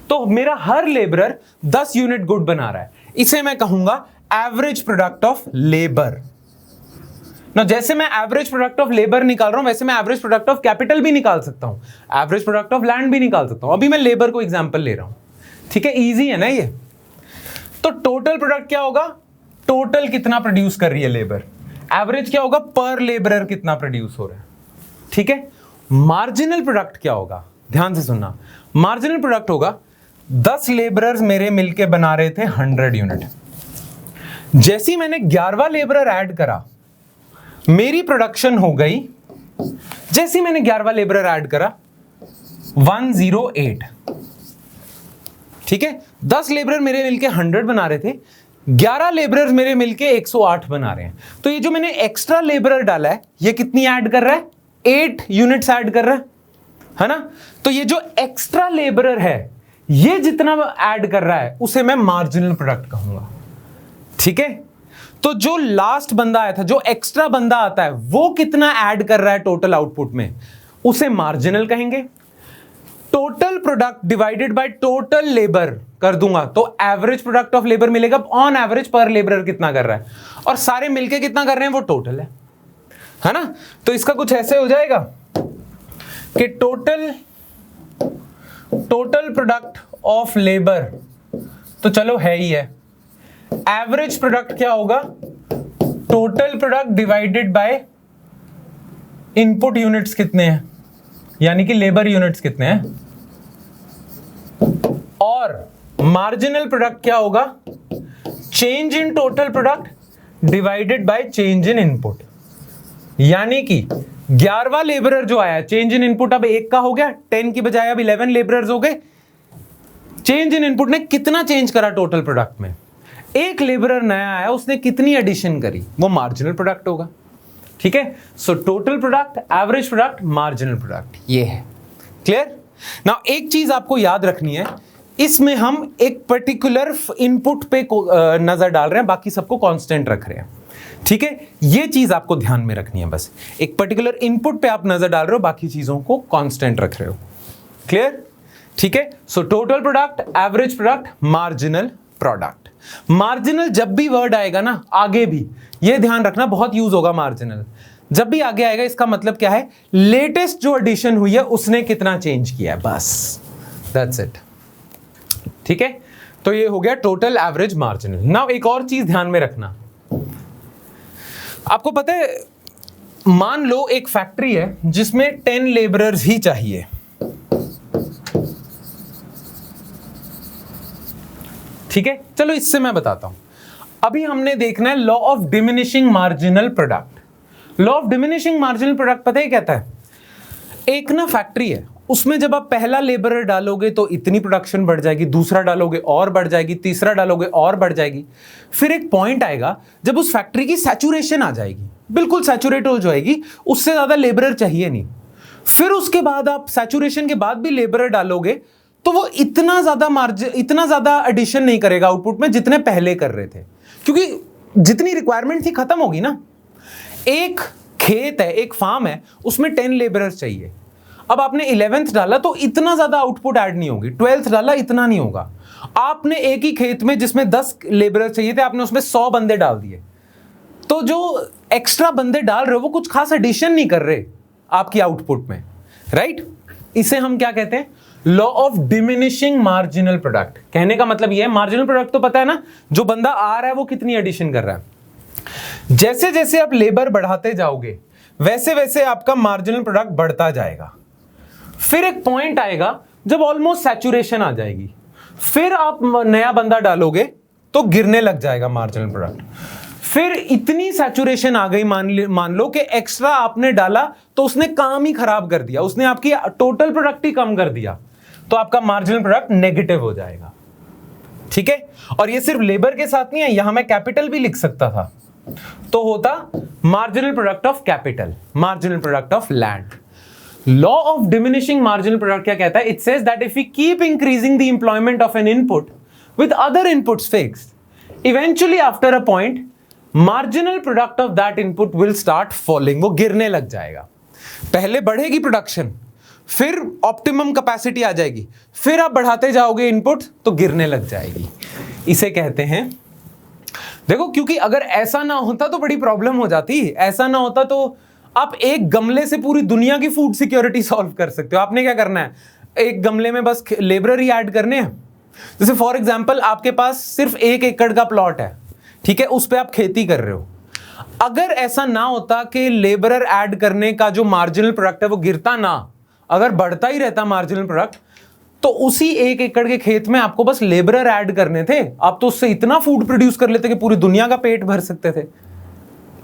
तो मेरा हर लेबरर 10 यूनिट गुड बना रहा है, इसे मैं कहूंगा एवरेज प्रोडक्ट ऑफ लेबर। ना जैसे मैं एवरेज प्रोडक्ट ऑफ लेबर निकाल रहा हूं वैसे मैं एवरेज प्रोडक्ट ऑफ कैपिटल भी निकाल सकता हूं, एवरेज प्रोडक्ट ऑफ लैंड भी निकाल सकता हूं। अभी मैं लेबर को एग्जांपल ले रहा हूं, ठीक है, इजी है ना ये। तो टोटल प्रोडक्ट क्या होगा, टोटल कितना प्रोड्यूस कर रही है लेबर, एवरेज क्या होगा, पर लेबरर कितना प्रोड्यूस हो रहा है, ठीक है। मार्जिनल प्रोडक्ट क्या होगा, ध्यान से सुनना, मार्जिनल प्रोडक्ट होगा 10 लेबरर्स मेरे मिलके बना रहे थे 100 यूनिट, जैसी मैंने 11वां लेबरर ऐड करा मेरी प्रोडक्शन हो गई, जैसी मैंने 11वां लेबरर ऐड करा 108, ठीक है। 10 लेबरर मेरे मिलके 100 बना रहे थे, 11 लेबरर्स मेरे मिलके 108 बना रहे हैं। तो ये जो मैंने एक्स्ट्रा लेबरर डाला है ये कितनी ऐड कर रहा है, 8 यूनिट्स ऐड कर रहा है ना। तो ये जो एक्स्ट्रा लेबरर है ये जितना ऐड कर रहा है उसे मैं मार्जिनल प्रोडक्ट कहूंगा, ठीक है। तो जो लास्ट बंदा आया था, जो एक्स्ट्रा बंदा आता है वो कितना ऐड कर रहा है टोटल आउटपुट में, उसे मार्जिनल कहेंगे। Total product divided by total labour कर दूंगा तो एवरेज प्रोडक्ट ऑफ लेबर मिलेगा, ऑन एवरेज पर लेबर कितना कर रहा है और सारे मिलके कितना कर रहे हैं वो टोटल है ना। तो इसका कुछ ऐसे हो जाएगा कि टोटल प्रोडक्ट ऑफ लेबर, तो चलो है ही है, एवरेज प्रोडक्ट क्या होगा, total product divided by input units कितने हैं, यानी कि लेबर यूनिट्स कितने हैं, और मार्जिनल प्रोडक्ट क्या होगा, change in total product divided by change in input, यानी कि 11वां लेबरर जो आया, चेंज इन इनपुट अब 1 का हो गया, 10 की बजाय अब 11 लेबरर्स हो गए। चेंज इन इनपुट ने कितना चेंज करा टोटल प्रोडक्ट में? एक लेबरर नया आया, उसने कितनी एडिशन करी, वो मार्जिनल प्रोडक्ट होगा। ठीक है, so total product, average product, marginal product, ये है। क्लियर? नाउ एक चीज आपको याद रखनी है, इसमें हम एक पर्टिकुलर इनपुट पे नजर डाल रहे हैं, बाकी सबको कांस्टेंट रख रहे हैं। ठीक है, ये चीज आपको ध्यान में रखनी है, बस एक पर्टिकुलर इनपुट पे आप नजर डाल रहे हो, बाकी चीजों को कांस्टेंट रख रहे हो। क्लियर? ठीक है, so total product, average product, marginal product. Marginal जब भी वर्ड आएगा ना, आगे भी ये ध्यान रखना, बहुत यूज होगा मार्जिनल, जब भी आगे आएगा इसका मतलब क्या है, लेटेस्ट जो एडिशन हुई है उसने कितना चेंज किया है, बस दैट्स इट। ठीक है, तो ये हो गया टोटल, एवरेज, मार्जिनल। नाउ एक और चीज ध्यान में रखना, आपको पता है, मान लो एक फैक्ट्री है जिसमें 10 लेबरर्स ही चाहिए। ठीक है, चलो इससे मैं बताता हूं। अभी हमने देखना है law of diminishing marginal product. Law of diminishing marginal product पता है कहता है, एक ना फैक्ट्री है, उसमें जब आप पहला लेबरर डालोगे तो इतनी प्रोडक्शन बढ़ जाएगी, दूसरा डालोगे और बढ़ जाएगी, तीसरा डालोगे और बढ़ जाएगी। फिर एक पॉइंट आएगा जब उस फैक्ट्री की सैचुरेशन आ जाएगी, बिल्कुल सैचुरेट हो जाएगी, उससे ज्यादा लेबरर चाहिए नहीं। फिर उसके बाद आप सैचुरेशन के बाद भी लेबरर डालोगे तो वो इतना ज्यादा एडिशन नहीं करेगा आउटपुट में जितने पहले कर रहे थे, क्योंकि जितनी रिक्वायरमेंट थी खत्म होगी ना। एक खेत है, एक फार्म है, उसमें 10 लेबरर्स चाहिए, अब आपने 11th डाला तो इतना ज्यादा आउटपुट ऐड नहीं होगी, 12th डाला इतना नहीं होगा। आपने एक ही खेत में जिसमें 10 लेबरर्स चाहिए थे, आपने उसमें 100 बंदे डाल दिए, तो जो एक्स्ट्रा बंदे डाल रहे हो वो कुछ खास एडिशन नहीं कर रहे आपकी आउटपुट में, राइट? इसे हम क्या कहते हैं, law of diminishing marginal product. कहने का मतलब ये है, मार्जिनल प्रोडक्ट तो पता है ना, जो बंदा आ रहा है वो कितनी एडिशन कर रहा है। जैसे जैसे आप लेबर बढ़ाते जाओगे वैसे वैसे आपका मार्जिनल प्रोडक्ट बढ़ता जाएगा। फिर एक पॉइंट आएगा जब ऑलमोस्ट सैचुरेशन आ जाएगी, फिर आप नया बंदा डालोगे तो गिरने लग जाएगा मार्जिनल प्रोडक्ट। फिर इतनी सैचुरेशन आ गई, मान लो कि एक्स्ट्रा आपने डाला तो उसने काम ही खराब कर दिया, उसने आपकी टोटल प्रोडक्ट ही कम कर दिया, तो आपका मार्जिनल प्रोडक्ट नेगेटिव हो जाएगा। ठीक है, और ये सिर्फ लेबर के साथ नहीं है, यहां मैं कैपिटल भी लिख सकता था, तो होता marginal product of capital, marginal product of land. Law of diminishing marginal product क्या कहता है? It says that if we keep increasing the employment of an input with other inputs fixed, eventually after a point marginal product of that input will start falling, वो गिरने लग जाएगा। पहले बढ़ेगी production, फिर ऑप्टिमम कैपेसिटी आ जाएगी, फिर आप बढ़ाते जाओगे इनपुट तो गिरने लग जाएगी। इसे कहते हैं, देखो क्योंकि अगर ऐसा ना होता तो बड़ी प्रॉब्लम हो जाती, ऐसा ना होता तो आप एक गमले से पूरी दुनिया की फूड सिक्योरिटी सॉल्व कर सकते हो। आपने क्या करना है, एक गमले में बस लेबर ही ऐड करने हैं। जैसे फॉर एग्जांपल आपके पास सिर्फ 1 एकड़ का प्लॉट है, ठीक है, उस पे आप खेती कर रहे हो। अगर ऐसा ना होता कि लेबरर ऐड करने का जो मार्जिनल प्रोडक्ट है वो गिरता ना, अगर बढ़ता ही रहता मार्जिनल प्रोडक्ट, तो उसी 1 एकड़ के खेत में आपको बस लेबरर ऐड करने थे, आप तो उससे इतना फूड प्रोड्यूस कर लेते कि पूरी दुनिया का पेट भर सकते थे।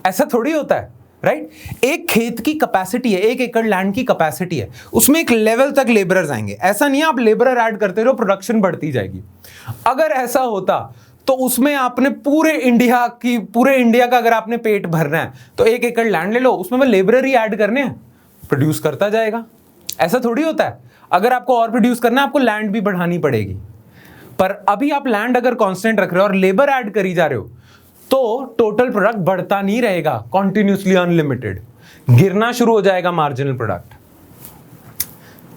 ऐसा थोड़ी होता है, राइट? एक खेत की कैपेसिटी है, 1 एकड़ लैंड की कैपेसिटी है, उसमें एक लेवल तक लेबरर्स आएंगे। ऐसा नहीं है आप लेबरर ऐड करते रहो, प्रोडक्शन बढ़ती जाएगी। अगर ऐसा होता तो उसमें आपने पूरे इंडिया का अगर आपने पेट भरना है तो 1 एकड़ लैंड ले लो, उसमें मैं लेबरर ही ऐड करने हैं, प्रोड्यूस करता जाएगा। ऐसा थोड़ी होता है, अगर आपको और प्रोड्यूस करना है आपको लैंड भी बढ़ानी पड़ेगी। पर अभी आप लैंड अगर कांस्टेंट रख रहे हो और लेबर ऐड करी जा रहे हो तो टोटल प्रोडक्ट बढ़ता नहीं रहेगा, कॉन्टिन्यूसली अनलिमिटेड, गिरना शुरू हो जाएगा मार्जिनल प्रोडक्ट।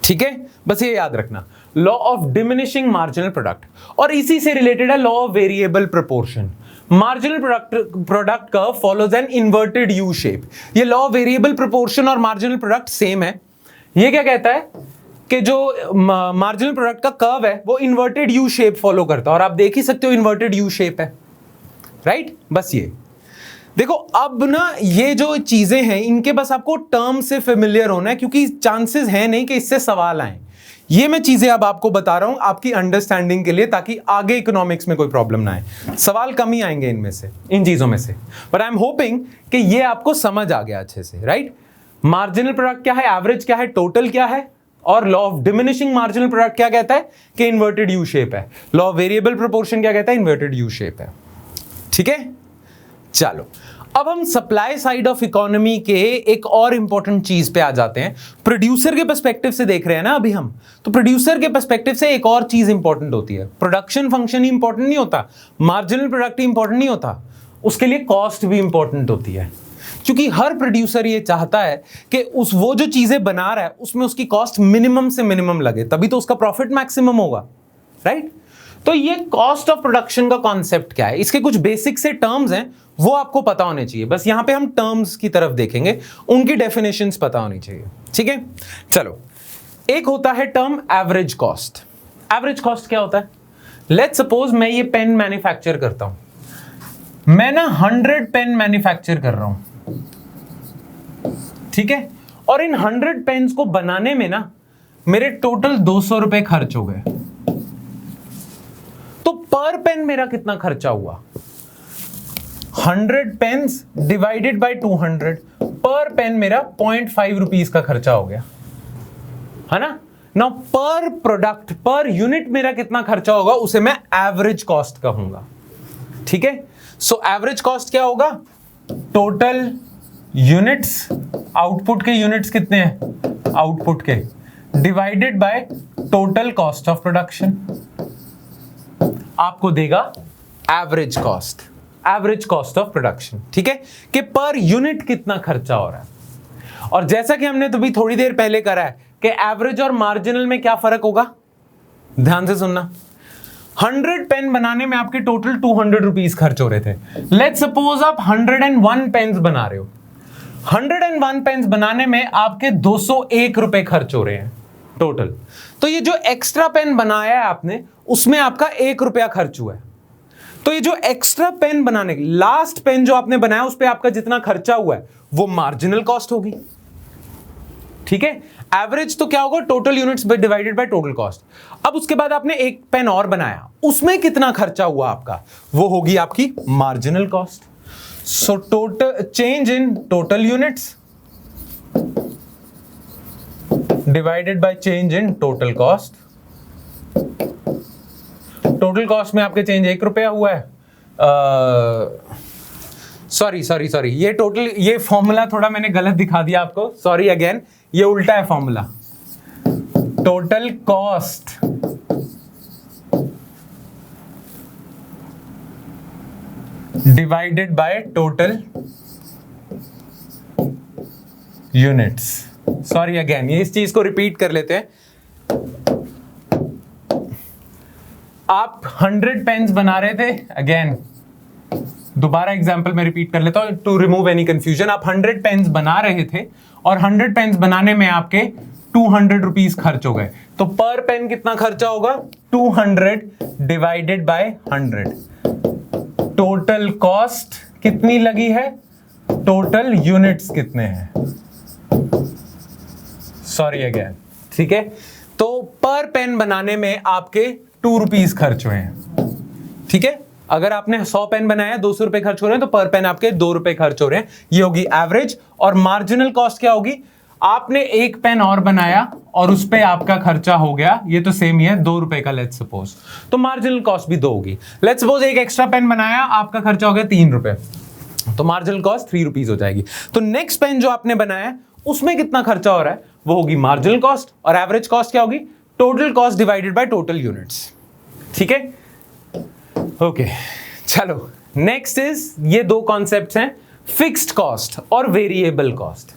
ठीक है, बस ये याद रखना, law of diminishing marginal product. और इसी से रिलेटेड है law of variable proportion. Marginal product curve follows an inverted U shape. ये लॉ ऑफ वेरिएबल प्रोपोर्शन और मार्जिनल प्रोडक्ट सेम है। ये क्या कहता है कि जो मार्जिनल प्रोडक्ट का कर्व है वो इन्वर्टेड यू शेप फॉलो करता है, और आप देख ही सकते हो इन्वर्टेड यू शेप है, राइट? बस ये देखो, अब ना ये जो चीजें हैं इनके बस आपको टर्म से फेमिलियर होना है, क्योंकि चांसेस है नहीं कि इससे सवाल आए। ये मैं चीजें अब आपको बता रहा हूं आपकी अंडरस्टैंडिंग के लिए, ताकि आगे इकोनॉमिक्स में कोई प्रॉब्लम ना आए। सवाल कम ही आएंगे इनमें से, इन चीजों में से, बट आई एम होपिंग कि ये आपको समझ आ गया अच्छे से, राइट। मार्जिनल प्रोडक्ट क्या है, एवरेज क्या है, टोटल क्या है, और law of diminishing marginal product क्या कहता है कि इन्वर्टेड यू शेप है, लॉ ऑफ वेरिएबल प्रोपोर्शन क्या कहता है, इन्वर्टेड यू शेप है। ठीक है, चलो अब हम सप्लाई साइड ऑफ इकोनॉमी के एक और इंपॉर्टेंट चीज पे आ जाते हैं। प्रोड्यूसर के पर्सपेक्टिव से देख रहे हैं ना अभी हम, तो प्रोड्यूसर के पर्सपेक्टिव से एक और चीज इंपॉर्टेंट होती है। प्रोडक्शन फंक्शन ही इंपॉर्टेंट नहीं होता, मार्जिनल प्रोडक्ट ही इंपॉर्टेंट नहीं होता, उसके लिए कॉस्ट भी इंपॉर्टेंट होती है। क्योंकि हर प्रोड्यूसर ये चाहता है कि वो जो चीजें बना रहा है उसमें उसकी कॉस्ट मिनिमम से मिनिमम लगे, तभी तो उसका प्रॉफिट मैक्सिमम होगा, राइट। तो ये कॉस्ट ऑफ प्रोडक्शन का कॉन्सेप्ट क्या है, इसके कुछ बेसिक से टर्म्स हैं, वो आपको पता होने चाहिए। बस यहां पे हम टर्म्स की तरफ देखेंगे, उनकी डेफिनेशंस पता होनी चाहिए। ठीक है, चलो एक होता है term average cost. Average cost क्या होता है, लेट्स सपोज मैं ये पेन मैन्युफैक्चर करता हूं, मैं ना 100 पेन मैन्युफैक्चर कर रहा हूं, ठीक है, और इन 100 पेन्स को बनाने में ना मेरे टोटल 200 रुपए खर्च हो गए। तो पर पेन मेरा कितना खर्चा हुआ, 100 पेन्स डिवाइडेड बाय 200, पर पेन मेरा 0.5 रुपीज का खर्चा हो गया, है ना। नाउ पर प्रोडक्ट, पर यूनिट मेरा कितना खर्चा होगा उसे मैं एवरेज कॉस्ट कहूंगा। ठीक है, सो एवरेज कॉस्ट क्या होगा, टोटल यूनिट्स, आउटपुट के यूनिट्स कितने हैं, आउटपुट के, divided by total cost of production, आपको देगा average cost, average cost of production. ठीक है, कि पर यूनिट कितना खर्चा हो रहा है। और जैसा कि हमने तो भी थोड़ी देर पहले करा है कि एवरेज और मार्जिनल में क्या फर्क होगा, ध्यान से सुनना। 100 पेन बनाने में आपके टोटल 200 रुपीज खर्च हो रहे थे। लेट्स सपोज आप 101 पेन्स बना रहे हो, 101 पेन्स बनाने में आपके 201 रुपए खर्च हो रहे हैं टोटल। तो ये जो एक्स्ट्रा पेन बनाया है आपने, उसमें आपका 1 रुपया खर्च हुआ है। तो ये जो एक्स्ट्रा पेन बनाने, लास्ट पेन जो आपने बनाया उस पर आपका जितना खर्चा हुआ है वो मार्जिनल कॉस्ट होगी। ठीक है, एवरेज तो क्या होगा, total units divided by total cost. अब उसके बाद आपने एक पेन और बनाया, उसमें कितना खर्चा हुआ आपका, वो होगी आपकी marginal cost. So total change in total units divided by change in total cost. Total cost में आपके चेंज 1 रुपया हुआ है। सॉरी, ये टोटल, ये फॉर्मूला थोड़ा मैंने गलत दिखा दिया आपको, सॉरी अगेन, ये उल्टा है formula. Total cost divided by total units. Sorry again, ये इस चीज को रिपीट कर लेते हैं। आप 100 पेन्स बना रहे थे, अगेन दोबारा एग्जांपल में रिपीट कर लेता हूं टू रिमूव एनी कंफ्यूजन। आप 100 पेन्स बना रहे थे और 100 पेन्स बनाने में आपके 200 रुपीज खर्च हो गए। तो पर पेन कितना खर्चा होगा, 200 डिवाइडेड बाय 100। टोटल कॉस्ट कितनी लगी है, टोटल यूनिट्स कितने हैं, सॉरी अगेन। ठीक है, तो पर पेन बनाने में आपके 2 रुपीज खर्च हुए हैं। ठीक है, अगर आपने 100 पेन बनाया 200 रुपए खर्च हो रहे हैं, तो पर पेन आपके 2 रुपए खर्च हो रहे हैं। ये होगी एवरेज। और मार्जिनल कॉस्ट क्या होगी, आपने एक पेन और बनाया और उस पे आपका खर्चा हो गया, ये तो सेम ही है, 2 रुपए का, लेट्स सपोज, तो मार्जिनल कॉस्ट भी 2 होगी। लेट्स सपोज एक एक्स्ट्रा पेन बनाया, आपका खर्चा हो गया 3 रुपए, तो मार्जिनल कॉस्ट 3 रुपीज हो जाएगी। तो नेक्स्ट पेन जो आपने बनाया उसमें कितना खर्चा हो रहा है, वो होगी मार्जिनल कॉस्ट। और एवरेज कॉस्ट क्या होगी, total cost divided by total units. ठीक है, ओके, चलो नेक्स्ट इज, ये 2 कॉन्सेप्ट्स हैं, फिक्स्ड कॉस्ट और variable cost.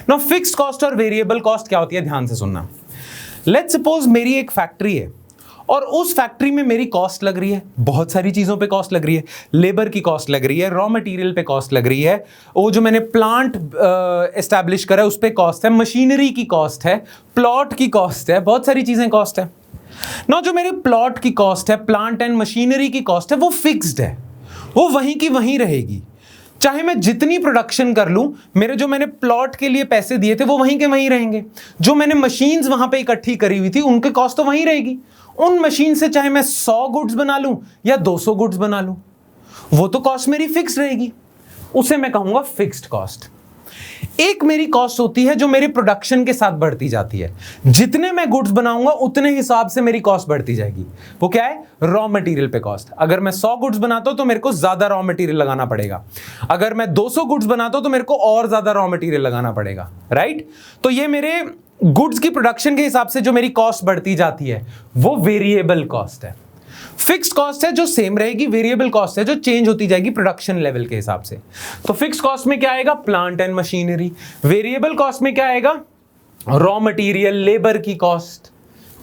Now fixed cost और वेरिएबल कॉस्ट क्या होती है, ध्यान से सुनना। लेट्स सपोज मेरी एक फैक्ट्री है और उस फैक्ट्री में मेरी कॉस्ट लग रही है, बहुत सारी चीजों पे कॉस्ट लग रही है, लेबर की कॉस्ट लग रही है, रॉ मटेरियल पे कॉस्ट लग रही है, वो जो मैंने प्लांट एस्टैब्लिश करा है उस पे कॉस्ट है, मशीनरी की कॉस्ट है, प्लॉट की कॉस्ट है, बहुत सारी चीजें कॉस्ट है ना। जो मेरे प्लॉट की कॉस्ट है, प्लांट एंड मशीनरी की कॉस्ट है, वो फिक्स्ड है, वो वहीं की वहीं रहेगी। चाहे मैं जितनी प्रोडक्शन कर लूं, मेरे जो मैंने प्लॉट के लिए पैसे दिए थे वो वहीं के वहीं रहेंगे। जो मैंने मशीन्स वहां पे इकट्ठी करी हुई थी उनके कॉस्ट तो वहीं रहेगी। उन मशीन से चाहे मैं 100 गुड्स बना लूं या 200 गुड्स बना लूं, वो तो कॉस्ट मेरी फिक्स रहेगी, उसे मैं कहूंगा फिक्स्ड कॉस्ट। एक मेरी कॉस्ट होती है जो मेरी प्रोडक्शन के साथ बढ़ती जाती है। जितने मैं गुड्स बनाऊंगा उतने हिसाब से मेरी कॉस्ट बढ़ती जाएगी। वो क्या है? रॉ मटेरियल पे कॉस्ट। अगर मैं 100 गुड्स बनाता हूं तो मेरे को ज्यादा रॉ मटेरियल लगाना पड़ेगा। अगर मैं 200 गुड्स बनाता हूं तो मेरे को और ज्यादा रॉ मटेरियल लगाना पड़ेगा, राइट? तो ये मेरे गुड्स की प्रोडक्शन के हिसाब से जो मेरी कॉस्ट बढ़ती जाती है वो वेरिएबल कॉस्ट है। फिक्स्ड कॉस्ट है जो सेम रहेगी, वेरिएबल कॉस्ट है जो चेंज होती जाएगी प्रोडक्शन लेवल के हिसाब से। तो फिक्स्ड कॉस्ट में क्या आएगा? Plant and machinery. Variable cost में क्या आएगा? रॉ मटेरियल, लेबर की कॉस्ट।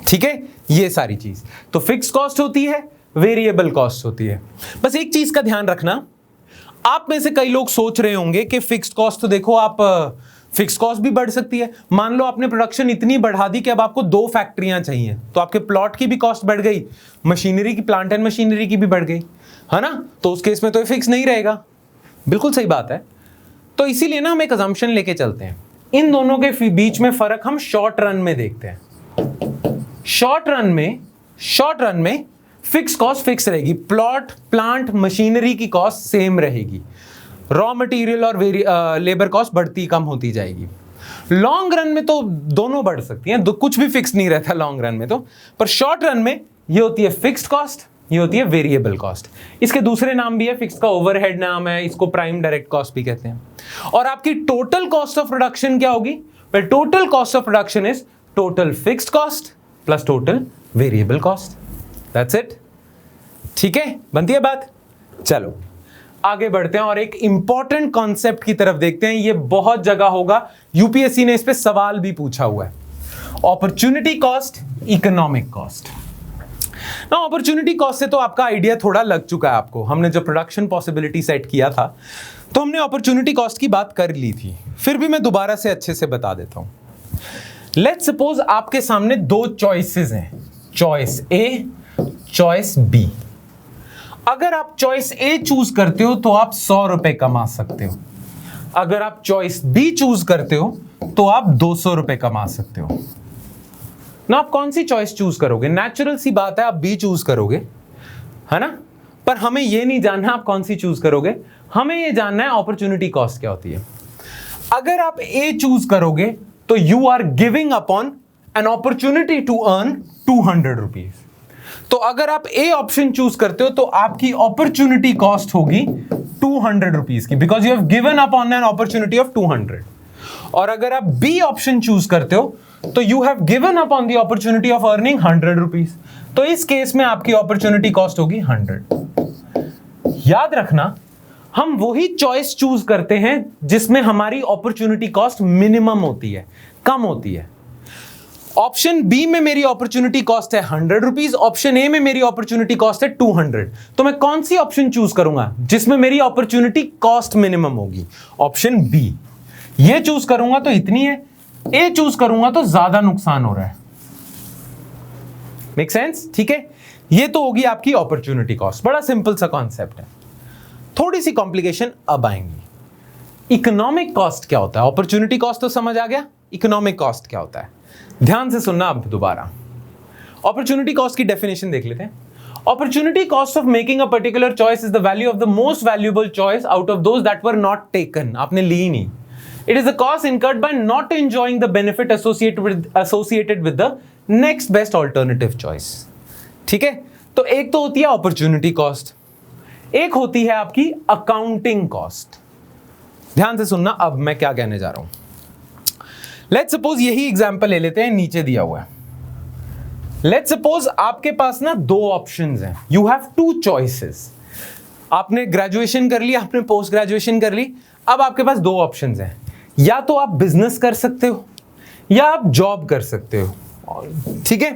ठीक है, ये सारी चीज। तो फिक्स्ड कॉस्ट होती है, वेरिएबल कॉस्ट होती है। बस एक चीज का ध्यान रखना, आप में से कई लोग सोच रहे होंगे कि फिक्स्ड कॉस्ट तो देखो आप फिक्स कॉस्ट भी बढ़ सकती है। मान लो आपने प्रोडक्शन इतनी बढ़ा दी कि अब आपको 2 फैक्ट्रियां चाहिए, तो आपके प्लॉट की भी कॉस्ट बढ़ गई, मशीनरी की, प्लांट एंड मशीनरी की भी बढ़ गई, है ना? तो उस केस में तो ये फिक्स नहीं रहेगा। बिल्कुल सही बात है। तो इसीलिए ना हम एक अजम्पशन लेके चलते हैं। इन दोनों के बीच में फर्क हम शॉर्ट रन में देखते हैं। शॉर्ट रन में फिक्स कॉस्ट फिक्स रहेगी, प्लॉट, प्लांट, मशीनरी की कॉस्ट सेम रहेगी, रॉ मटेरियल और लेबर कॉस्ट बढ़ती कम होती जाएगी। लॉन्ग रन में तो दोनों बढ़ सकती हैं, कुछ भी फिक्स नहीं रहता लॉन्ग रन में तो। पर शॉर्ट रन में ये होती है फिक्स्ड कॉस्ट, ये होती है वेरिएबल कॉस्ट। इसके दूसरे नाम भी है, फिक्स का ओवरहेड नाम है, इसको प्राइम डायरेक्ट कॉस्ट भी कहते हैं। और आपकी टोटल कॉस्ट ऑफ प्रोडक्शन क्या होगी? Total cost of production is total fixed cost plus total variable cost. That's it. ठीक है, बनती है बात? चलो आगे बढ़ते हैं और एक इंपॉर्टेंट कॉन्सेप्ट की तरफ देखते हैं। ये बहुत जगह होगा, यूपीएससी ने इस पे सवाल भी पूछा हुआ है। Opportunity cost, economic cost. ना अपॉर्चुनिटी कॉस्ट से तो आपका आइडिया थोड़ा लग चुका है आपको। हमने जब प्रोडक्शन पॉसिबिलिटी सेट किया था तो हमने अपॉर्चुनिटी कॉस्ट की बात कर ली थी, फिर भी मैं दोबारा से अच्छे से बता देता हूं। लेट्स सपोज आपके सामने 2 चॉइसेस हैं, चॉइस ए, चॉइस बी। अगर आप चॉइस ए चूज करते हो तो आप 100 रुपए कमा सकते हो। अगर आप चॉइस बी चूज करते हो तो आप 200 रुपए कमा सकते हो ना। आप कौन सी चॉइस चूज करोगे? नेचुरल सी बात है आप बी चूज करोगे, है ना? पर हमें यह नहीं जानना आप कौन सी चूज करोगे, हमें यह जानना है अपॉर्चुनिटी कॉस्ट क्या होती है। अगर आप ए चूज करोगे तो you are giving upon an opportunity to earn 200 rupees. तो अगर आप ए ऑप्शन चूज करते हो तो आपकी अपॉर्चुनिटी कॉस्ट होगी 200 रुपीज की, because you have given up on an opportunity of 200। और अगर आप बी ऑप्शन चूज करते हो तो you have given up on the opportunity of earning 100 rupees. तो इस केस में आपकी अपॉर्चुनिटी कॉस्ट होगी 100। याद रखना, हम वही चॉइस चूज करते हैं जिसमें हमारी अपॉर्चुनिटी कॉस्ट मिनिमम होती है, कम होती है। ऑप्शन बी में मेरी अपॉर्चुनिटी कॉस्ट है 100 रुपीज, ऑप्शन ए में मेरी अपॉर्चुनिटी कॉस्ट है 200। तो मैं कौन सी ऑप्शन चूज करूंगा जिसमें मेरी अपॉर्चुनिटी कॉस्ट मिनिमम होगी? Option B. ये चूज करूंगा तो इतनी है, ए चूज करूंगा तो ज्यादा नुकसान हो रहा है। Make sense? ठीक है, ये तो होगी आपकी अपॉर्चुनिटी कॉस्ट। बड़ा सिंपल सा कॉन्सेप्ट है, थोड़ी सी कॉम्प्लिकेशन अब आएंगी। इकोनॉमिक कॉस्ट क्या होता है? अपॉर्चुनिटी कॉस्ट तो समझ आ गया, इकोनॉमिक कॉस्ट क्या होता है? ध्यान से सुनना अब दोबारा। अपॉर्चुनिटी कॉस्ट की डेफिनेशन देख लेते हैं। Opportunity cost of making a particular choice is the value of the most valuable choice out of those that were not taken. आपने ली नहीं। It is the cost incurred by not enjoying the benefit associated with the next best alternative choice. ठीक है, तो एक तो होती है opportunity cost, एक होती है आपकी अकाउंटिंग कॉस्ट। ध्यान से सुनना अब मैं क्या कहने जा रहा हूं। लेट्स सपोज यही एग्जांपल ले लेते हैं, नीचे दिया हुआ है। लेट्स सपोज आपके पास ना 2 ऑप्शंस हैं, यू हैव 2 चॉइसेस। आपने ग्रेजुएशन कर ली, आपने पोस्ट ग्रेजुएशन कर ली, अब आपके पास 2 ऑप्शंस हैं। या तो आप बिजनेस कर सकते हो या आप जॉब कर सकते हो। ठीक है,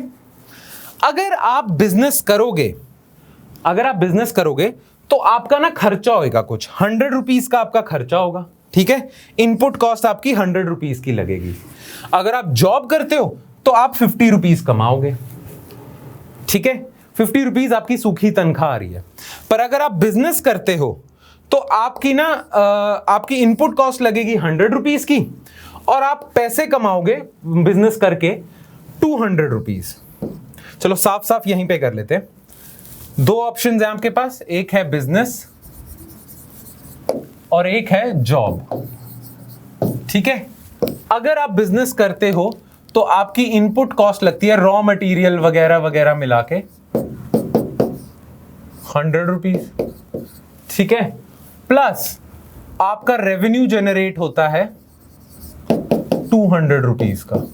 अगर आप बिजनेस करोगे तो आपका ना खर्चा होगा कुछ 100 रुपीज का आपका खर्चा होगा। ठीक है, इनपुट कॉस्ट आपकी 100 रुपीज की लगेगी। अगर आप जॉब करते हो तो आप 50 रुपीज कमाओगे। ठीक है, 50 रुपीज आपकी सूखी तनख्वाह आ रही है। पर अगर आप बिजनेस करते हो तो आपकी ना आपकी इनपुट कॉस्ट लगेगी 100 रुपीज की, और आप पैसे कमाओगे बिजनेस करके 200 रुपीज। चलो साफ साफ यहीं पे कर लेते हैं। दो ऑप्शन है आपके पास, एक है बिजनेस और एक है जॉब। ठीक है, अगर आप बिजनेस करते हो तो आपकी इनपुट कॉस्ट लगती है रॉ मटेरियल वगैरह वगैरह मिला के 100 रुपीज। ठीक है, प्लस आपका रेवेन्यू जनरेट होता है 200 रुपीज का।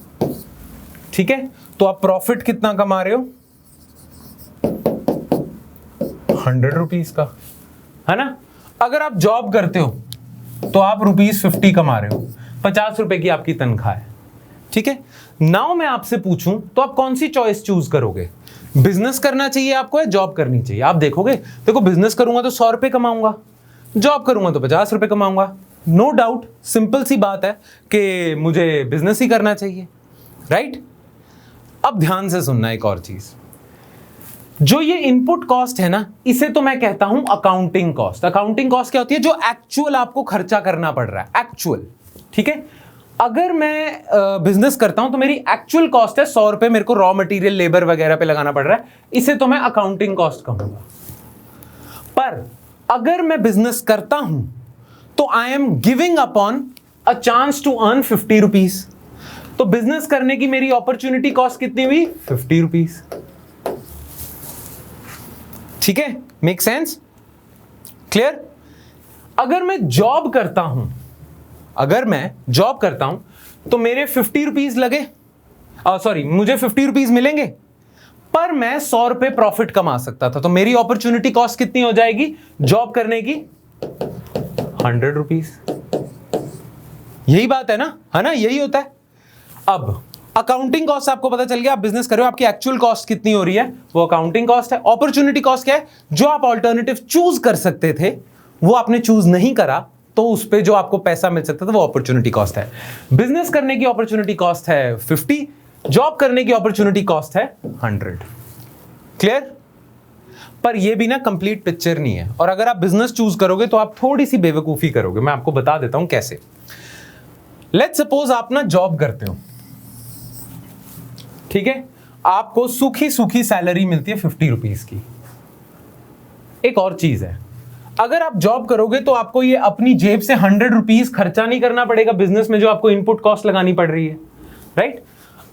ठीक है, तो आप प्रॉफिट कितना कमा रहे हो? 100 रुपीज का, है ना। अगर आप जॉब करते हो तो आप ₹50 कमा रहे हो, 50 रुपए की आपकी तनख्वाह है। ठीक है, नाउ मैं आपसे पूछूं तो आप कौन सी चॉइस चूज करोगे? बिजनेस करना चाहिए आपको या जॉब करनी चाहिए? आप देखोगे, देखो बिजनेस करूंगा तो 100 रुपए कमाऊंगा, जॉब करूंगा तो 50 रुपए कमाऊंगा। नो डाउट, सिंपल सी बात है कि मुझे बिजनेस ही करना चाहिए, राइट। अब ध्यान से सुनना एक और चीज, जो ये इनपुट कॉस्ट है ना, इसे तो मैं कहता हूं अकाउंटिंग कॉस्ट। अकाउंटिंग कॉस्ट क्या होती है? जो एक्चुअल आपको खर्चा करना पड़ रहा है, एक्चुअल। ठीक है, अगर मैं बिजनेस करता हूं तो मेरी एक्चुअल कॉस्ट है 100 रुपए, मेरे को रॉ मटेरियल लेबर वगैरह पे लगाना पड़ रहा है, इसे तो मैं अकाउंटिंग कॉस्ट कहूंगा। पर अगर मैं बिजनेस करता हूं तो I am giving upon a chance to earn 50 rupees. तो बिजनेस करने की मेरी अपॉर्चुनिटी कॉस्ट कितनी हुई? 50 रुपीज। ठीक है, मेक सेंस? क्लियर? अगर मैं जॉब करता हूं, अगर मैं जॉब करता हूं तो मेरे 50 रुपीज लगे, सॉरी मुझे 50 रुपीज मिलेंगे, पर मैं 100 रुपए प्रॉफिट कमा सकता था। तो मेरी अपॉर्चुनिटी कॉस्ट कितनी हो जाएगी जॉब करने की? 100 रुपीज। यही बात है ना, यही होता है। अब अकाउंटिंग कॉस्ट आपको पता चल गया, आप बिजनेस कर रहे हो, आपकी एक्चुअल कॉस्ट कितनी हो रही है, वो अकाउंटिंग कॉस्ट है। अपॉर्चुनिटी कॉस्ट क्या है? जो आप ऑल्टरनेटिव चूज कर सकते थे वो आपने चूज नहीं करा, तो उस पे जो आपको पैसा मिल सकता था वो अपॉर्चुनिटी कॉस्ट है। बिजनेस करने की अपॉर्चुनिटी कॉस्ट है 50, जॉब करने की अपॉर्चुनिटी कॉस्ट है 100। क्लियर? पर ये भी ना कंप्लीट पिक्चर नहीं है, और अगर आप बिजनेस चूज करोगे तो आप थोड़ी सी बेवकूफी करोगे। मैं आपको बता देता हूं कैसे। लेट्स सपोज आप ना जॉब करते हो, ठीक है, आपको सूखी सूखी सैलरी मिलती है 50 रुपीज की। एक और चीज है, अगर आप जॉब करोगे तो आपको ये अपनी जेब से 100 रुपीज खर्चा नहीं करना पड़ेगा बिजनेस में, जो आपको इनपुट कॉस्ट लगानी पड़ रही है, राइट।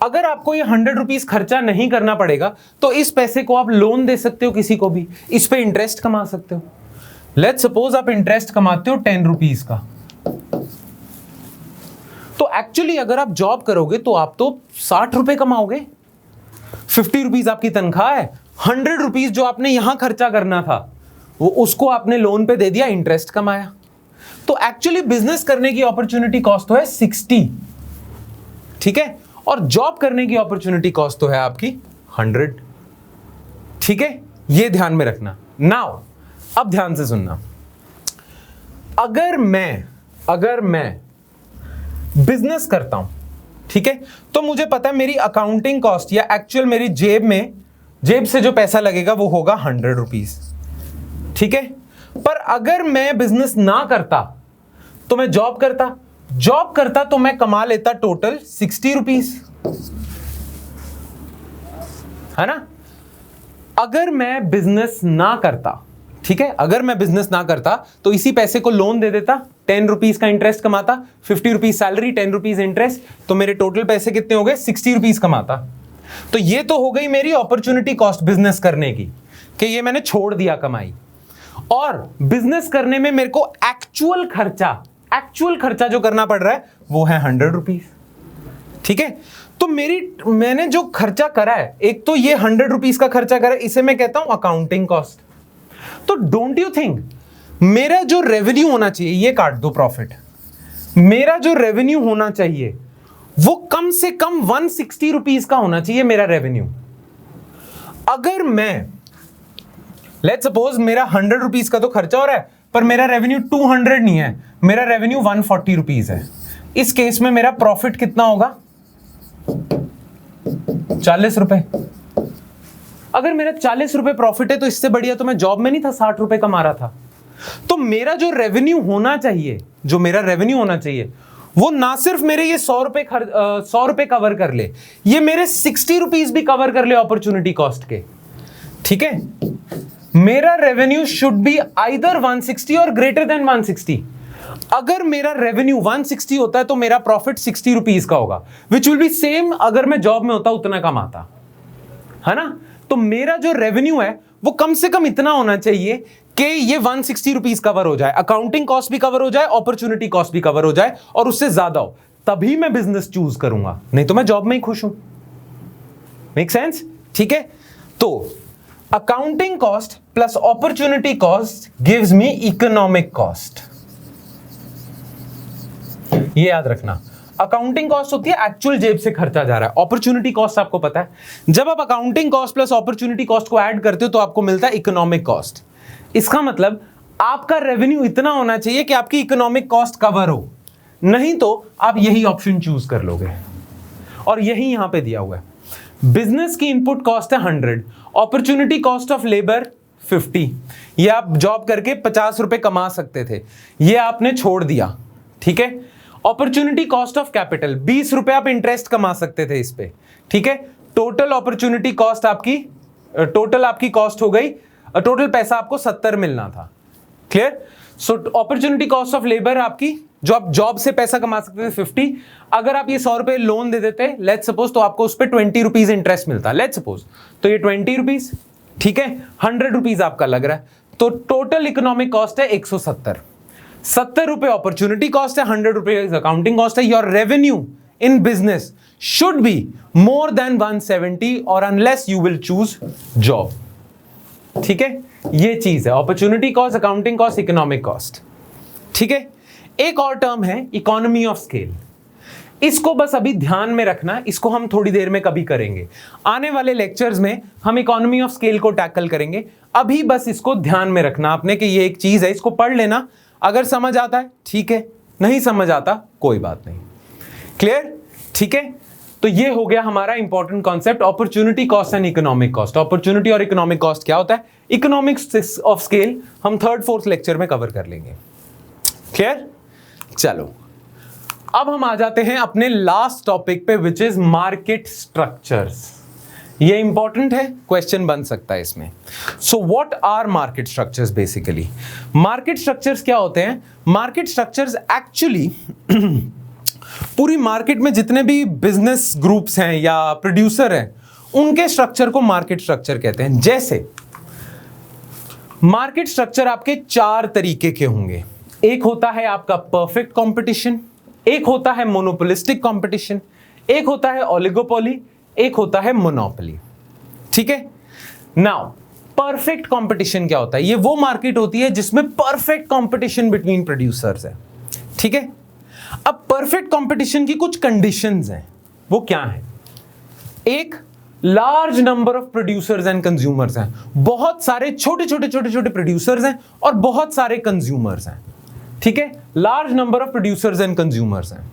अगर आपको ये 100 रुपीज खर्चा नहीं करना पड़ेगा तो इस पैसे को आप लोन दे सकते हो किसी को भी, इस पे इंटरेस्ट कमा सकते हो। लेट्स सपोज आप इंटरेस्ट कमाते हो 10 रुपीज का, तो एक्चुअली अगर आप जॉब करोगे तो आप तो 60 रुपए कमाओगे। 50 रुपीज आपकी तनख्वाह है, 100 रुपीज जो आपने यहां खर्चा करना था वो उसको आपने लोन पे दे दिया, इंटरेस्ट कमाया। तो एक्चुअली बिजनेस करने की अपॉर्चुनिटी कॉस्ट तो है 60, ठीक है, और जॉब करने की अपॉर्चुनिटी कॉस्ट तो है आपकी 100। ठीक है, ये ध्यान में रखना। नाउ अब ध्यान से सुनना, अगर मैं बिजनेस करता हूं, ठीक है, तो मुझे पता है मेरी अकाउंटिंग कॉस्ट या एक्चुअल मेरी जेब से जो पैसा लगेगा वो होगा 100 रुपीज। ठीक है, पर अगर मैं बिजनेस ना करता तो मैं जॉब करता तो मैं कमा लेता टोटल 60 रुपीज, है ना। अगर मैं बिजनेस ना करता, ठीक है, अगर मैं बिजनेस ना करता तो इसी पैसे को लोन दे देता, 10 रुपीज का इंटरेस्ट कमाता, 50 रुपीज सैलरी, 10 रुपीज इंटरेस्ट, तो मेरे टोटल पैसे कितने हो गए? 60 रुपीज कमाता। तो ये तो हो गई मेरी अपॉर्चुनिटी कॉस्ट बिजनेस करने की, कि ये मैंने छोड़ दिया कमाई। और बिजनेस करने में मेरे को एक्चुअल खर्चा जो करना पड़ रहा है वो है 100 रुपीज। ठीक है, तो मैंने जो खर्चा करा है, एक तो ये 100 रुपीज का खर्चा करा है, इसे मैं कहता हूं अकाउंटिंग कॉस्ट। तो डोंट यू थिंक मेरा जो रेवेन्यू होना चाहिए, ये काट दो प्रॉफिट, मेरा जो रेवेन्यू होना चाहिए वो कम से कम 160 रुपीज का होना चाहिए मेरा रेवेन्यू। अगर मैं लेट्स सपोज मेरा 100 रुपीज का तो खर्चा हो रहा है, पर मेरा रेवेन्यू 200 नहीं है, मेरा रेवेन्यू 140 रुपीज है। इस केस में मेरा प्रॉफिट कितना होगा? 40 रुपए। अगर मेरा 40 रुपए प्रॉफिट है तो इससे बढ़िया तो मैं जॉब में नहीं था 60 रुपए कमा रहा था। तो मेरा जो रेवेन्यू होना चाहिए, वो ना सिर्फ मेरे ये 100 रुपए कवर कर ले, ये मेरे 60 रुपीज भी कवर कर ले अपॉर्चुनिटी कॉस्ट के। ठीक है, मेरा रेवेन्यू शुड बी आइदर 160 और ग्रेटर देन 160। अगर मेरा रेवेन्यू 160 होता है तो मेरा प्रॉफिट 60 रुपीज का होगा, विच विल बी सेम अगर मैं जॉब में होता उतना कमाता, है ना। तो मेरा जो रेवेन्यू है वो कम से कम इतना होना चाहिए कि ये 160 रुपीज कवर हो जाए, अकाउंटिंग कॉस्ट भी कवर हो जाए, अपॉर्चुनिटी कॉस्ट भी कवर हो जाए और उससे ज्यादा हो, तभी मैं बिजनेस चूज करूंगा, नहीं तो मैं जॉब में ही खुश हूं। Make sense? ठीक है, तो accounting cost plus opportunity cost gives me economic cost. ये याद रखना, अकाउंटिंग कॉस्ट होती है एक्चुअल जेब से खर्चा जा रहा है, अपॉर्चुनिटी कॉस्ट आपको पता है, जब आप accounting cost plus opportunity cost को ऐड करते हो तो आपको मिलता है इकोनॉमिक कॉस्ट। इसका मतलब आपका रेवेन्यू इतना होना चाहिए कि आपकी इकोनॉमिक कॉस्ट कवर हो, नहीं तो आप यही ऑप्शन चूज कर लोगे। और यही यहां पे दिया हुआ है, बिजनेस की इनपुट कॉस्ट है 100, अपॉर्चुनिटी कॉस्ट ऑफ लेबर 50। ये आप जॉब करके 50 रुपए कमा सकते थे, ये आपने छोड़ दिया। ठीक है, अपॉर्चुनिटी कॉस्ट ऑफ कैपिटल 20 रुपए आप इंटरेस्ट कमा सकते थे इस पे। ठीक है, टोटल अपॉर्चुनिटी कॉस्ट आपकी कॉस्ट हो गई, टोटल पैसा आपको 70 मिलना था। Clear? So opportunity cost of labour आपकी, जो आप जॉब से पैसा कमा सकते थे 50, अगर आप ये 100 रुपए लोन दे देते लेट्स सपोज, तो आपको उस पर 20 रुपीज इंटरेस्ट मिलता लेट्स सपोज, तो ये 20 रुपीज। ठीक है, 100 रुपीज आपका लग रहा है, तो टोटल इकोनॉमिक कॉस्ट है 170। 70 रुपए अपॉर्चुनिटी कॉस्ट है, 100 रुपए अकाउंटिंग कॉस्ट है। Your revenue in business should be more than 170 और unless you will choose job. ठीक है, ये चीज है opportunity cost, accounting cost, economic cost. ठीक है, एक और टर्म है इकोनॉमी ऑफ स्केल, इसको बस अभी ध्यान में रखना, इसको हम थोड़ी देर में कभी करेंगे, आने वाले लेक्चर्स में हम इकोनॉमी ऑफ स्केल को टैकल करेंगे। अभी बस इसको ध्यान में रखना आपने कि ये एक चीज है, इसको पढ़ लेना, अगर समझ आता है ठीक है, नहीं समझ आता कोई बात नहीं। क्लियर? ठीक है, तो ये हो गया हमारा important concept, opportunity cost and economic cost. Opportunity और इकोनॉमिक कॉस्ट क्या होता है, इकोनॉमिक्स ऑफ स्केल हम 3rd 4th लेक्चर में कवर कर लेंगे। क्लियर? चलो अब हम आ जाते हैं अपने लास्ट टॉपिक पे, विच इज मार्केट स्ट्रक्चर्स। ये इंपॉर्टेंट है, क्वेश्चन बन सकता है इसमें। So what are market structures? Basically market structures क्या होते हैं? मार्केट स्ट्रक्चर्स एक्चुअली पूरी मार्केट में जितने भी बिजनेस ग्रुप्स हैं या प्रोड्यूसर हैं, उनके स्ट्रक्चर को मार्केट स्ट्रक्चर कहते हैं। जैसे मार्केट स्ट्रक्चर आपके 4 तरीके के होंगे। एक होता है आपका परफेक्ट कंपटीशन, एक होता है मोनोपोलिस्टिक कंपटीशन, एक होता है ओलिगोपोली, एक होता है मोनोपोली। ठीक है, नाउ परफेक्ट कंपटीशन क्या होता है? ये वो मार्केट होती है जिसमें परफेक्ट कंपटीशन बिटवीन प्रोड्यूसर्स है। ठीक है, अब परफेक्ट कंपटीशन की कुछ कंडीशंस हैं, वो क्या है? एक, large number of producers and consumers हैं, बहुत सारे छोटे छोटे प्रोड्यूसर्स हैं और बहुत सारे कंज्यूमर्स हैं। ठीक है, large number of producers and consumers हैं,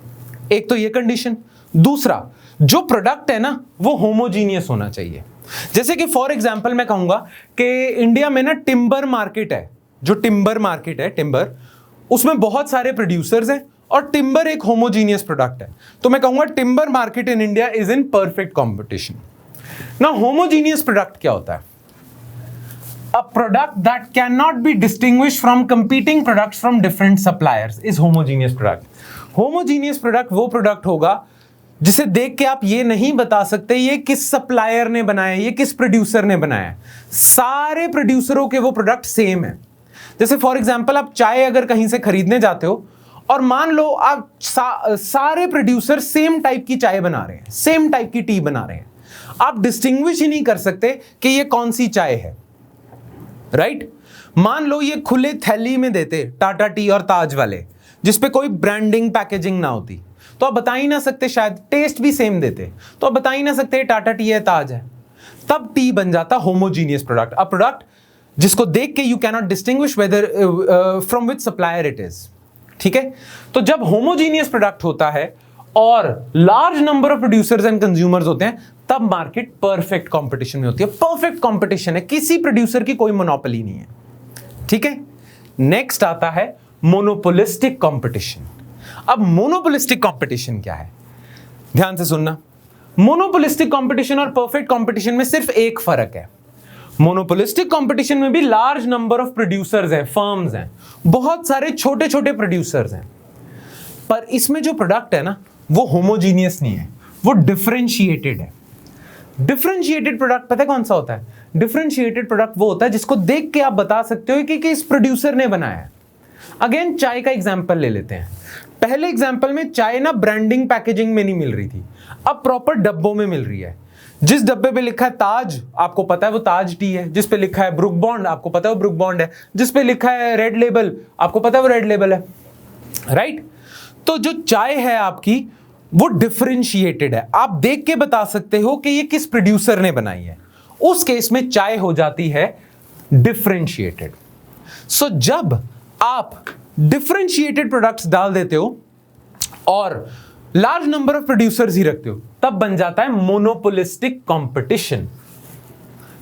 एक तो ये कंडीशन। दूसरा, जो प्रोडक्ट है ना वो होमोजीनियस होना चाहिए। जैसे कि फॉर एग्जांपल मैं कहूंगा कि इंडिया में ना टिम्बर मार्केट है, जो टिम्बर मार्केट है, टिम्बर, उसमें बहुत सारे प्रोड्यूसर्स हैं और टिम्बर एक होमोजीनियस प्रोडक्ट है, तो मैं कहूंगा timber market in India is in perfect competition. ना होमोजीनियस प्रोडक्ट क्या होता है? A product that cannot be distinguished from competing products from different suppliers is homogeneous product. Homogeneous product वो प्रोडक्ट होगा जिसे देख के आप ये नहीं बता सकते ये किस सप्लायर ने बनाया, ये किस प्रोड्यूसर ने बनाया। सारे प्रोड्यूसरों के वो प्रोडक्ट सेम है। जैसे फॉर एग्जांपल आप चाय अगर कहीं से खरीदने जाते हो और मान लो आप सारे प्रोड्यूसर सेम टाइप की चाय बना रहे हैं, सेम टाइप की टी बना रहे हैं, आप डिस्टिंग्विश ही नहीं कर सकते कि ये कौन सी चाय है। राइट? मान लो ये खुले थैली में देते टाटा टी और ताज वाले, जिसपे कोई ब्रांडिंग पैकेजिंग ना होती, तो आप बता ही ना सकते, शायद टेस्ट भी सेम देते तो आप बता ही ना सकते टाटा टी है, ताज है। तब टी बन जाता होमोजीनियस प्रोडक्ट, अ प्रोडक्ट जिसको देख के you cannot distinguish whether from which supplier it is. ठीक है, तो जब होमोजीनियस प्रोडक्ट होता है और large number of producers and consumers होते हैं, तब मार्केट परफेक्ट कंपटीशन में होती है। परफेक्ट कंपटीशन है, किसी प्रोड्यूसर की कोई मोनोपोली नहीं है। ठीक है, नेक्स्ट आता है मोनोपोलिस्टिक कंपटीशन। अब मोनोपोलिस्टिक कंपटीशन क्या है, ध्यान से सुनना। मोनोपोलिस्टिक कंपटीशन और परफेक्ट कंपटीशन में सिर्फ एक फर्क है। मोनोपोलिस्टिक कंपटीशन में भी लार्ज नंबर ऑफ प्रोड्यूसर्स हैं, फर्म्स हैं, बहुत सारे छोटे छोटे प्रोड्यूसर्स हैं, पर इसमें जो प्रोडक्ट है ना वो होमोजीनियस नहीं है, वो डिफरेंशिएटेड है। डिफरेंशिएटेड प्रोडक्ट पता है कौन सा होता है? डिफरेंशिएटेड प्रोडक्ट वो होता है जिसको देख के आप बता सकते हो कि इस प्रोड्यूसर ने बनाया है। अगेन चाय का एग्जांपल ले लेते हैं। पहले एग्जांपल में चाय ना ब्रांडिंग पैकेजिंग में नहीं मिल रही थी, अब प्रॉपर डब्बों में मिल रही है। जिस डब्बे पे लिखा है ताज, आपको पता है वो ताज टी है। जिस पे लिखा है ब्रुक बॉन्ड, आपको पता है वो ब्रुक बॉन्ड है। जिस पे लिखा है रेड लेबल, आपको पता है वो रेड लेबल है, राइट? तो जो चाय है आपकी वो डिफरेंशिएटेड है, आप देख के बता सकते हो कि ये किस प्रोड्यूसर ने बनाई है। उस केस में चाय हो जाती है डिफरेंशिएटेड। सो जब आप डिफरेंशिएटेड प्रोडक्ट्स डाल देते हो और लार्ज नंबर ऑफ प्रोड्यूसर्स ही रखते हो, तब बन जाता है मोनोपोलिस्टिक कंपटीशन।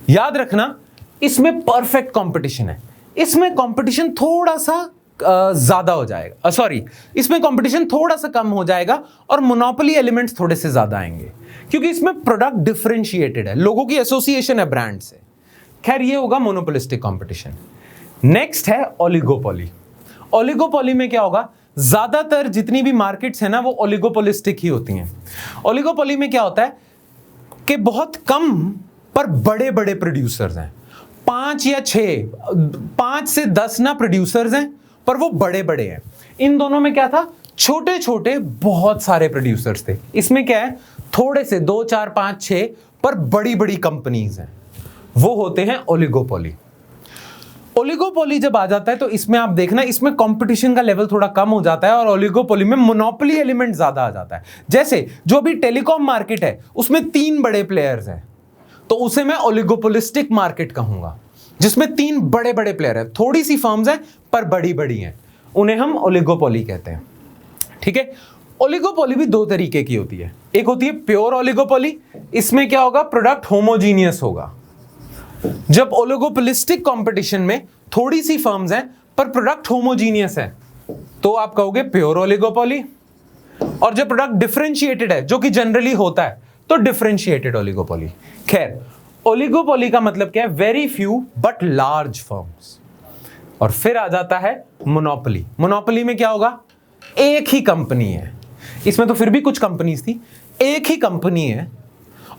याद रखना, इसमें परफेक्ट कंपटीशन है, इसमें कंपटीशन थोड़ा सा ज्यादा हो जाएगा, सॉरी इसमें कंपटीशन थोड़ा सा कम हो जाएगा और मोनोपोली एलिमेंट्स थोड़े से ज्यादा आएंगे, क्योंकि इसमें प्रोडक्ट डिफरेंशिएटेड है, लोगों की एसोसिएशन है ब्रांड से। खैर ये होगा मोनोपोलिस्टिक कंपटीशन। नेक्स्ट है ओलिगोपोली। ओलिगोपोली में क्या होगा, ज्यादातर जितनी भी मार्केट्स है ना वो ओलिगोपोलिस्टिक ही होती हैं। ओलिगोपोली में क्या होता है कि बहुत कम पर बड़े बड़े प्रोड्यूसर्स हैं, 5 या 6, 5 से 10 ना प्रोड्यूसर्स हैं, पर वो बड़े बड़े हैं। इन दोनों में क्या था, छोटे छोटे बहुत सारे प्रोड्यूसर्स थे। इसमें क्या है, थोड़े से 2, 4, 5, 6 पर बड़ी बड़ी कंपनीज हैं, वो होते हैं ओलिगोपोली। ओलिगोपोली जब आ जाता है तो इसमें आप देखना, इसमें कंपटीशन का लेवल थोड़ा कम हो जाता है और ओलिगोपोली में मोनोपोली एलिमेंट ज्यादा आ जाता है। जैसे जो भी टेलीकॉम मार्केट है उसमें 3 बड़े प्लेयर्स हैं, तो उसे मैं ओलिगोपोलिस्टिक मार्केट कहूंगा, जिसमें 3 बड़े बड़े प्लेयर हैं, थोड़ी सी फर्म्स हैं पर बड़ी बड़ी हैं, उन्हें हम ओलिगोपोली कहते हैं। ठीक है, ओलिगोपोली भी 2 तरीके की होती है। एक होती है प्योर ओलिगोपोली, इसमें क्या होगा, प्रोडक्ट होमोजीनियस होगा। जब ओलिगोपोलिस्टिक कंपटीशन में थोड़ी सी फर्म्स हैं पर प्रोडक्ट होमोजीनियस है, तो आप कहोगे प्योर ओलिगोपोली। और जब प्रोडक्ट डिफरेंशिएटेड है, जो कि जनरली होता है, तो डिफरेंशिएटेड ओलिगोपोली। खैर, ओलिगोपोली का मतलब क्या है, very few but large firms. और फिर आ जाता है मोनोपोली। मोनोपोली में क्या होगा, एक ही कंपनी है, इसमें तो फिर भी कुछ कंपनीज थी, एक ही कंपनी है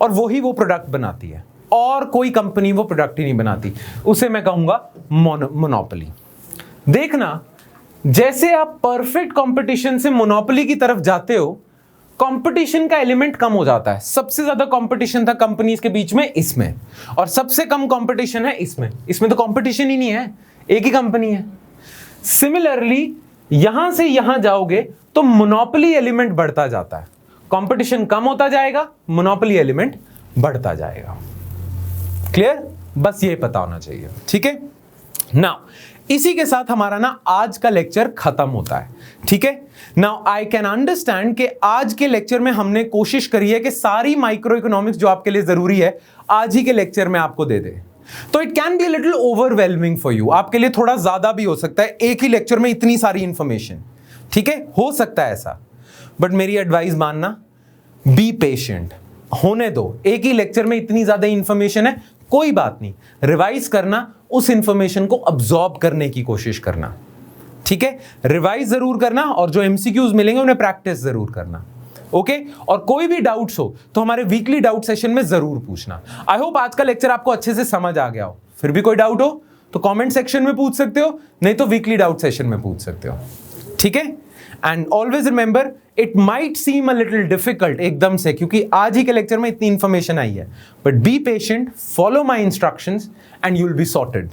और वही वो प्रोडक्ट बनाती है, और कोई कंपनी वो प्रोडक्ट ही नहीं बनाती, उसे मैं कहूंगा मोनोपोली। देखना, जैसे आप परफेक्ट कंपटीशन से मोनोपोली की तरफ जाते हो, कंपटीशन का एलिमेंट कम हो जाता है। सबसे ज्यादा कंपटीशन था कंपनीज के बीच में इसमें, और सबसे कम कंपटीशन है इसमें। इसमें तो कंपटीशन ही नहीं है, एक ही कंपनी है। सिमिलरली यहां से यहां जाओगे तो मोनोपोली एलिमेंट बढ़ता जाता है, कंपटीशन कम होता जाएगा, मोनोपोली एलिमेंट बढ़ता जाएगा। क्लियर? बस ये पता होना चाहिए। ठीक है, नाउ इसी के साथ हमारा ना आज का लेक्चर खत्म होता है। ठीक है, नाउ आई कैन अंडरस्टैंड कि आज के लेक्चर में हमने कोशिश करी है कि सारी माइक्रो इकोनॉमिक्स जो आपके लिए जरूरी है आज ही के लेक्चर में आपको दे दे। तो it can be a little overwhelming for you, आपके लिए थोड़ा ज्यादा भी हो सकता है एक ही लेक्चर में इतनी सारी इंफॉर्मेशन। ठीक है, हो सकता है ऐसा, बट मेरी एडवाइस मानना, बी पेशेंट, होने दो। एक ही लेक्चर में इतनी ज्यादा इंफॉर्मेशन है, कोई बात नहीं, रिवाइज करना, उस इंफॉर्मेशन को अब्सॉर्ब करने की कोशिश करना। ठीक है, रिवाइज जरूर करना और जो एमसीक्यूज मिलेंगे उन्हें प्रैक्टिस जरूर करना। ओके, और कोई भी डाउट्स हो तो हमारे वीकली डाउट सेशन में जरूर पूछना। आई होप आज का लेक्चर आपको अच्छे से समझ आ गया हो। फिर भी कोई डाउट हो तो कमेंट सेक्शन में पूछ सकते हो, नहीं तो वीकली डाउट सेशन में पूछ सकते हो। ठीक है, and always remember, it might seem a little difficult एकदम से, क्योंकि आज ही के लेक्चर में इतनी इंफॉर्मेशन आई है, but be patient, follow my instructions and you will be sorted.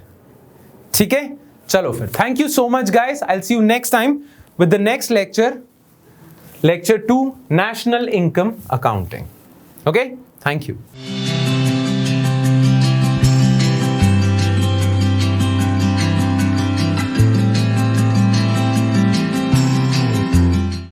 ठीक है, चलो फिर, thank you so much guys, I will see you next time with the next lecture, lecture 2, national income accounting. Okay, thank you.